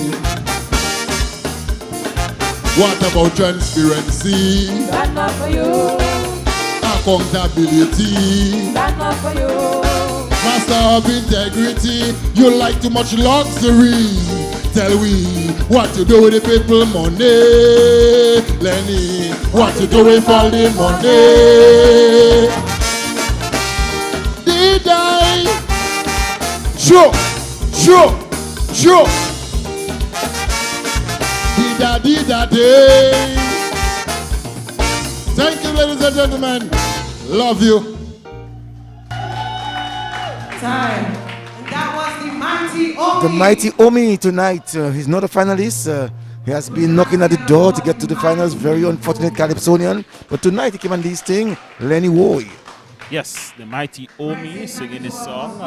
What about transparency? That's not for you. Accountability. That's not for you. Master of integrity. You like too much luxury. tell we what you do with the people money. Lenny, what you do with all the money? Did I? Sure. Did I day? Thank you, ladies and gentlemen. Love you. Time. And that was the Mighty Omi. The Mighty Omi tonight. He's not a finalist. He has been knocking at the door to get to the finals. Very unfortunate Calypsonian. But tonight he came on this thing, Lenny Woy. Yes, the Mighty Omi singing this song,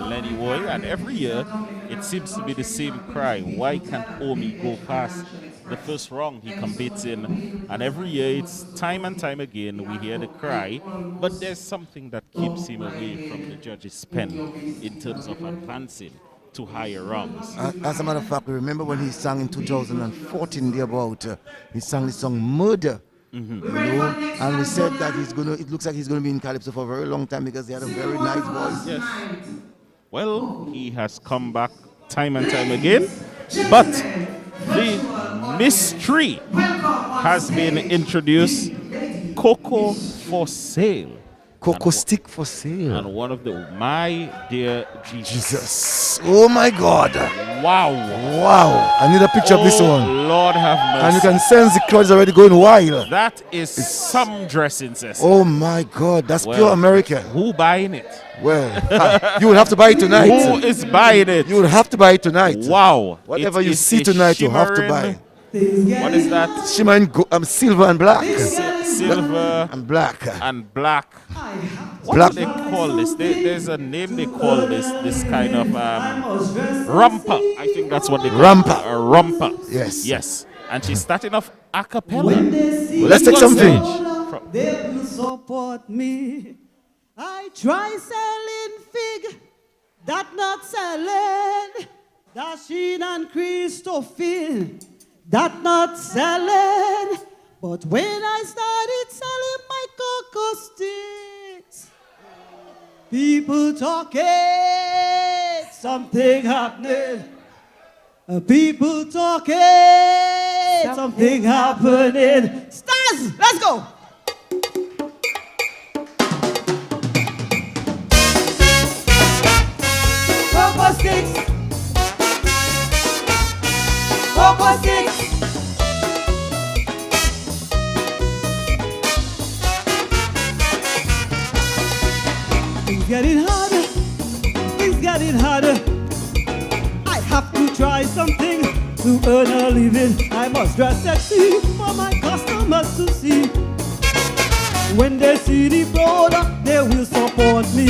Lenny Woy, and every year it seems to be the same cry. Why can't Omi go past the first round he competes in? And every year it's time and time again we hear the cry, but there's something that keeps him away from the judge's pen in terms of advancing to higher rounds. As a matter of fact, we remember when he sang in 2014 he sang the song Murder. You know, and we said that it looks like he's gonna be in Calypso for a very long time because he had a very nice voice. Yes. Well, he has come back time and time again, but the mystery has been introduced. Coco for sale. Coco stick for sale. And one of my dear Jesus. Oh my God. Wow. I need a picture of this one. Lord have mercy. And you can sense the crowd is already going wild. That is some dressing, sis. Oh my God, that's pure American. Who buying it? Well, you will have to buy it tonight. Who is buying it? You will have to buy it tonight. Wow. Whatever you see tonight, you have to buy. What is that? Shimmering silver and black. Silver and black. And black. What Black. do they call this? There's a name they call this kind of romper. I think that's what they call Romper. it. A romper. Yes. Yes. And she's starting off a cappella. Well, let's take something. They will support me. I try selling fig, that not selling. Dasheen and Christophine, that not selling. But when I started selling my cocoa sticks, people talking, something happening. People talking, something happening. Stars, let's go. Cocoa sticks. Cocoa sticks. Things getting harder. Things getting harder. I have to try something to earn a living. I must dress sexy for my customers to see. When they see the product, they will support me.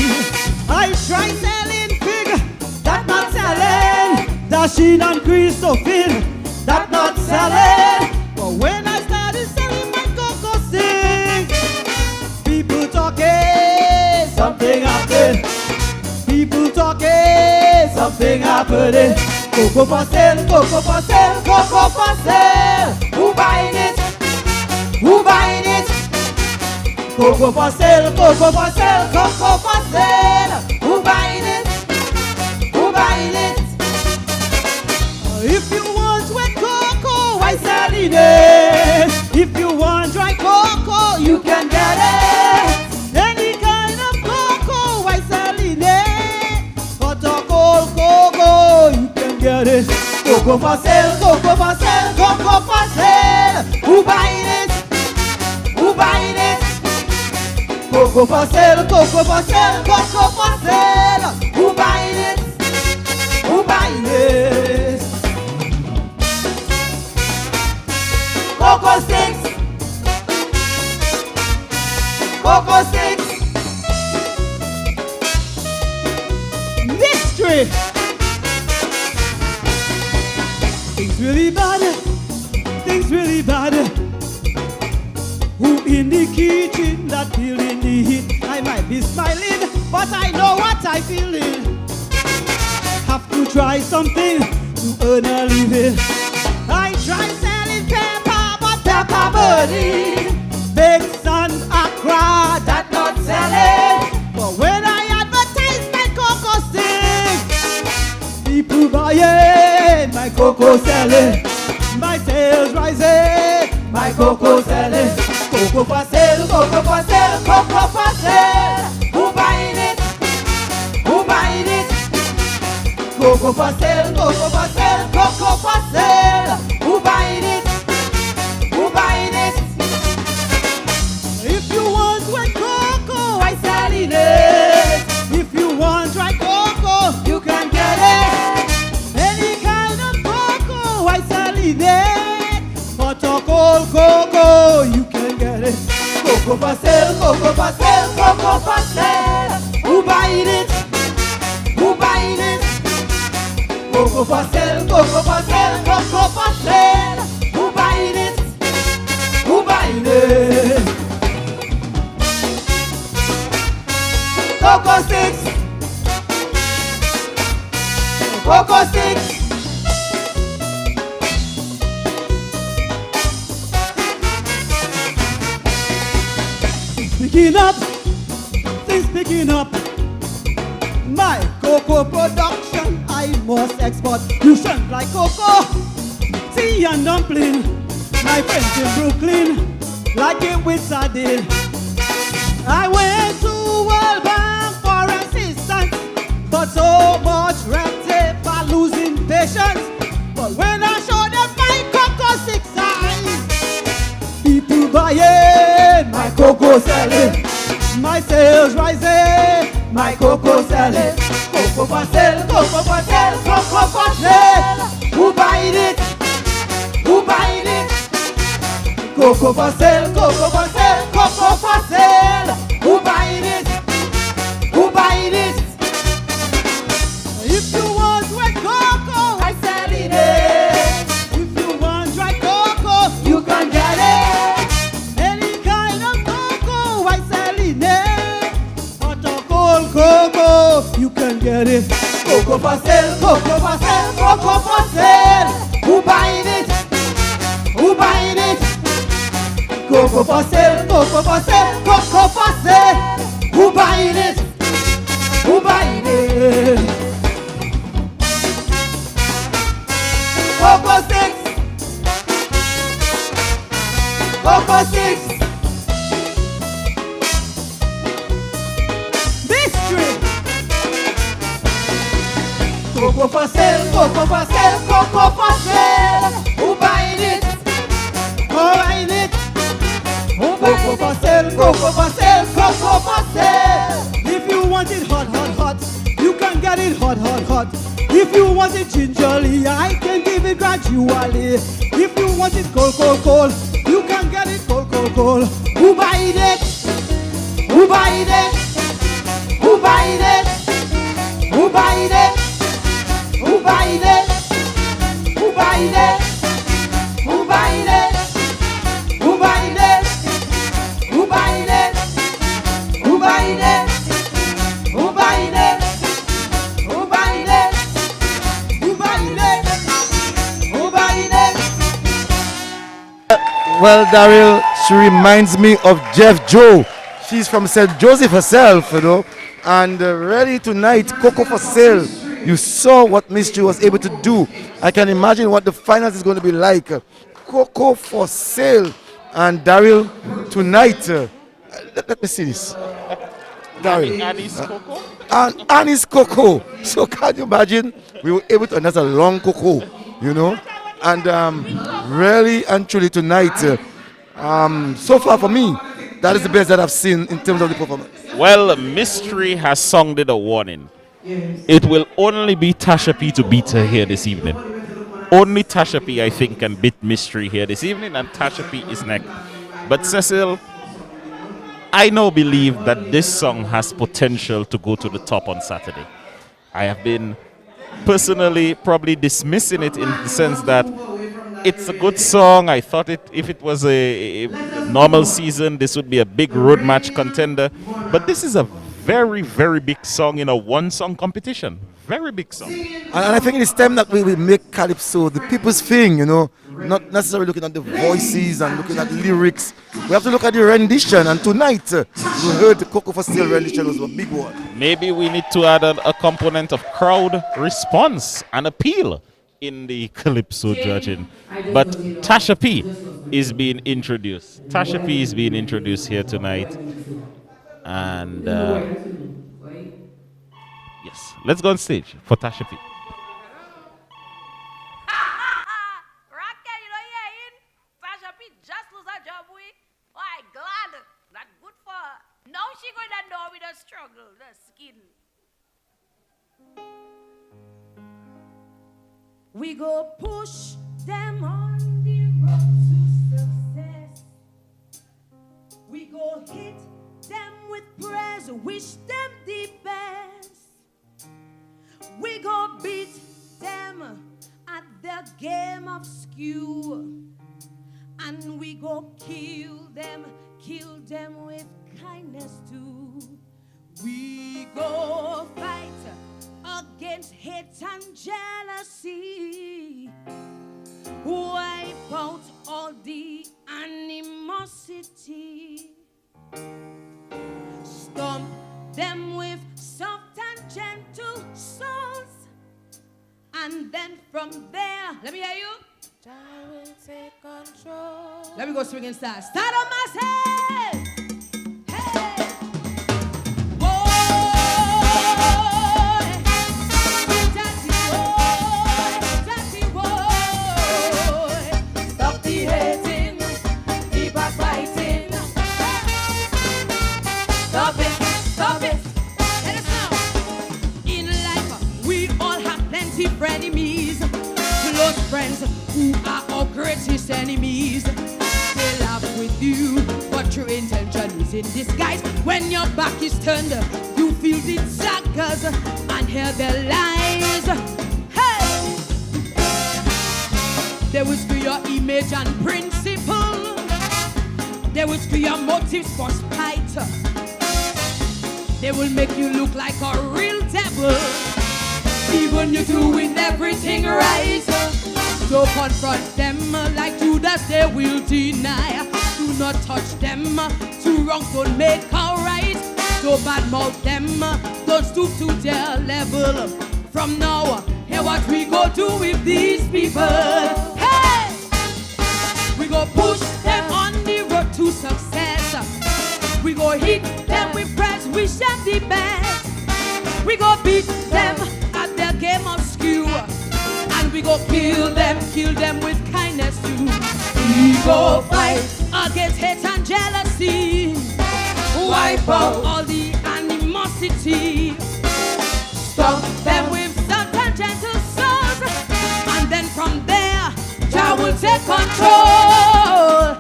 I try selling fig, that not selling. Dasheen and Christophine, that not selling. But when I started selling my cocoa sticks, people talking, something happened. People talking, something happening. Cocoa for sale, cocoa for sale, cocoa for sale. Who buying it? Who buying it? Cocoa for sale, cocoa for sale, cocoa for sale. Who buying it? Who buying it? If you want wet cocoa, why selling it? If you want dry cocoa, you can get it. Any kind of cocoa, why selling it? Hot or cold cocoa, you can get it. Cocoa for sale, cocoa for sale, cocoa for sale. Who buying it? Who buying it? Cocoa for sale, cocoa for sale, cocoa for sale. Who buying it? Who buying it? Cocoa sticks. Cocoa sticks. Mystery. Things really bad. Things really bad. Who in the kitchen that feeling the heat? I might be smiling, but I know what I'm feeling. Have to try something to earn a living. I try selling pepper, but pepper burning. Bakes and Accra, that not selling. But when I advertise my cocoa sticks, people buying my cocoa cocoa selling. My sales rising, my cocoa selling. Cocoa for sale, cocoa for sale, cocoa for sale. Who buying it? Who buying it? Cocoa for sale, cocoa for sale, cocoa for sale. Who buying it? Who buying it? If you want wet cocoa, I selling it. If you want dry cocoa, you can get it. Any kind of cocoa, I selling it. Hot or cold cocoa, you can get it. Cocoa for sale, cocoa for sale, cocoa for sale. Who buying it? Who buying it? Cocoa for sale, cocoa for sale, cocoa for sale. Who buying it? Who buying it? Cocoa sticks, cocoa sticks. Picking up, things picking up. My cocoa production, I must export. You shouldn't like cocoa, tea and dumpling. My friends in Brooklyn like it with sardine. I went to World Bank for assistance, but so much red tape, I losing patience. But when I show them my cocoa 6 eyes, people buying, my cocoa selling, my sales rising, my cocoa selling. Cocoa for sale, cocoa for sale, cocoa for sale. Who buying it? Who buying it? Cocoa for sale, cocoa for sale, cocoa for sale. Who buying it? Who buying it? If you want wet cocoa, I sell it. If you want dry cocoa, you can get it. Any kind of cocoa, I sell it. Hot or cold cocoa, you can get it. Cocoa for sale, cocoa for sale, cocoa for sale. Who buying it? Who buying it? Cocoa for sale, cocoa for sale, cocoa for sale. Who buying it? Who buying it? Cocoa sticks, cocoa sticks. Mystery. Cocoa for sale, cocoa for sale, cocoa for sale. Who buying it? Who buying it? Cocoa for sale, cocoa for sale, cocoa for sale. If you want it hot, hot, hot, you can get it hot, hot, hot. If you want it gingerly, I can give it gradually. If you want it cold, cold, cold, you can get it cold, cold, cold. Who buying it? Who buying it? Who buying it? Who buying it? Who buying it? Who buying it? Who buying it? Who buying it? Who buying it? Who buying it? Who buying it? Who buying it? Who buying it? Who buying it? Well, Daryl, she reminds me of Jeff Joe. She's from St. Joseph herself, you know. And ready tonight, Cocoa for sale. You saw what Mystery was able to do. I can imagine what the finals is going to be like. Cocoa for sale. And Daryl, tonight, let me see this. Daryl. Annie's Cocoa? And Annie's Cocoa. So can you imagine? We were able to, and that's a long cocoa, you know. And really and truly tonight, so far for me, that is the best that I've seen in terms of the performance. Well, Mystery has sounded a warning. It will only be Tasha P to beat her here this evening. Only Tasha P, I think, can beat Mystery here this evening, and Tasha P is next. But Cecil, I now believe that this song has potential to go to the top on Saturday. I have been personally probably dismissing it in the sense that it's a good song. I thought if it was a normal season, this would be a big road match contender. But this is a very, very big song in a one-song competition. Very big song. And I think it's time that we make Calypso the people's thing, you know, not necessarily looking at the voices and looking at the lyrics. We have to look at the rendition. And tonight, we heard the Cocoa for Sale rendition was a big one. Maybe we need to add a component of crowd response and appeal in the Calypso judging. But Tasha P is being introduced. Tasha P is being introduced here tonight. And yes, let's go on stage for Tasha P. Tasha P just lose her job, we. Oh, I glad. That good for her. Now she going to know with the struggle, the skin. We go push them on the road to success. We go hit them with prayers, wish them the best. We go beat them at their game of skew. And we go kill them with kindness too. We go fight against hate and jealousy. Wipe out all the animosity. Stomp them with soft and gentle souls. And then from there, let me hear you. I will take control. Let me go swinging style. Start on myself. Hey. Boy. Daddy boy. Stop the hating, the backbiting. Stop it, stop it. Let us know. In life, we all have plenty frenemies. Close friends who are our greatest enemies. They laugh with you, but your intention is in disguise. When your back is turned, you feel the daggers and hear their lies. Hey! They will screw your image and principle. They will screw your motives for spite. They will make you look like a real devil, even you doing everything right. So confront them like Judas, they will deny. Do not touch them, two wrongs don't make a right. So badmouth them, don't stoop to their level. From now, hear what we go do with these people. Hey! We go push them on the road to success. We go hit them with press, wish them the best. We go beat them at their game of skew. And we go kill them with kindness too. We go fight against hate and jealousy. Wipe out all the animosity. Stop them with soft and gentle souls. And then from there, Jah will take control.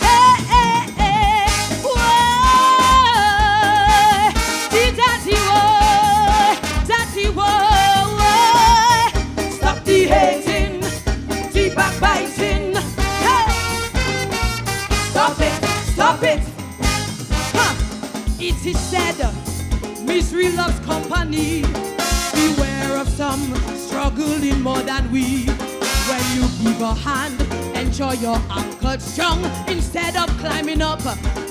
Hey, hey, hey. Whoa. Daddy, whoa. Daddy, whoa. The hating, the backbiting. Hey! Stop it, stop it. Huh. It is said, misery loves company. Beware of some struggling more than we. When you give a hand, enjoy your anchor strong. Instead of climbing up,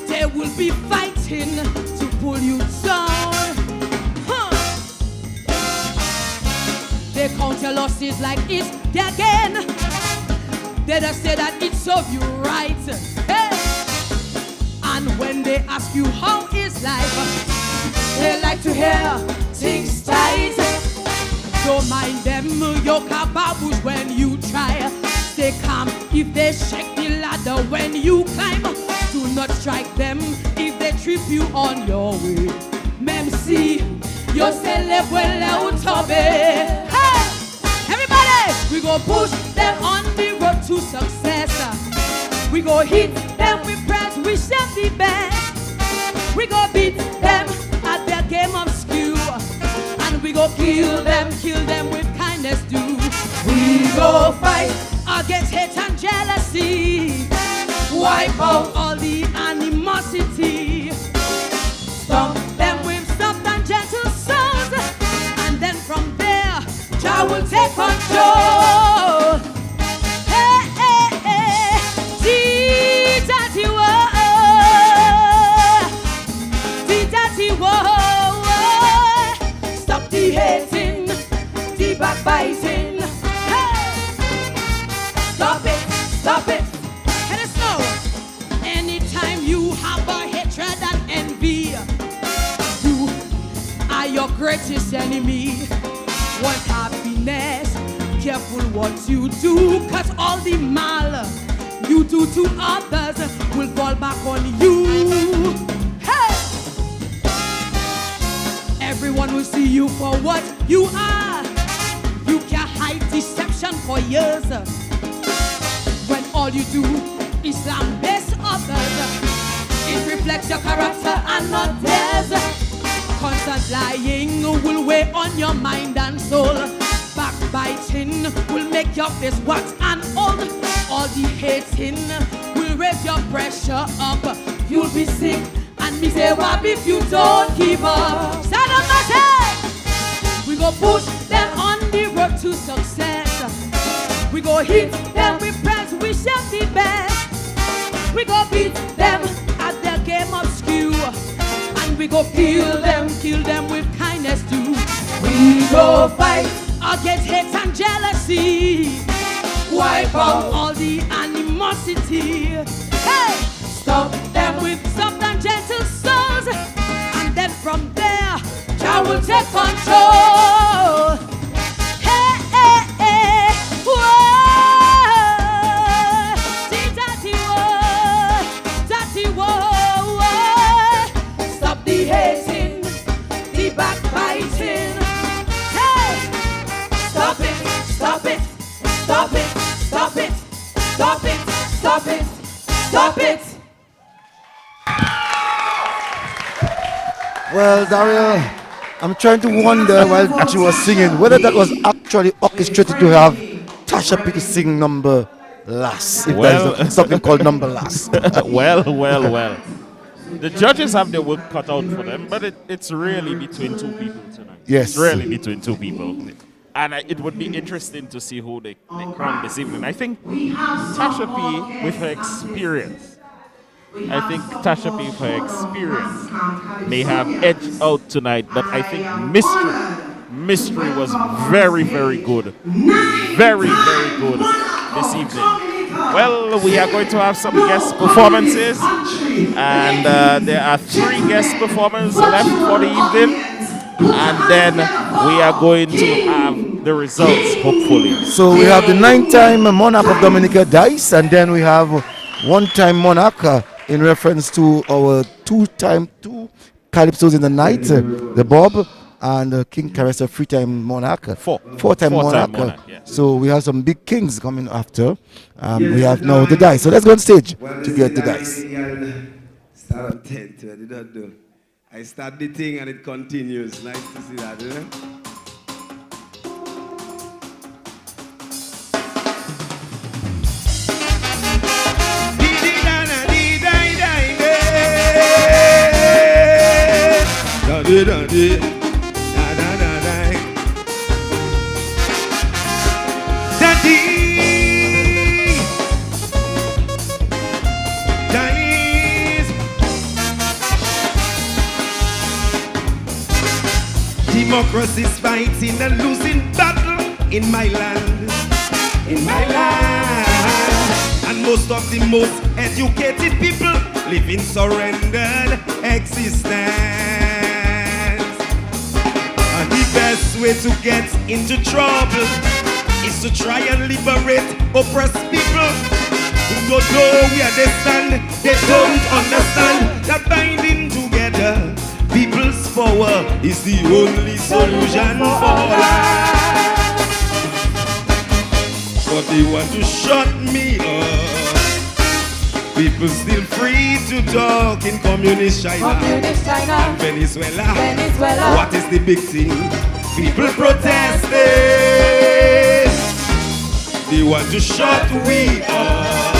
they will be fighting to pull you down. They count your losses like it's their gain. They just say that it serves you right. Hey. And when they ask you how is life, they like to hear things tight. Don't mind them, your kababoos when you try. Stay calm if they shake the ladder when you climb. Do not strike them if they trip you on your way. Mem see, you say live well out of it. We go push them on the road to success. We go hit them with prayers, wish them the best. We go beat them at their game of skew. And we go kill them with kindness too. We go fight against hate and jealousy. Wipe out all the animosity. Stomp them with soft and gentle souls. And then from there, Jah will take control. Hey, hey, hey. Daddy, whoa. Daddy, whoa. Stop the hating, the backbiting. Hey. greatest enemy was happiness. Careful what you do, cause all the mal you do to others will fall back on you. Hey! Everyone will see you for what you are. You can hide deception for years when all you do is lambast others. It reflects your character and not theirs. Constant lying will weigh on your mind and soul. Backbiting will make your face wax and old. All the hating will raise your pressure up. You'll be sick and miserable if you don't give up. Stardom Monarch! We go push them on the road to success. We go hit them with press, we shall be best. We go beat them at their game of skew. And we go kill them with kindness too. We go fight against hate and jealousy. Wipe out all the animosity. Hey! Stop them with soft and gentle souls. And then from there, Jah will take control. Hey, hey, hey. Whoa. Daddy, whoa. Daddy, whoa. Stop the hating, the backbiting. Hey! Stop it, stop it, stop it, stop it, stop it, stop it, stop it. Well, Daryl, I'm trying to wonder while she was singing whether that was actually orchestrated to have Tasha P to sing number last. If there is something called number last. well. The judges have their work cut out for them, but it's really between two people tonight. Yes. It's really between two people. And it would be interesting to see who they crown this evening. I think Tasha P, with her experience, may have edged out tonight, but I think Mystery was very, very good. Very, very good this evening. Well, we are going to have some guest performances, and there are 3 guest performers left for the evening, and then we are going to have the results, hopefully. So we have the 9-time Monarch of Dominica Dice, and then we have 1-time Monarch in reference to our 2-time 2 Calypsos in the night, the Bob, and King Caresser 3-time Monarch, 4-time Monarch. Yes. So we have some big kings coming after. We have now the dice. So let's go on stage to get the dice. Start on 10 to it, don't do. I start the thing and it continues. Nice to see that, isn't it? Democracy's fighting a losing battle in my land, and most of the most educated people live in surrendered existence. And the best way to get into trouble is to try and liberate oppressed people who don't know where they stand. They don't understand that binding together people's power is the only solution for life. But they want to shut me up. People still free to talk in communist China, and Venezuela. What is the big thing? People protesting. They want to shut we up.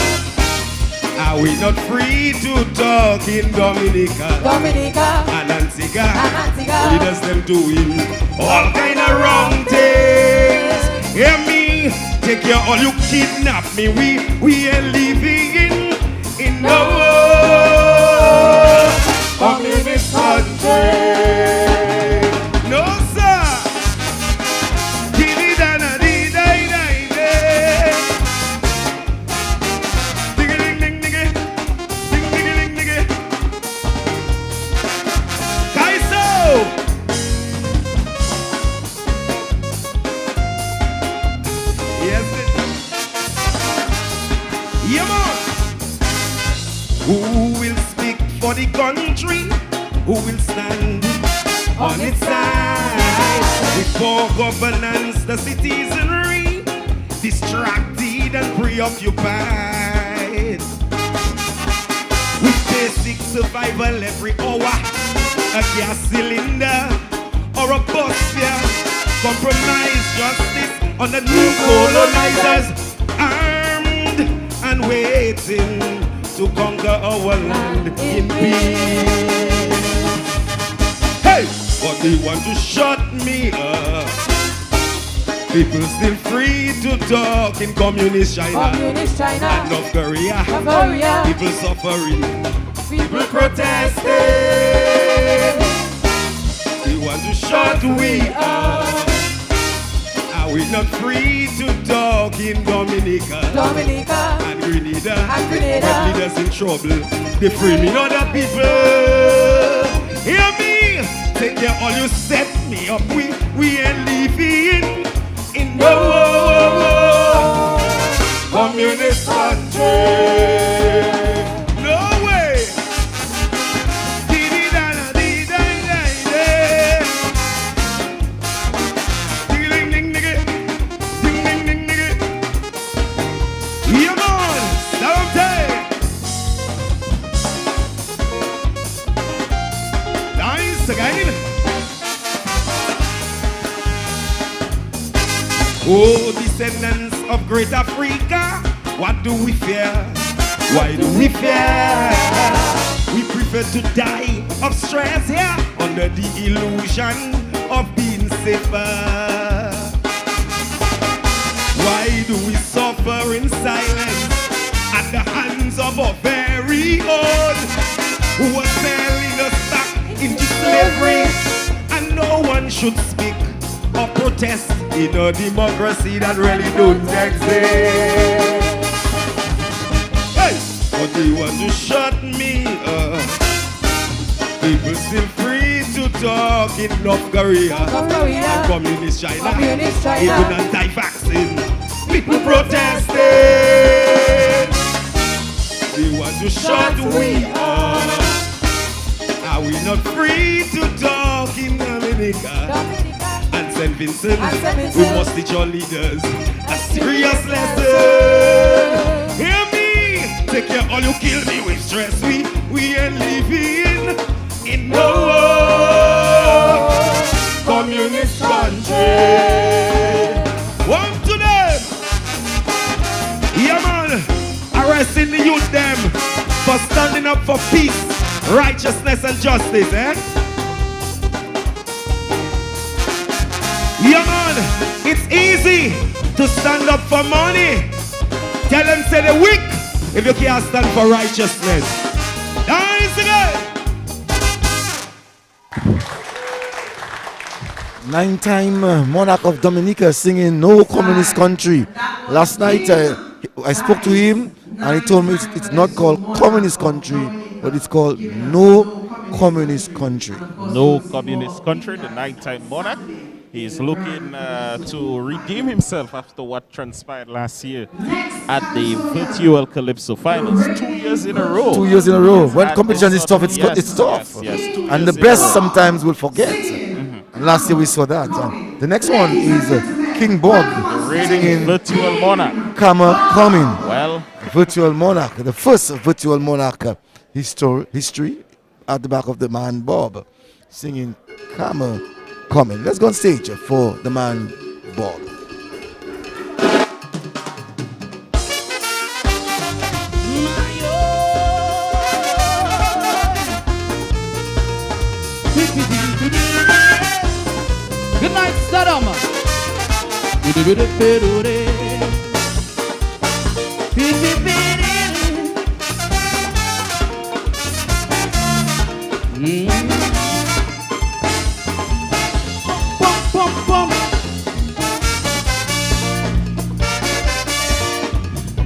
Are we not free to talk in Dominica and Antigua? Leaders them doing all kind of wrong things. Hear me, take care all you kidnap me. We are living in the communist country. No sir. Yeah, man. Who will speak for the country? Who will stand on its side? With poor governance, the citizenry distracted and preoccupied. With basic survival every hour, a gas cylinder or a bus fare. Compromise justice on the new colonizers, armed and waiting to conquer our land in peace. Hey, but they want to shut me up. People still free to talk in communist China, and North Korea. People suffering, people protesting. They want to shut we up. Are we not free to talk in Dominica and Grenada? When leaders in trouble, they free me, other people. Hear me, take care all you set me up. We ain't living in no communist country. No way. Again. Oh, descendants of great Africa, what do we fear? Why do we fear? We prefer to die of stress here under the illusion of being safer. Why do we suffer in silence at the hands of our very own who are selling us back into slavery? And no one should speak or protest in a democracy that really don't exist. Hey, but they want to shut me up. People still free to talk in North Korea, and communist China, even anti-vaccine. People protesting. They want to shut we up. Are we not free to talk in Dominica and St. Vincent? We must teach our leaders a serious lesson. Hear me, take care all you kill me with stress. We ain't living in no communist country. One to them. Yeah, man, arresting the youth them for standing up for peace, righteousness and justice, eh? Yeah, man, it's easy to stand up for money. Tell them say the weak if you can't stand for righteousness. Dance again. 9-time monarch of Dominica singing No Communist Country. Last night I spoke to him and he told me it's not called Communist Country, but it's called No Communist Country. No Communist Country, the 9-time monarch. He is looking to redeem himself after what transpired last year at the virtual Calypso finals. 2 years in a row. 2 years in a row. When competition is tough, it's tough. Yes, and the best sometimes will forget. And last year we saw that. The next one is King Bob singing Virtual Monarch. Karma Coming. Well, Virtual Monarch, the first Virtual Monarch history at the back of the man Bob singing Karma Coming. Let's go on stage for the man Bob. Good night, Stardom.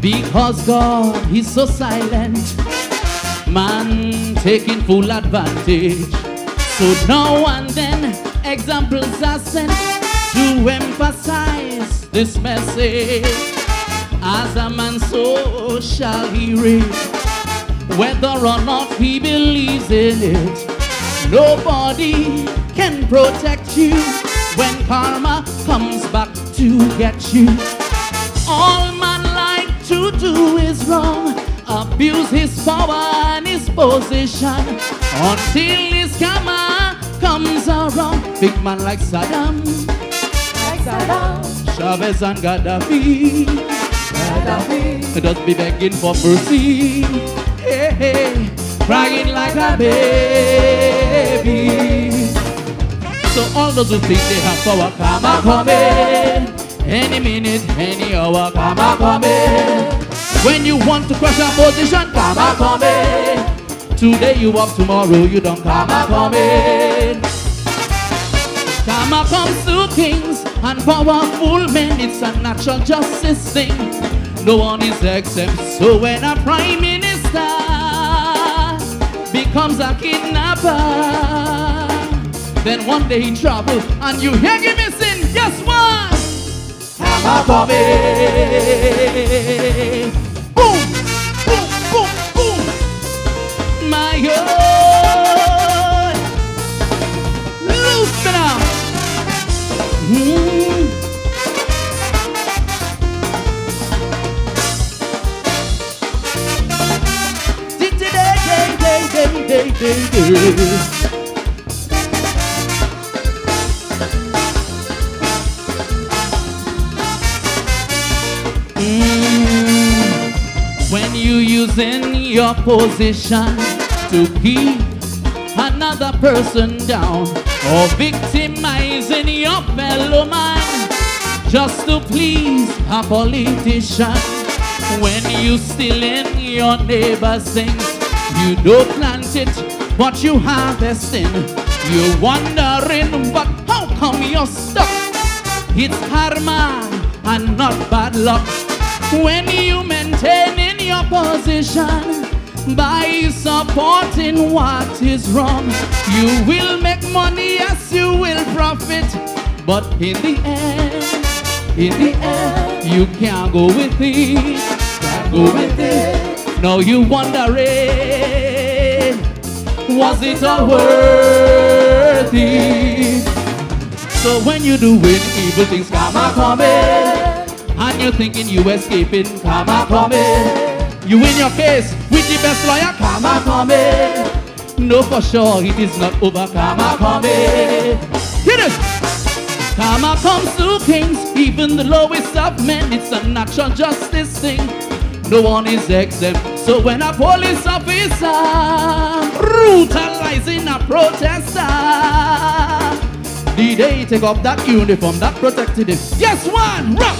Because God, He's so silent, man taking full advantage. So now and then examples are sent to emphasize this message. As a man, so shall he reign. Whether or not he believes in it, nobody can protect you when karma comes back to get you. All man like to do is wrong, abuse his power and his position until his karma comes around. Big man like Saddam, Chavez and Gaddafi, just be begging for mercy, hey, hey, crying like a baby. So all those who think they have power, karma coming. Any minute, any hour, karma coming. When you want to crush a position, karma coming. Today you up, tomorrow you don't, karma coming. Karma comes to kings and powerful men. It's a natural justice thing. No one is exempt. So when a prime minister becomes a kidnapper, then one day he travel and you hear him missing. Guess what? Karma coming. Boom, boom, boom, boom. My God, loose me now. When you using your position to keep another person down or victimizing your fellow man just to please a politician, when you stealing your neighbor's things, you don't plant it but you harvesting. You're wondering, but how come you're stuck? It's karma and not bad luck. When you maintaining your position by supporting what is wrong, you will make money, yes you will profit, but in the end, you can't go with it, can't go with it. Now you wondering, was it all worth it? So when you doing evil things, karma coming. And you're thinking you escaping, karma coming. You win your case with the best lawyer, karma coming. No, for sure it is not over, karma coming. Hit it! Karma comes to kings, even the lowest of men. It's a natural justice thing. No one is exempt. So when a police officer brutalizing a protester, the day he take off that uniform that protected him, guess what? Rock!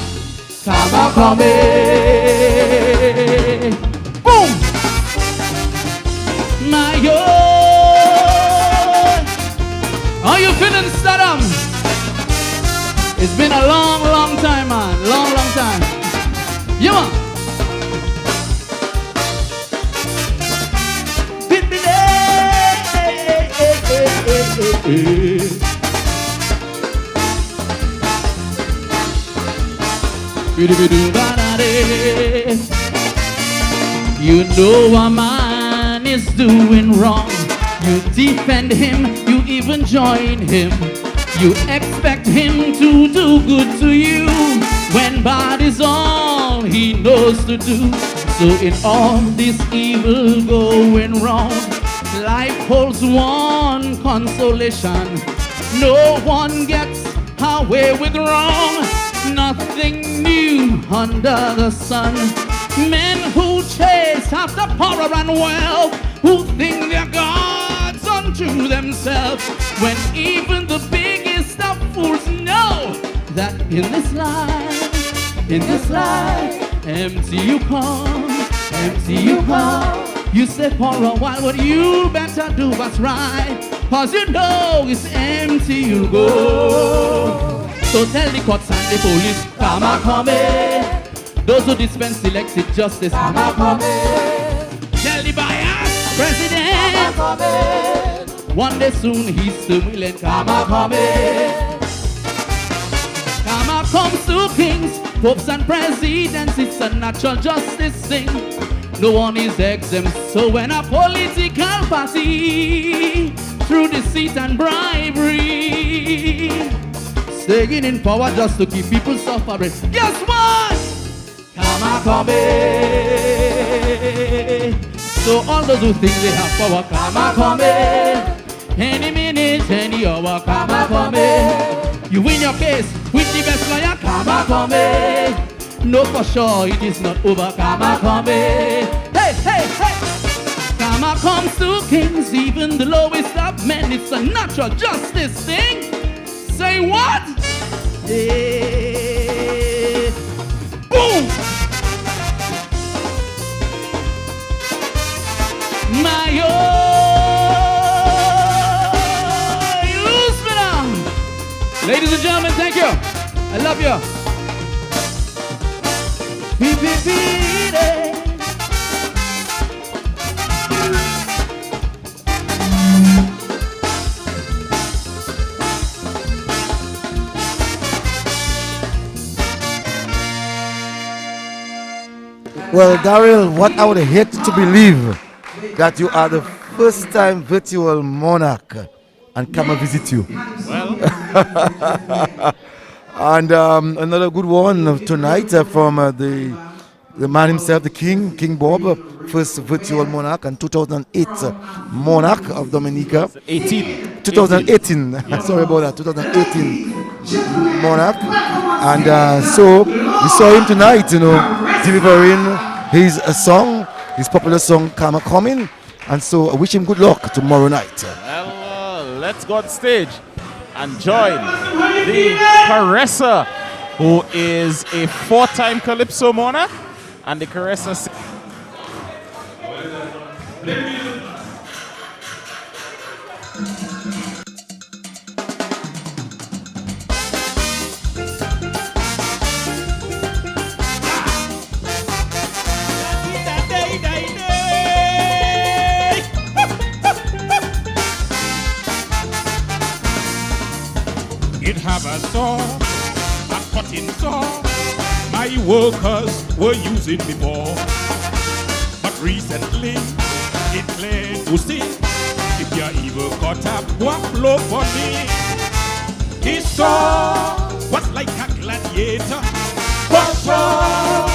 Karma coming. Boom! My God! Are you feeling Stardom? It's been a long, long time, man. Long, long time. Yeah, man. You know a man is doing wrong, you defend him, you even join him. You expect him to do good to you when bad is all he knows to do. So in all this evil going wrong, life holds one consolation: no one gets away with wrong. Nothing new under the sun. Men who chase after power and wealth, who think they're gods unto themselves, when even the biggest of fools know that in this life, empty you come, empty you come. You say for a while, but you better do what's right, cause you know it's empty you go. So tell the courts and the police, karma coming. Those who dispense selective justice, karma coming. Tell the bias president, karma coming. One day soon he's still willing, karma coming. Karma comes to kings, popes and presidents, it's a natural justice thing. No one is exempt. So when a political party, through deceit and bribery, staying in power just to keep people suffering, guess what? Karma coming. So all those who think they have power, karma coming. Any minute, any hour, karma coming. You win your case with the best lawyer, karma coming. No, for sure, it is not over, karma coming. Hey, hey, hey. Karma comes to kings, even the lowest of men. It's a natural justice thing. Say what? Hey. Boom! My use me now. Ladies and gentlemen, thank you. I love you. Beep, beep, beep, Well, Daryl, what I would hate to believe that you are the first time virtual monarch and come and visit you. Well. And another good one tonight from the man himself, the king, King Bob, first virtual monarch and 2008 monarch of Dominica. 2018. Sorry about that. 2018 monarch. And so we saw him tonight, delivering his song, his popular song, Karma Coming. And so I wish him good luck tomorrow night. Well, let's go on stage and join the Caresser, who is a 4-time Calypso monarch, and the Caresser. It have a saw, a cutting saw, my workers were using before. But recently, it clear to see, if you even got a blow for me. His saw was like a gladiator, for sure.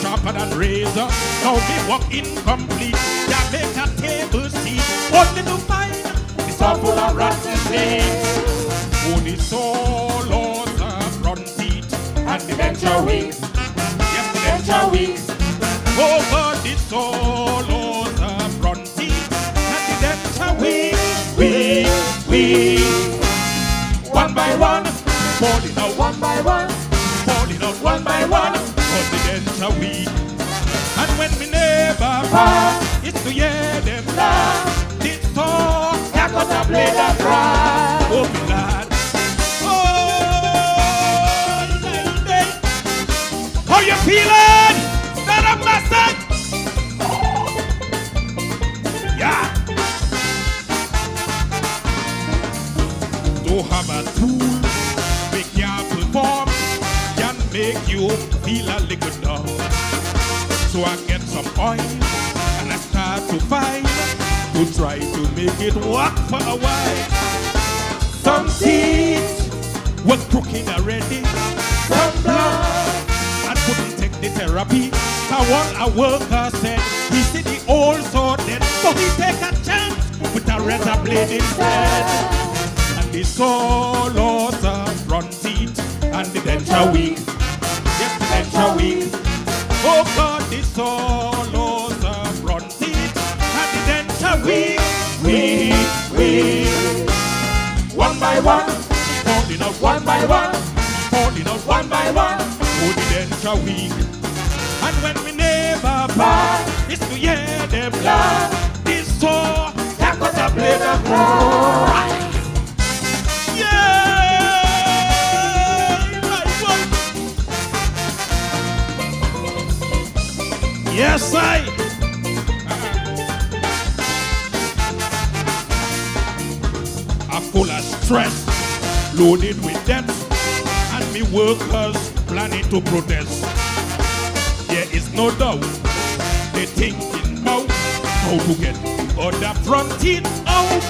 Sharper than razor, now me walk incomplete. Ya make a table seat, only to find the saw full of rotten things. Only saw laws of front teeth and the denture wings. Yes, the denture wings. Oh God, it's saw laws of front teeth and the denture wings. One by one, falling out one by one, falling out one by one. For the denture wings. And when we never pass, it's to hear them laugh. It's saw, ya got a blade of grass. Oh, my God. How you feeling? Stand up, master! Yeah! To have a tool, make you perform, can make you feel a little dumb. So I get some oil and I start to find, to try to make it work for a while. Some teeth were crooked already, some blood. Couldn't take the therapy. So one a worker said, he see the old sword dead, so he take a chance with a razor blade instead. And the saw lost front teeth and the denture weak. Yes, the denture weak. Oh God, the saw lost front teeth and the denture weak. One by one, falling out one by one, falling out one by one. Oh, the denture weak. And when we never pass, it's to hear them laugh. This saw, that got a blade of grass. Yeah, my boy. Yes, I. I'm full of stress, loaded with debt, and me workers planning to protest. There is no doubt they thinking about how to get other fronted out.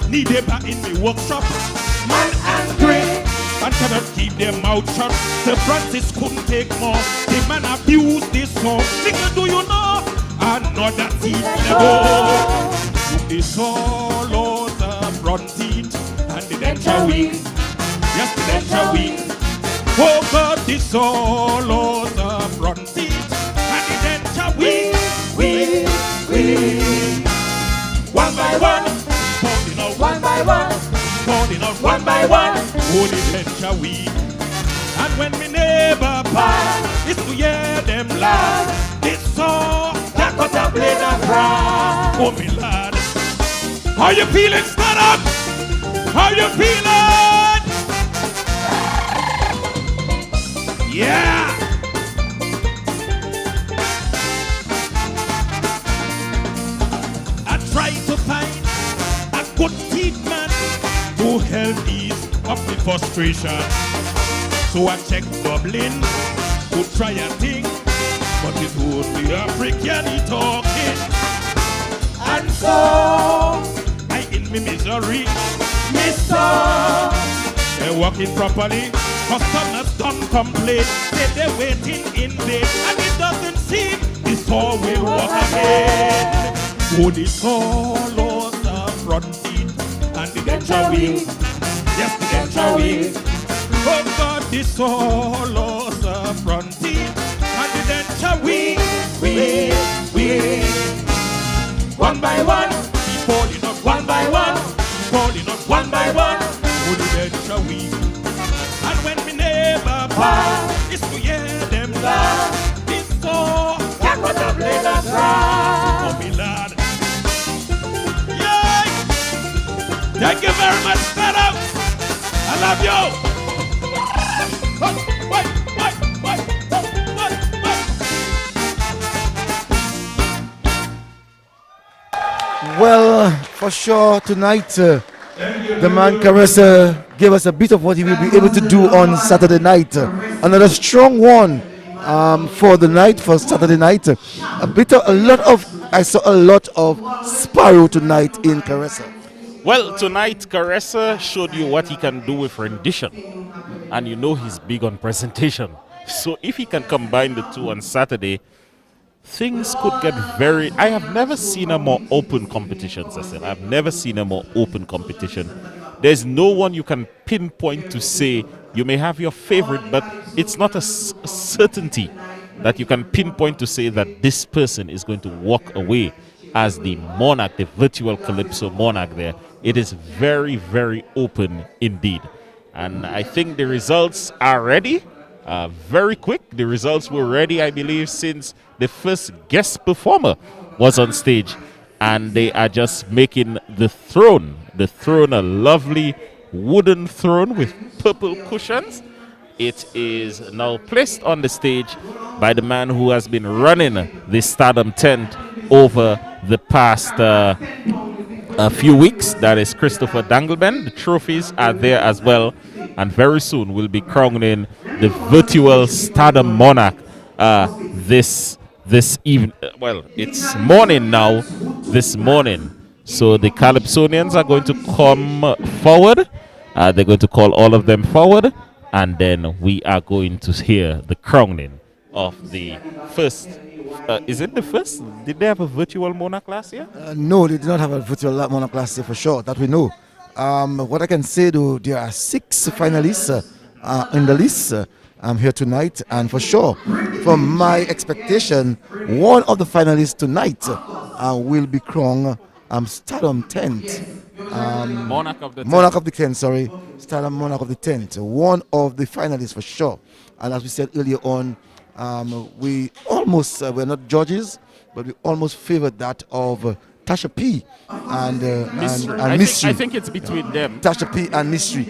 Need a bar in the workshop. Man angry and cannot keep their mouth shut. The Francis couldn't take more. The man abused this song. Nigga, do you know? Another teeth level. You is all over the front teeth and the denture weak. Yes, the denture weak. Oh God, this all over the front teeth and the denture weak. One by one, falling out. One by one, falling out. One by one, holy denture weak. And when me neighbor pass, it's to hear them laugh. This song, that got a blade of grass. Oh me lad, how you feeling? Stand up. How you feeling? Yeah. I try to find a good teeth man who help ease up the frustration. So I check Dublin, who try a thing, but it would be African he talking. And so I in me misery, Mr. They're working properly, customers don't complain. They're waiting in vain, and it doesn't seem this all will work again. Oh, this all on the front teeth and the denture wing. Yes, the denture wing. Oh God, this all on the front teeth and the denture wing. One by one, we falling up one by one, falling up one by one. Oh, the denture wing. And when me neighbor pass, it's to hear them laugh. This all can't put a blade of grass. Oh, me lad. Yay! Thank you very much, stand up. I love you. Well, for sure tonight, the man Caressa gave us a bit of what he will be able to do on Saturday night. Another strong one for the night, for Saturday night. I saw a lot of Sparrow tonight in Caressa. Well, tonight Caressa showed you what he can do with rendition, and you know he's big on presentation. So if he can combine the two on Saturday, things could get very... I have never seen a more open competition, Cecil. I've never seen a more open competition. There's no one you can pinpoint to say, you may have your favorite, but it's not a certainty that you can pinpoint to say that this person is going to walk away as the monarch, the virtual Calypso monarch there. It is very, very open indeed. And I think the results are ready. Very quick. The results were ready, I believe, since the first guest performer was on stage. And they are just making the throne, a lovely wooden throne with purple cushions. It is now placed on the stage by the man who has been running the Stardom tent over the past a few weeks. That is Christopher Dangleben. The trophies are there as well, and very soon we'll be crowning the virtual Stardom Monarch this evening. Well, it's morning now, this morning. So the Calypsonians are going to come forward. They're going to call all of them forward, and then we are going to hear the crowning of the first. Is it the first? Did they have a virtual monarch last year? No, they did not have a virtual monarch last year for sure, that we know. What I can say though, there are 6 finalists in the list here tonight, and for sure, from my expectation, one of the finalists tonight will be crowned Stardom Tent. Monarch of the Tent, sorry. Stardom Monarch of the Tent. One of the finalists for sure. And as we said earlier on, we almost, we're not judges, but we almost favored that of Tasha P and Mystery. I think it's between them. Tasha P and Mystery.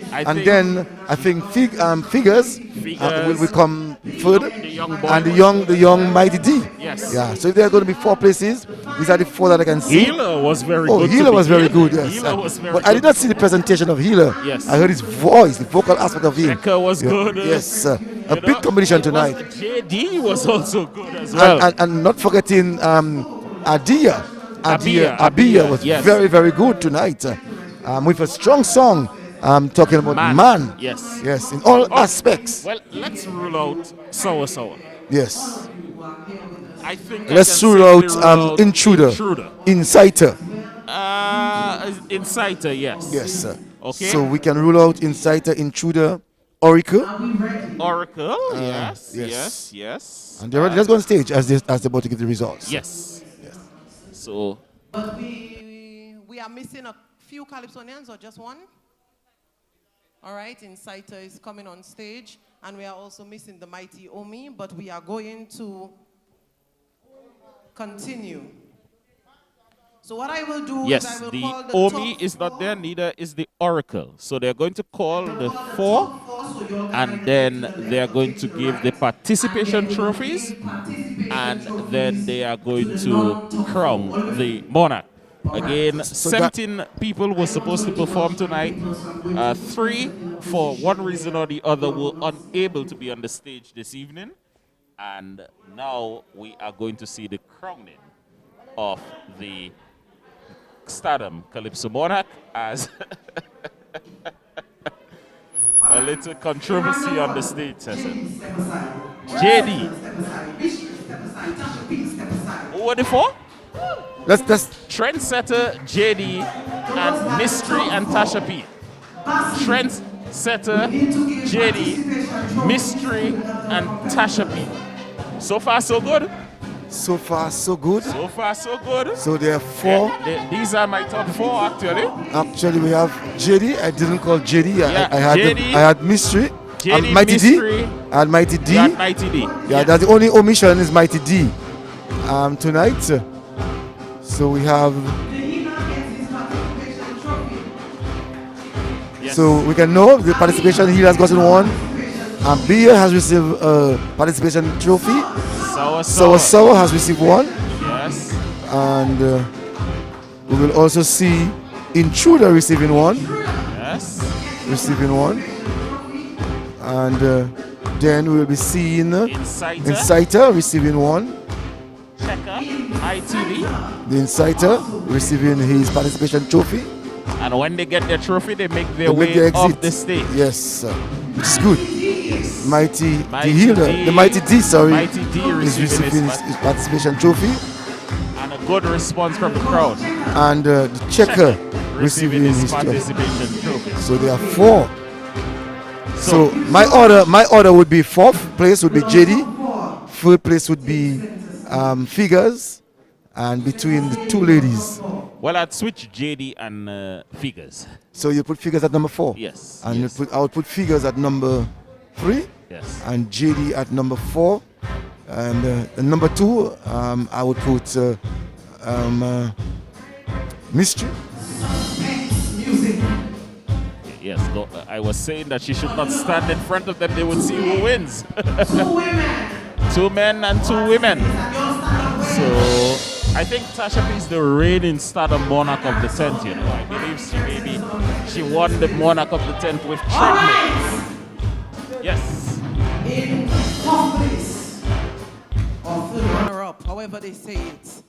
Then I think Figures will come further. The young boy. and the young Mighty D. Yes. Yeah. So if there are going to be 4 places, these are the 4 that I can see. Healer was very Oh, good. Healer was very good. Yes. Healer was very but good. I did not see the presentation of Healer. Yes. I heard his voice, the vocal aspect of him. Checker was good. Yes. A big competition tonight. JD was also good as well. And not forgetting Abia was very, very good tonight. With a strong song. Talking about man. Yes. Yes, in all aspects. Well, let's rule out Sour. Yes. I think Let's rule out Intruder. Inciter. Inciter, yes. Yes, sir. Okay. So we can rule out Inciter, Intruder, Oracle. Yes. And they're ready. Let's go on stage as they're about to give the results. Yes. So. But we are missing a few Calypsonians or just one? All right, Inciter is coming on stage, and we are also missing the mighty Omi, but we are going to continue. So what I will do is I will call the Omi is not there, neither is the Oracle. So they're going to call the 4, and then they are going to give the participation trophies, and then they are going to crown the monarch. Again, 17 people were supposed to perform tonight. 3, for one reason or the other, were unable to be on the stage this evening. And now we are going to see the crowning of the Stardom Calypso Monarch as a little controversy on the stage session. JD. Who were the 4? Let's Trendsetter, JD, and Mystery and Tasha P. Trendsetter, JD, Mystery, and Tasha P. So far, so good. So far, so good. So far, so good. So there are 4. Yeah, these are my top 4, actually. Actually, we have JD. I didn't call JD. I had JD, I had Mystery. JD, and Mighty Mystery, D. And Mighty D. and Mighty D. Yeah, that's the only omission is Mighty D. Tonight. So we have. Yes. So we can know the participation he has gotten 1. Abia has received a participation trophy. Sour has received 1. Yes. And we will also see Intruder receiving 1. Yes. Receiving 1. And then we will be seeing Inciter receiving 1. Checker, ITV. The Inciter receiving his participation trophy. And when they get their trophy, they make their way off the stage. Yes, which is good. Yes. Mighty D, the Mighty D, Mighty D is receiving his participation trophy. And a good response from the crowd. And the Checker receiving his participation trophy. So there are 4. So my order would be 4th place would be JD, 3rd place would be Figures, and between the 2 ladies. Well, I'd switch JD and Figures. So you put Figures at number 4? Yes. And I would put Figures at number 3? Yes. And JD at number 4. And number 2, I would put Mystery. Yes, I was saying that she should not stand in front of them. They would see who wins. 2 women. 2 men and 2 women. So I think Tasha P is the reigning Stardom Monarch of the 10th, you know. I believe she won the Monarch of the 10th with treadmill. Yes. In 4th place, or third runner-up, however they say it.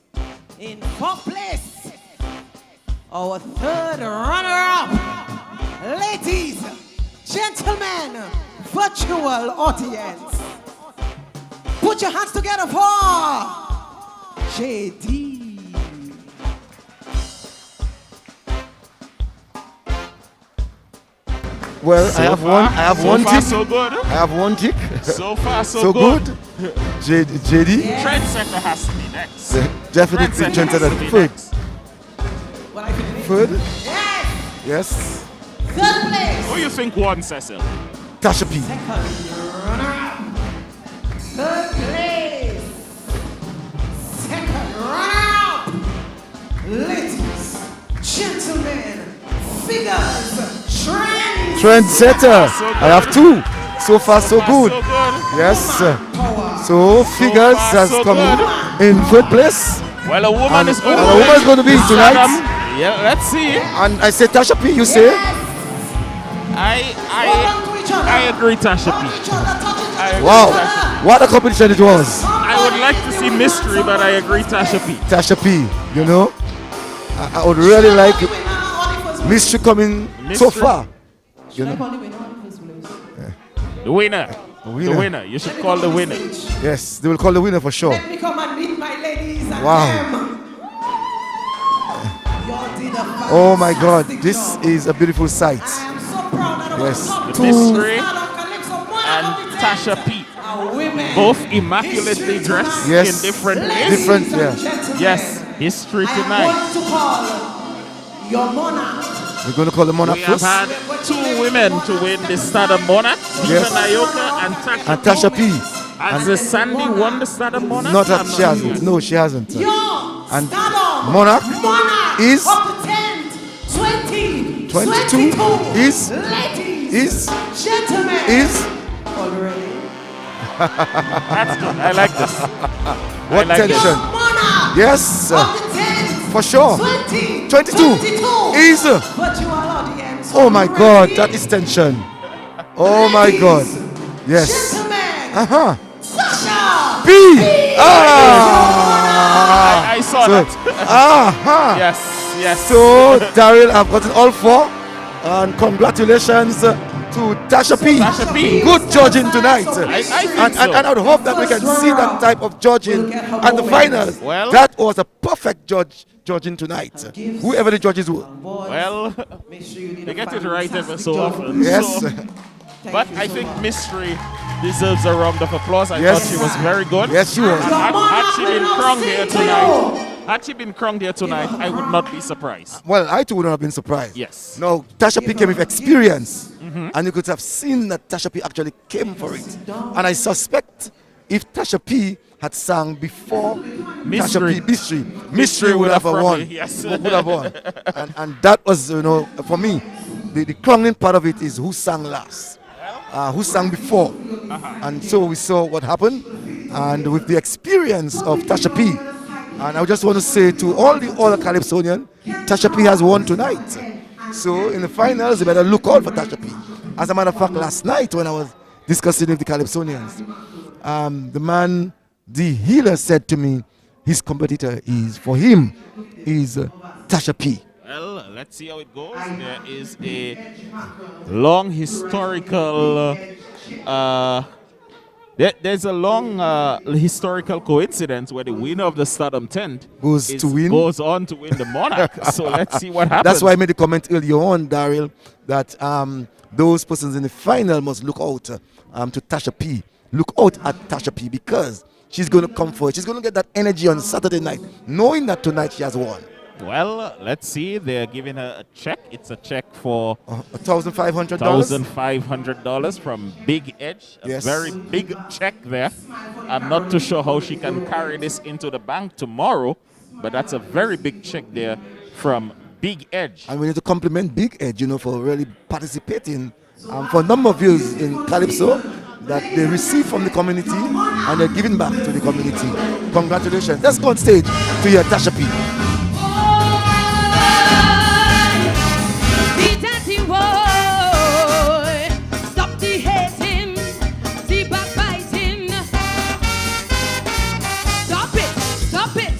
In 4th place, our third runner-up, ladies, gentlemen, virtual audience. Put your hands together for JD. Well, I have one tick. So good. I have one tick. So far, so good. JD. Trendsetter has to be next. Definitely Trendsetter third. Third? Yes. Third place. Who you think won, Cecil? Tasha P. Third place. Second runner-up. Ladies, gentlemen, Figures, Trendsetter. I have 2. So far, so good. Yes. So Figures far, has so come good. in third place. Well, a woman is going and a woman is going to be tonight. Yeah, let's see. And I say Tasha P, you say? I agree, Tasha P. I agree, Wow, Tasha P. what a competition it was. I would like to see Mystery, but I agree, Tasha P. Tasha P, you know, I would really like Mystery coming so far. You know? The winner. The winner. You should call the winner. Yes, they will call the winner for sure. Let me come and meet my ladies and Wow. them. Y'all did a Oh my God, this is a beautiful sight. Yes. The Mystery and Tasha P. Both immaculately dressed Yes. in different ways. Different, yeah. Yes. History I am tonight. going to call your monarch. We're going to call the monarch We have first. had 2 women to win the Stardom Monarch, Yes. Diva Nayoka and Tasha And Tasha P. Has the Sandy won the Stardom Monarch? Not that I'm she hasn't. No, she hasn't. Your And Stardom Monarch is of the 10th, 20, 22 is ladies, gentlemen, is already. That's good. I like this. what like tension? this. Monarch Yes, of the 10th, for sure. 20, 22 is. virtual audience. Oh my God, that is tension. Oh my God. Yes. Gentlemen, Tasha P. I saw that. Yes, yes. So, Daryl, I've gotten all 4. And congratulations to Tasha P. Tasha P. Good judging tonight. I think and, so. and I would hope that we can see that type of judging at the finals. Well, that was a perfect judging tonight. Whoever the judges were. Well, they get it right ever so often. Yes. So, but I think Mystery deserves a round of applause. I Yes. thought she was very good. Yes, she was. Had she been crowned here tonight, I would not be surprised. Well, I too would not have been surprised. Yes. No, Tasha P came with experience. Mhm. And you could have seen that Tasha P actually came for it. And I suspect if Tasha P had sung before Mystery. Tasha P, Mystery would have probably- won. yes. Would have won. And that was, you know, for me, the crowning part of it is who sang last. Who sang before. And so we saw what happened. And with the experience of Tasha P, and I just want to say to all the other Calypsonians, Tasha P has won tonight. So in the finals, you better look out for Tasha P. As a matter of fact, last night when I was discussing with the Calypsonians, the man, the healer, said to me, his competitor is, for him, is Tasha P. Well, let's see how it goes. There is a long historical there's a long historical coincidence where the winner of the Stardom 10 goes on to win the Monarch. So let's see what happens. That's why I made the comment earlier on, Daryl, that those persons in the final must look out to Tasha P. Look out at Tasha P because she's going to come forward. She's going to get that energy on Saturday night, knowing that tonight she has won. Well, let's see. They're giving her a check. It's a check for $1,500. $1,500 from Big Edge. A Yes. very big check there. I'm not too sure how she can carry this into the bank tomorrow, but that's a very big check there from Big Edge. And we need to compliment Big Edge, you know, for really participating for a number of years in Calypso that they receive from the community and they're giving back to the community. Congratulations. Let's go on stage to hear Tasha P. The dirty boy, stop the hating, the backbiting. Stop it.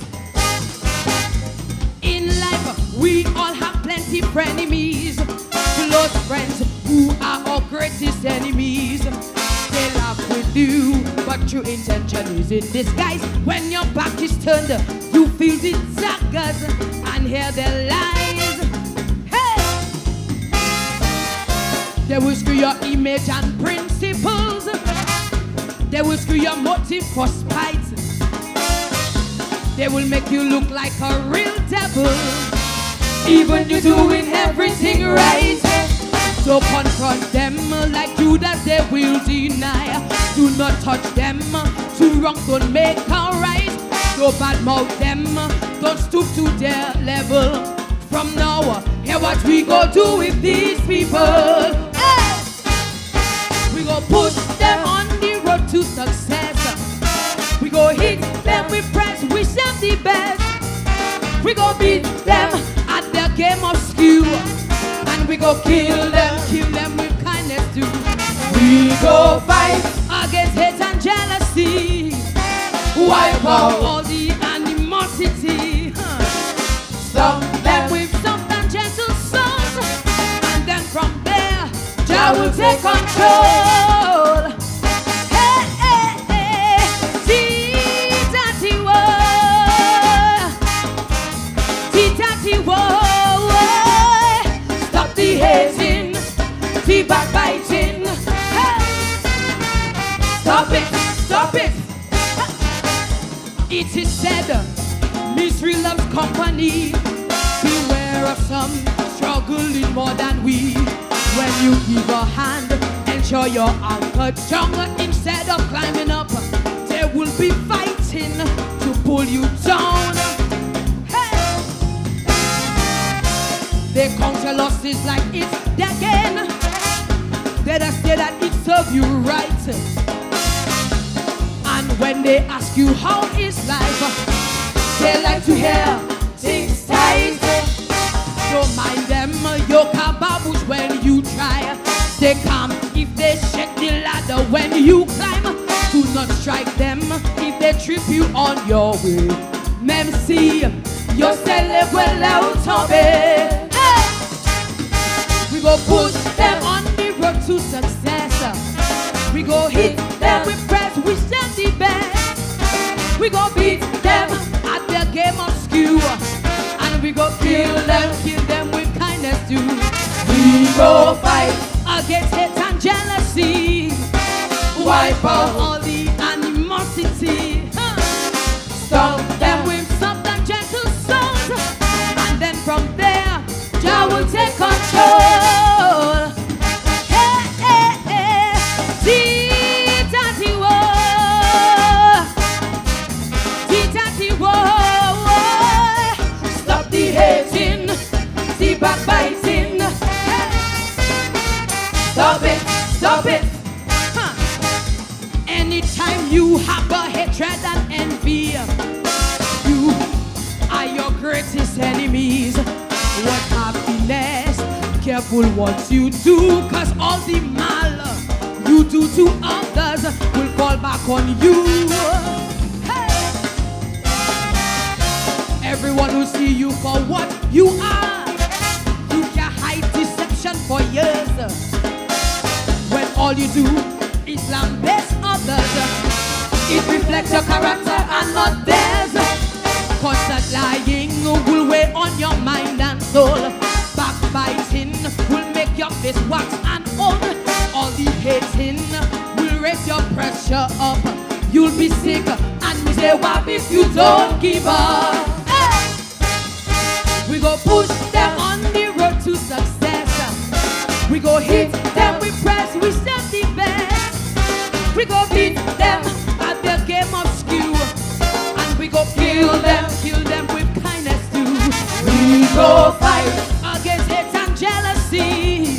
In life, we all have plenty frenemies, close friends who are our greatest enemies. They laugh with you, but true intention is in disguise. When your back is turned, you feel the daggers and hear their lies. They will screw your image and principles. They will screw your motive for spite. They will make you look like a real devil, even you doing everything right. So confront them like Judas, they will deny. Do not touch them, too wrong don't make a right. Don't badmouth them, don't stoop to their level. From now, hear what we go do with these people. We go push them on the road to success. go hit them with press, wish them the best. We go beat them at their game of skill. And we go kill them with kindness too. We go fight against hate and jealousy. Wipe out all the animosity. Stop them with soft and gentle songs. And then from there, Jah will take control. Hey, hey, hey, Tea-tatty-wo. Tea-tatty-wo. Stop the hating, the backbiting. Hey. Stop it, stop it. It is said, misery loves company. Beware of some struggling more than we. When you give a hand, ensure you're anchored stronger. Instead of climbing up, they will be fighting to pull you down. Hey! They count your losses like it's their gain. They just say that it serves you right. And when they ask you how is life, they like to hear things tight. Don't mind them, your kababush when you try. Stay calm if they shake the ladder when you climb. Do not strike them if they trip you on your way. Même si you celebrate out of it. We go push them on the road to success. We go hit them with press, wish them the best. We go beat them at their game of skill. And we go kill them with kindness too. We go fight against hate and jealousy. Wipe out all the animosity. Stop them with soft and gentle songs. And then from there, Jah will take control. Hey, hey, hey, Tea-tatty-wo. Tea-tatty-wo. Stop the hating, the backbiting. Hey. Stop it, stop it. Anytime you harbor hatred and envy, you are your greatest enemies. What happiness, careful what you do, cause all the mal you do to others will fall back on you. Hey. Everyone will see you for what you are. You can hide deception for years. When all you do is lambast others, it reflects your character and not theirs. Constant lying will weigh on your mind and soul. Backbiting will make your face wax and old. All the hating will raise your pressure up. You'll be sick and miserable if you don't give up. Hey! We go push them on the road to success. We go hit them with press, wish them the best. We go beat them at their game of skill. And we go kill them with kindness too. We go fight against hate and jealousy.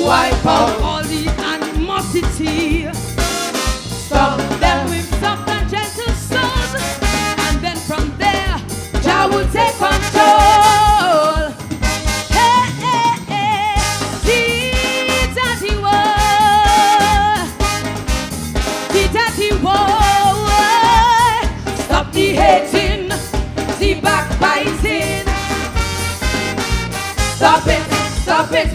Wipe out all the animosity. Stop them with soft and gentle songs. And then from there, Jah will take control. Hey, hey, hey, Tea-tatty-wo. Tea-tatty-wo. Stop the hating, the backbiting. Stop it, stop it,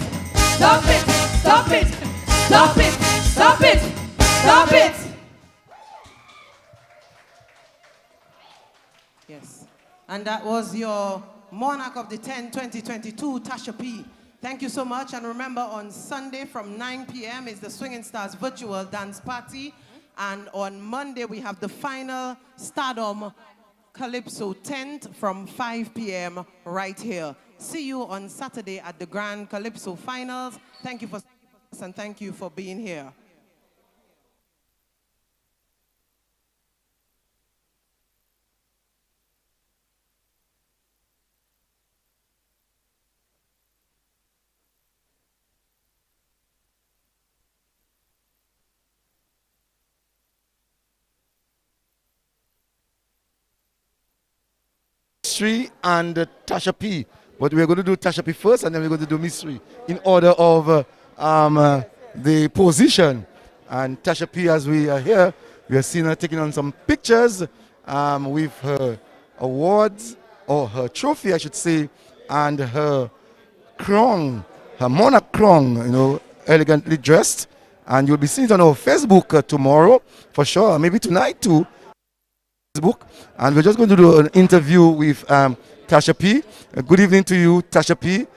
stop it, stop it, stop it, stop it, stop it. Yes. And that was your Monarch of the 10 2022, Tasha P. Thank you so much. And remember, on Sunday from 9 p.m. is the Swinging Stars virtual dance party. And on Monday, we have the final Stardom Calypso tent from 5 p.m. right here. See you on Saturday at the Grand Calypso Finals. Thank you for and thank you for being here. Mystery and Tasha P. But we're going to do Tasha P first, and then we're going to do Mystery in order of the position. And Tasha P, as we are here, we are seeing her taking on some pictures with her awards, or her trophy, I should say, and her crown, her monarch crown, you know, elegantly dressed. And you'll be seeing it on our Facebook tomorrow, for sure, maybe tonight too. Facebook, and we're just going to do an interview with Tasha P. Good evening to you, Tasha P.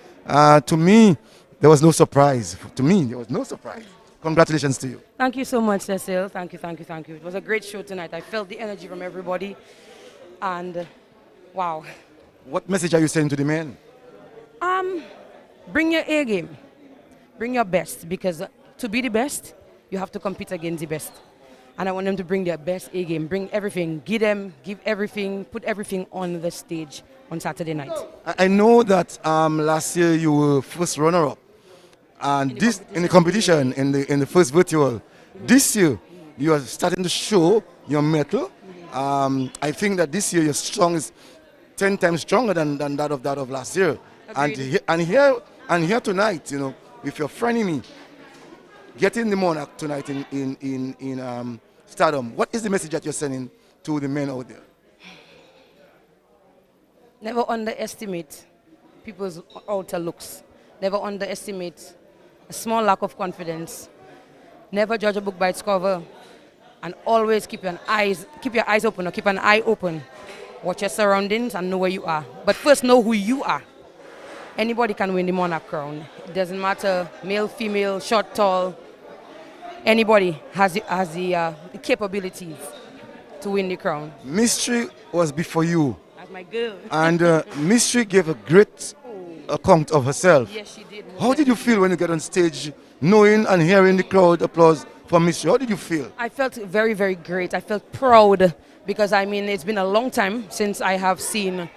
To me, there was no surprise. To me, there was no surprise. Congratulations to you. Thank you so much, Cecil. Thank you, thank you, thank you. It was a great show tonight. I felt the energy from everybody, and wow. What message are you sending to the men? Bring your A game. Bring your best, because to be the best, you have to compete against the best. And I want them to bring their best A game, bring everything, give everything, put everything on the stage on Saturday night. I know that last year you were first runner-up, and in the competition, in the first virtual. This year, you are starting to show your mettle. I think that this year your strong is 10 times stronger than that of last year. And here tonight, you know, with your frenemy, getting the Monarch tonight in Stardom. What is the message that you're sending to the men out there? Never underestimate people's outer looks. Never underestimate a small lack of confidence. Never judge a book by its cover, and always keep your eyes open, or keep an eye open. Watch your surroundings and know where you are. But first, know who you are. Anybody can win the Monarch crown. It doesn't matter, male, female, short, tall. Anybody has the capabilities to win the crown. Mystery was before you. That's my girl. And Mystery gave a great account of herself. Yes, she did. How did you feel when you get on stage, knowing and hearing the crowd applause for Mystery? How did you feel? I felt very, very great. I felt proud, because I mean, it's been a long time since I have seen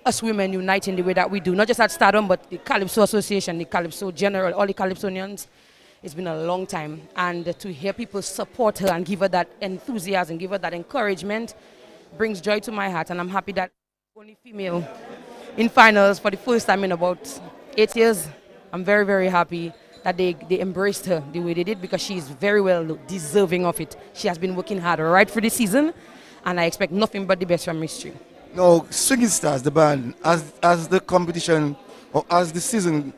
us women unite in the way that we do, not just at Stardom, but the Calypso Association, the Calypso General, all the Calypsonians. It's been a long time, and to hear people support her and give her that enthusiasm, give her that encouragement, brings joy to my heart. And I'm happy that only female in finals for the first time in about 8 years. I'm very, very happy that they embraced her the way they did, because she's very well deserving of it. She has been working hard right through the season, and I expect nothing but the best from Mystery. Now, Swinging Stars, the band, as the competition, or as the season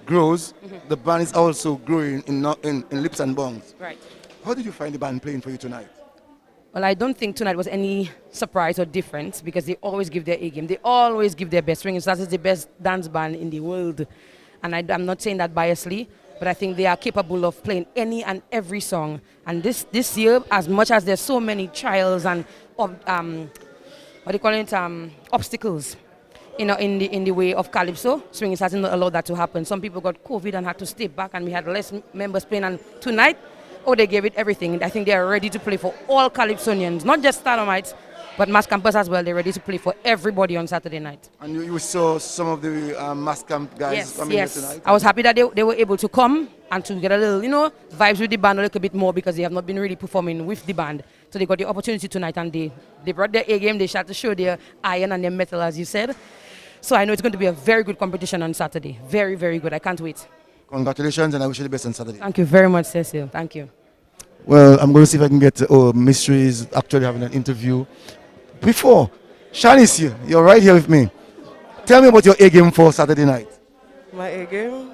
grows, the band is also growing in leaps and bounds. Right. How did you find the band playing for you tonight? Well, I don't think tonight was any surprise or difference, because they always give their A game. They always give their best. Swinging Stars is the best dance band in the world. And I'm not saying that biasly, but I think they are capable of playing any and every song. And this year, as much as there's so many trials and obstacles, you know, in the way of Calypso, Swinging Stars didn't allow that to happen. Some people got COVID and had to stay back, and we had less members playing. And tonight, they gave it everything. I think they are ready to play for all Calypsonians, not just Stardomites, but Mass Campers as well. They're ready to play for everybody on Saturday night. And you saw some of the Mass Camp guys coming here tonight? I was happy that they were able to come and to get a little, vibes with the band a little bit more, because they have not been really performing with the band. So they got the opportunity tonight, and they brought their A game. They tried to show their iron and their metal, as you said. So I know it's going to be a very good competition on Saturday. Very, very good. I can't wait. Congratulations, and I wish you the best on Saturday. Thank you very much, Cecil. Thank you. Well, I'm going to see if I can get Mystery's actually having an interview. Before, Shanice here. You're right here with me. Tell me about your A game for Saturday night. My A game?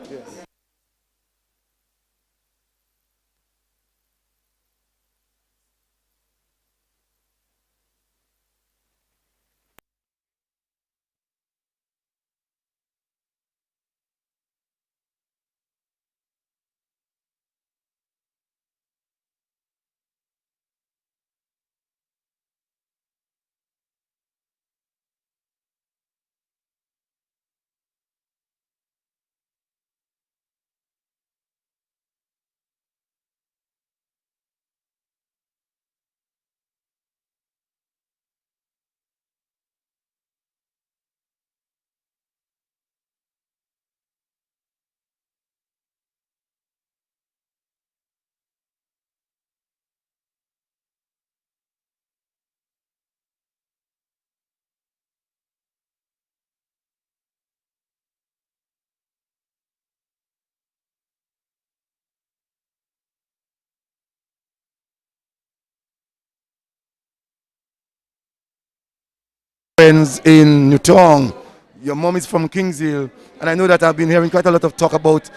friends in Newton. Your mom is from Kingshill, and I know that I've been hearing quite a lot of talk about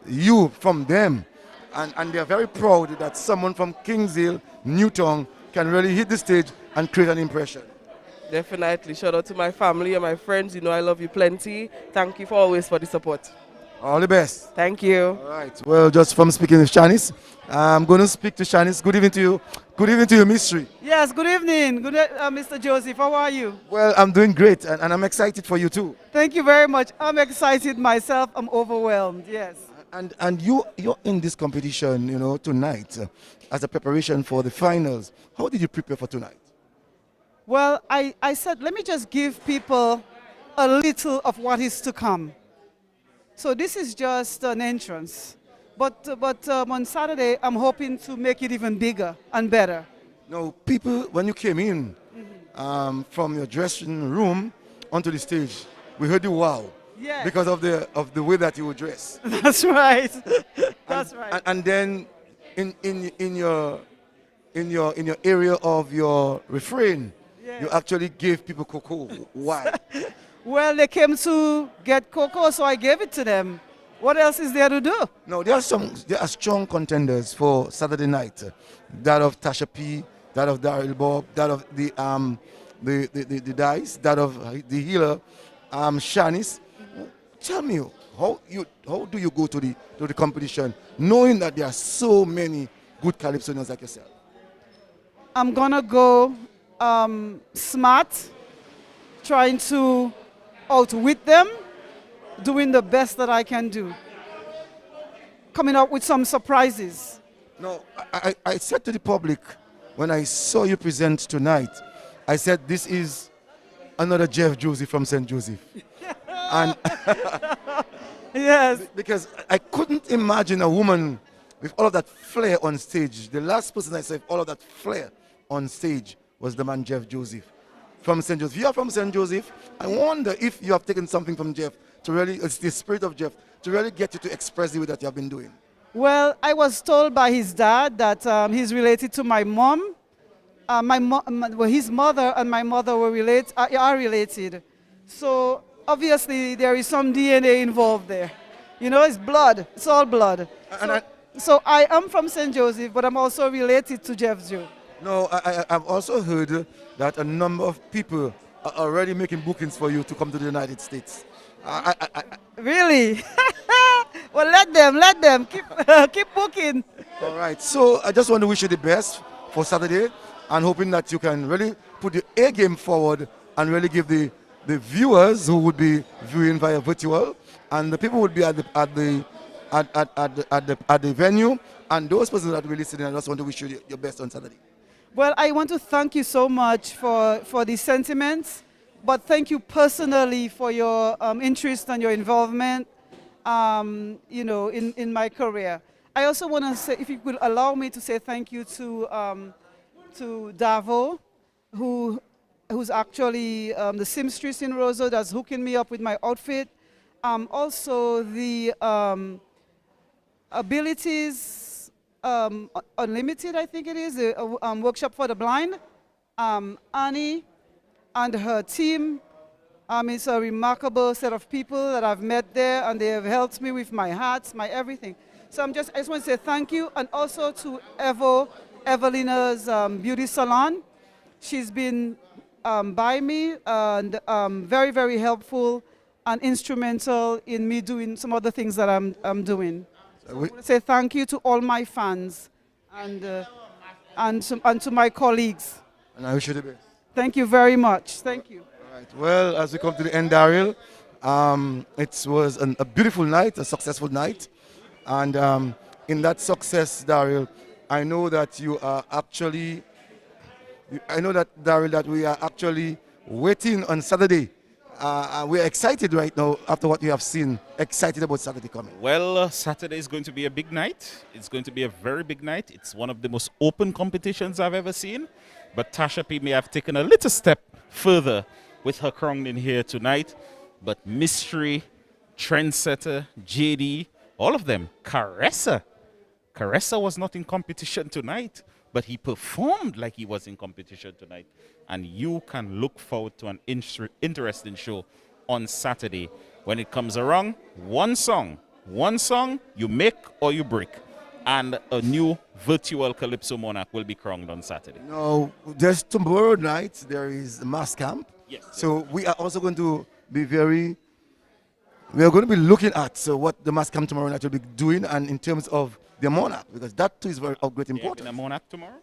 you from them. And they're very proud that someone from Kingshill, Newton, can really hit the stage and create an impression. Definitely. Shout out to my family and my friends. You know I love you plenty. Thank you for always for the support. All the best. Thank you. All right. Well, just from speaking with Shanice, I'm going to speak to Shanice. Good evening to you. Good evening to you, Mystery. Yes, good evening. Mr. Joseph, how are you? Well, I'm doing great, and I'm excited for you too. Thank you very much. I'm excited myself. I'm overwhelmed, yes. And you're in this competition, you know, tonight as a preparation for the finals. How did you prepare for tonight? Well, I said, let me just give people a little of what is to come. So this is just an entrance. But on Saturday, I'm hoping to make it even bigger and better. Now, people, when you came in from your dressing room onto the stage, we heard you wow. Yes. Because of the way that you were dressed. That's right. That's right. And then in your area of your refrain, you actually gave people cocoa. Why? Well, they came to get cocoa, so I gave it to them. What else is there to do? No, there are strong contenders for Saturday night. That of Tasha P, that of Daryl Bob, that of the Dice, that of the healer, Shanice. Tell me, how do you go to the competition knowing that there are so many good calypsonians like yourself? I'm gonna go smart, trying to outwit them, doing the best that I can do, coming up with some surprises. No, I said to the public when I saw you present tonight, I said this is another Jeff Joseph from St. Joseph. And yes, because I couldn't imagine a woman with all of that flair on stage. The last person I saw with all of that flair on stage was the man Jeff Joseph from St. Joseph. You are from St. Joseph. I wonder if you have taken something from Jeff to really, it's the spirit of Jeff, to really get you to express the way that you have been doing. Well, I was told by his dad that he's related to my mom. His mother and my mother are related. So obviously there is some DNA involved there. You know, it's blood. It's all blood. So I am from St. Joseph, but I'm also related to Jeff Joe. No, I've also heard that a number of people are already making bookings for you to come to the United States. Really? Well, let them keep booking. All right. So I just want to wish you the best for Saturday, and hoping that you can really put the A game forward and really give the viewers who would be viewing via virtual, and the people would be at the venue, and those persons that will be listening. I just want to wish you your best on Saturday. Well, I want to thank you so much for the sentiments, but thank you personally for your interest and your involvement, you know, in my career. I also want to say, if you could allow me to say thank you to Davo, who's actually the seamstress in Roseau that's hooking me up with my outfit. Also the Abilities Unlimited, I think it is, the workshop for the blind. Annie and her team. It's a remarkable set of people that I've met there, and they have helped me with my hats, my everything. So I just want to say thank you, and also to Evelina's beauty salon. She's been by me and very, very helpful and instrumental in me doing some other things that I'm doing. So I want to say thank you to all my fans and to my colleagues. And I wish you the best. Thank you very much. Thank you. All right. Well, as we come to the end, Daryl, it was a beautiful night, a successful night. And in that success, Daryl, I know that you are actually, Daryl, that we are actually waiting on Saturday. We're excited right now after what you have seen, excited about Saturday coming. Well, Saturday is going to be a big night. It's going to be a very big night. It's one of the most open competitions I've ever seen. But Tasha P may have taken a little step further with her crowning here tonight. But Mystery, Trendsetter, JD, all of them. Caressa was not in competition tonight, but but he performed like he was in competition tonight. And you can look forward to an interesting show on Saturday. When it comes around, one song you make or you break. And a new virtual Calypso Monarch will be crowned on Saturday. No, just tomorrow night there is the mass camp. Yes. So we are also going to be we are going to be looking at what the mass camp tomorrow night will be doing, and in terms of the Monarch, because that too is of great importance. The Monarch tomorrow?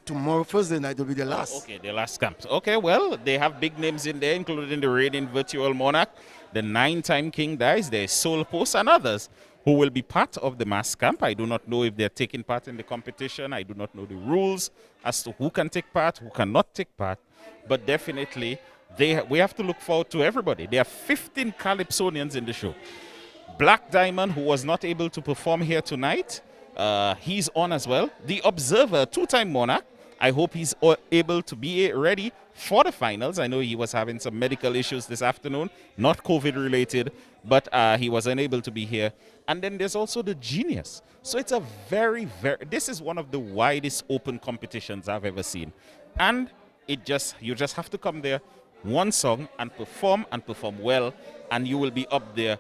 Tomorrow, Thursday night, will be the last. Okay, the last camp. Okay, well, they have big names in there, including the reigning virtual Monarch, the 9-time King Dice, there's Soul Post, and others who will be part of the mass camp. I do not know if they're taking part in the competition. I do not know the rules as to who can take part, who cannot take part. But definitely, we have to look forward to everybody. There are 15 Calypsonians in the show. Black Diamond, who was not able to perform here tonight, he's on as well. The Observer, 2-time Monarch, I hope he's able to be ready for the finals. I know he was having some medical issues this afternoon, not COVID related, but he was unable to be here. And then there's also the Genius. So it's a this is one of the widest open competitions I've ever seen. And you just have to come there, one song, and perform well, and you will be up there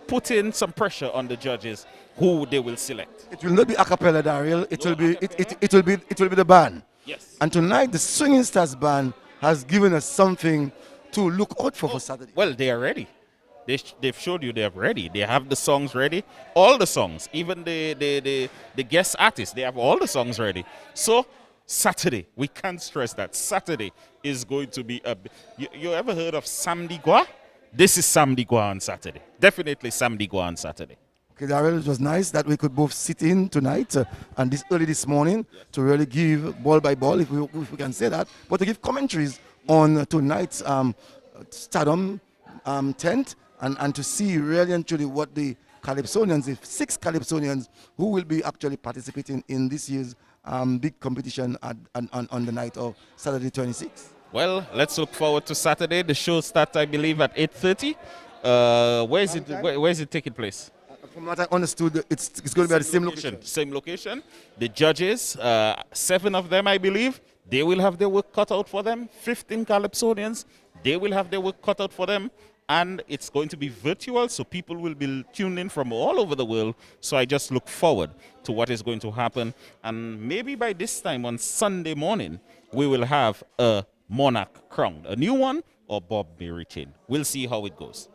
putting some pressure on the judges who they will select. It will not be a cappella, Daryl. It will be the band. Yes. And tonight the Swinging Stars band has given us something to look out for Saturday. Well, they are ready. They've showed you they're ready. They have the songs ready, all the songs, even the guest artists. They have all the songs ready. So Saturday, we can't stress that Saturday is going to be you ever heard of Samedi Gua? This is Samedi Gua on Saturday. Definitely Samedi Gua on Saturday. Okay, Daryl, it was nice that we could both sit in tonight and early this morning to really give ball by ball, if we can say that, but to give commentaries on tonight's Stardom tent and to see really and truly what the Calypsonians, the 6 Calypsonians who will be actually participating in this year's big competition on the night of Saturday 26th. Well, let's look forward to Saturday. The show starts, I believe, at 8:30. Where is it taking place? From what I understood, it's going to be at the same location. Same location. The judges, 7 of them, I believe, they will have their work cut out for them. 15 Calypsonians, they will have their work cut out for them. And it's going to be virtual, so people will be tuned in from all over the world. So I just look forward to what is going to happen. And maybe by this time on Sunday morning, we will have a Monarch crowned. A new one or Bob may retain. We'll see how it goes.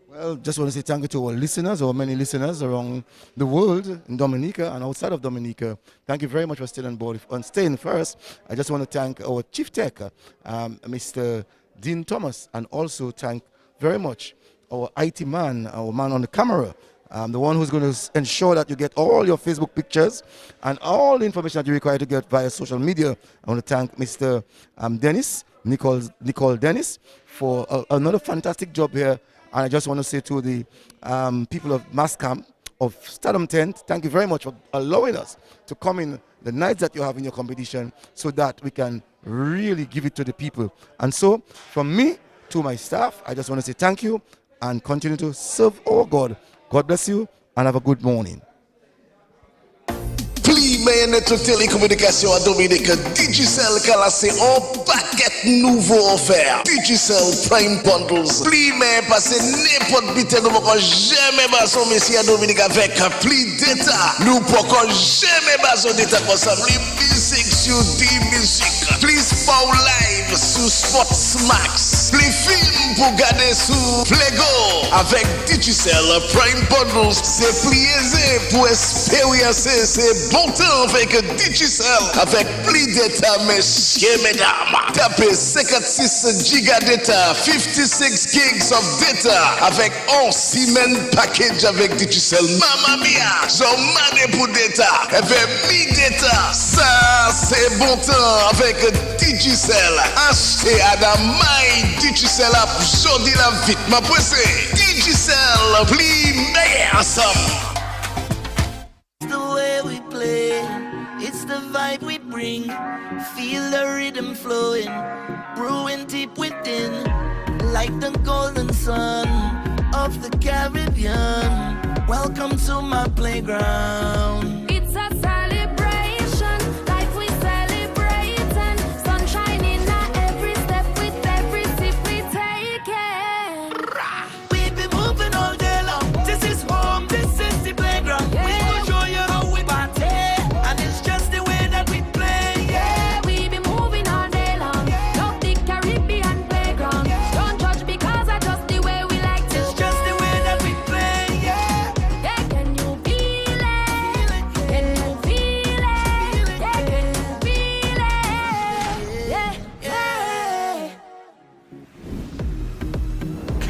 Well, just want to say thank you to our listeners, our many listeners around the world, in Dominica and outside of Dominica. Thank you very much for staying on board. On staying first, I just want to thank our Chief Tech, Mr. Dean Thomas, and also thank very much our IT man, our man on the camera, the one who's going to ensure that you get all your Facebook pictures and all the information that you require to get via social media. I want to thank Mr. Nicole Dennis, for another fantastic job here. And I just want to say to the people of Mass Camp of Stardom Tent, thank you very much for allowing us to come in the nights that you have in your competition so that we can really give it to the people. And so, from me to my staff, I just want to say thank you and continue to serve our God. God bless you and have a good morning. Network télécommunication à Dominique, Digicel classé en paquet nouveau offert. Digicel Prime Bundles. Plus mais passer n'importe bité nous pouvons jamais baser messieurs à Dominique avec plus d'état. Nous pouvons jamais baser d'état comme ça. Plus musique sur D-Music. Plus Power Live sur Sports Max. Plus film pour garder sur Plego. Avec Digicel Prime Bundles, c'est plus aisé pour expériencer ces bons temps avec Digicel avec plus d'état, messieurs, mesdames. Tapez 56 giga data, 56 gigs of data avec 11 semaines package avec Digicel. Mamma mia, j'en mané pour data. Avec 1000 data, ça c'est bon temps avec Digicel. Achetez à la main Digicel app, j'en dis la vite, ma pressé. Digicel, plus meilleur ensemble. The way we play, it's the vibe we bring. Feel the rhythm flowing, brewing deep within, like the golden sun of the Caribbean. Welcome to my playground. It's a celebration, like we celebrate.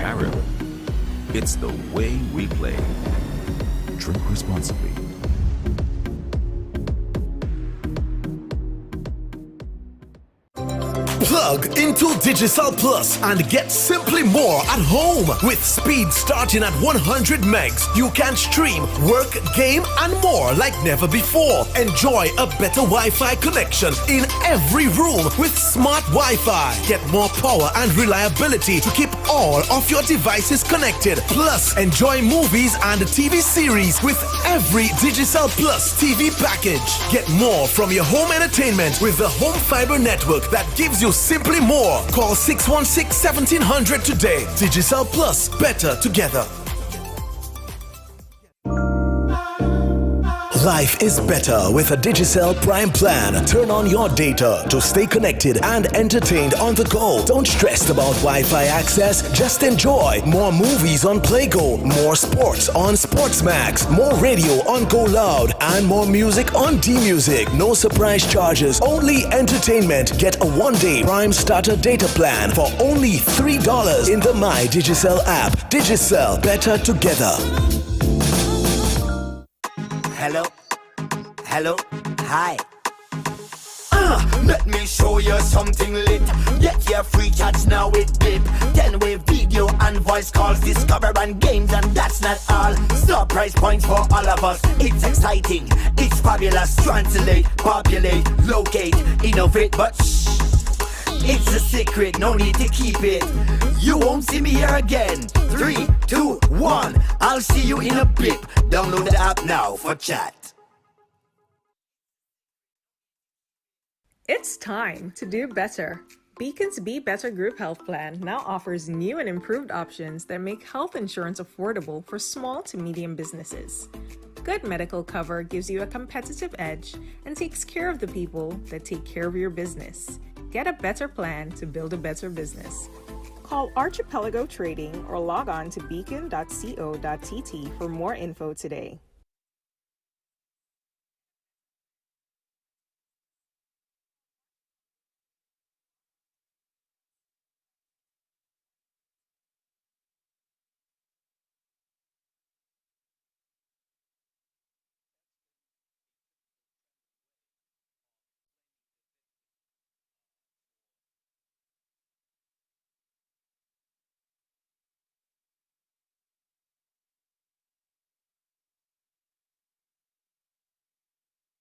Carib. It's the way we play. Drink responsibly. Plug into Digicel Plus and get simply more at home. With speed starting at 100 megs, you can stream, work, game, and more like never before. Enjoy a better Wi-Fi connection in every room with smart Wi-Fi. Get more power and reliability to keep all of your devices connected. Plus, enjoy movies and TV series with every Digicel Plus TV package. Get more from your home entertainment with the Home Fiber network that gives you simply more. Call 616-1700 today. Digicel Plus, better together. Life is better with a Digicel Prime plan. Turn on your data to stay connected and entertained on the go. Don't stress about Wi-Fi access. Just enjoy more movies on PlayGo, more sports on SportsMax, more radio on Go Loud, and more music on D-Music. No surprise charges, only entertainment. Get a one-day Prime starter data plan for only $3 in the My Digicel app. Digicel, better together. Hello, hi. Let me show you something lit. Get your free chats now with BIP. 10-way video and voice calls, discover and games, and that's not all. Star price points for all of us. It's exciting, it's fabulous. Translate, populate, locate, innovate, but shh. It's a secret, no need to keep it. You won't see me here again. 3, 2, 1. I'll see you in a bit. Download the app now for chat. It's time to do better. Beacon's Be Better Group Health Plan now offers new and improved options that make health insurance affordable for small to medium businesses. Good medical cover gives you a competitive edge and takes care of the people that take care of your business. Get a better plan to build a better business. Call Archipelago Trading or log on to beacon.co.tt for more info today.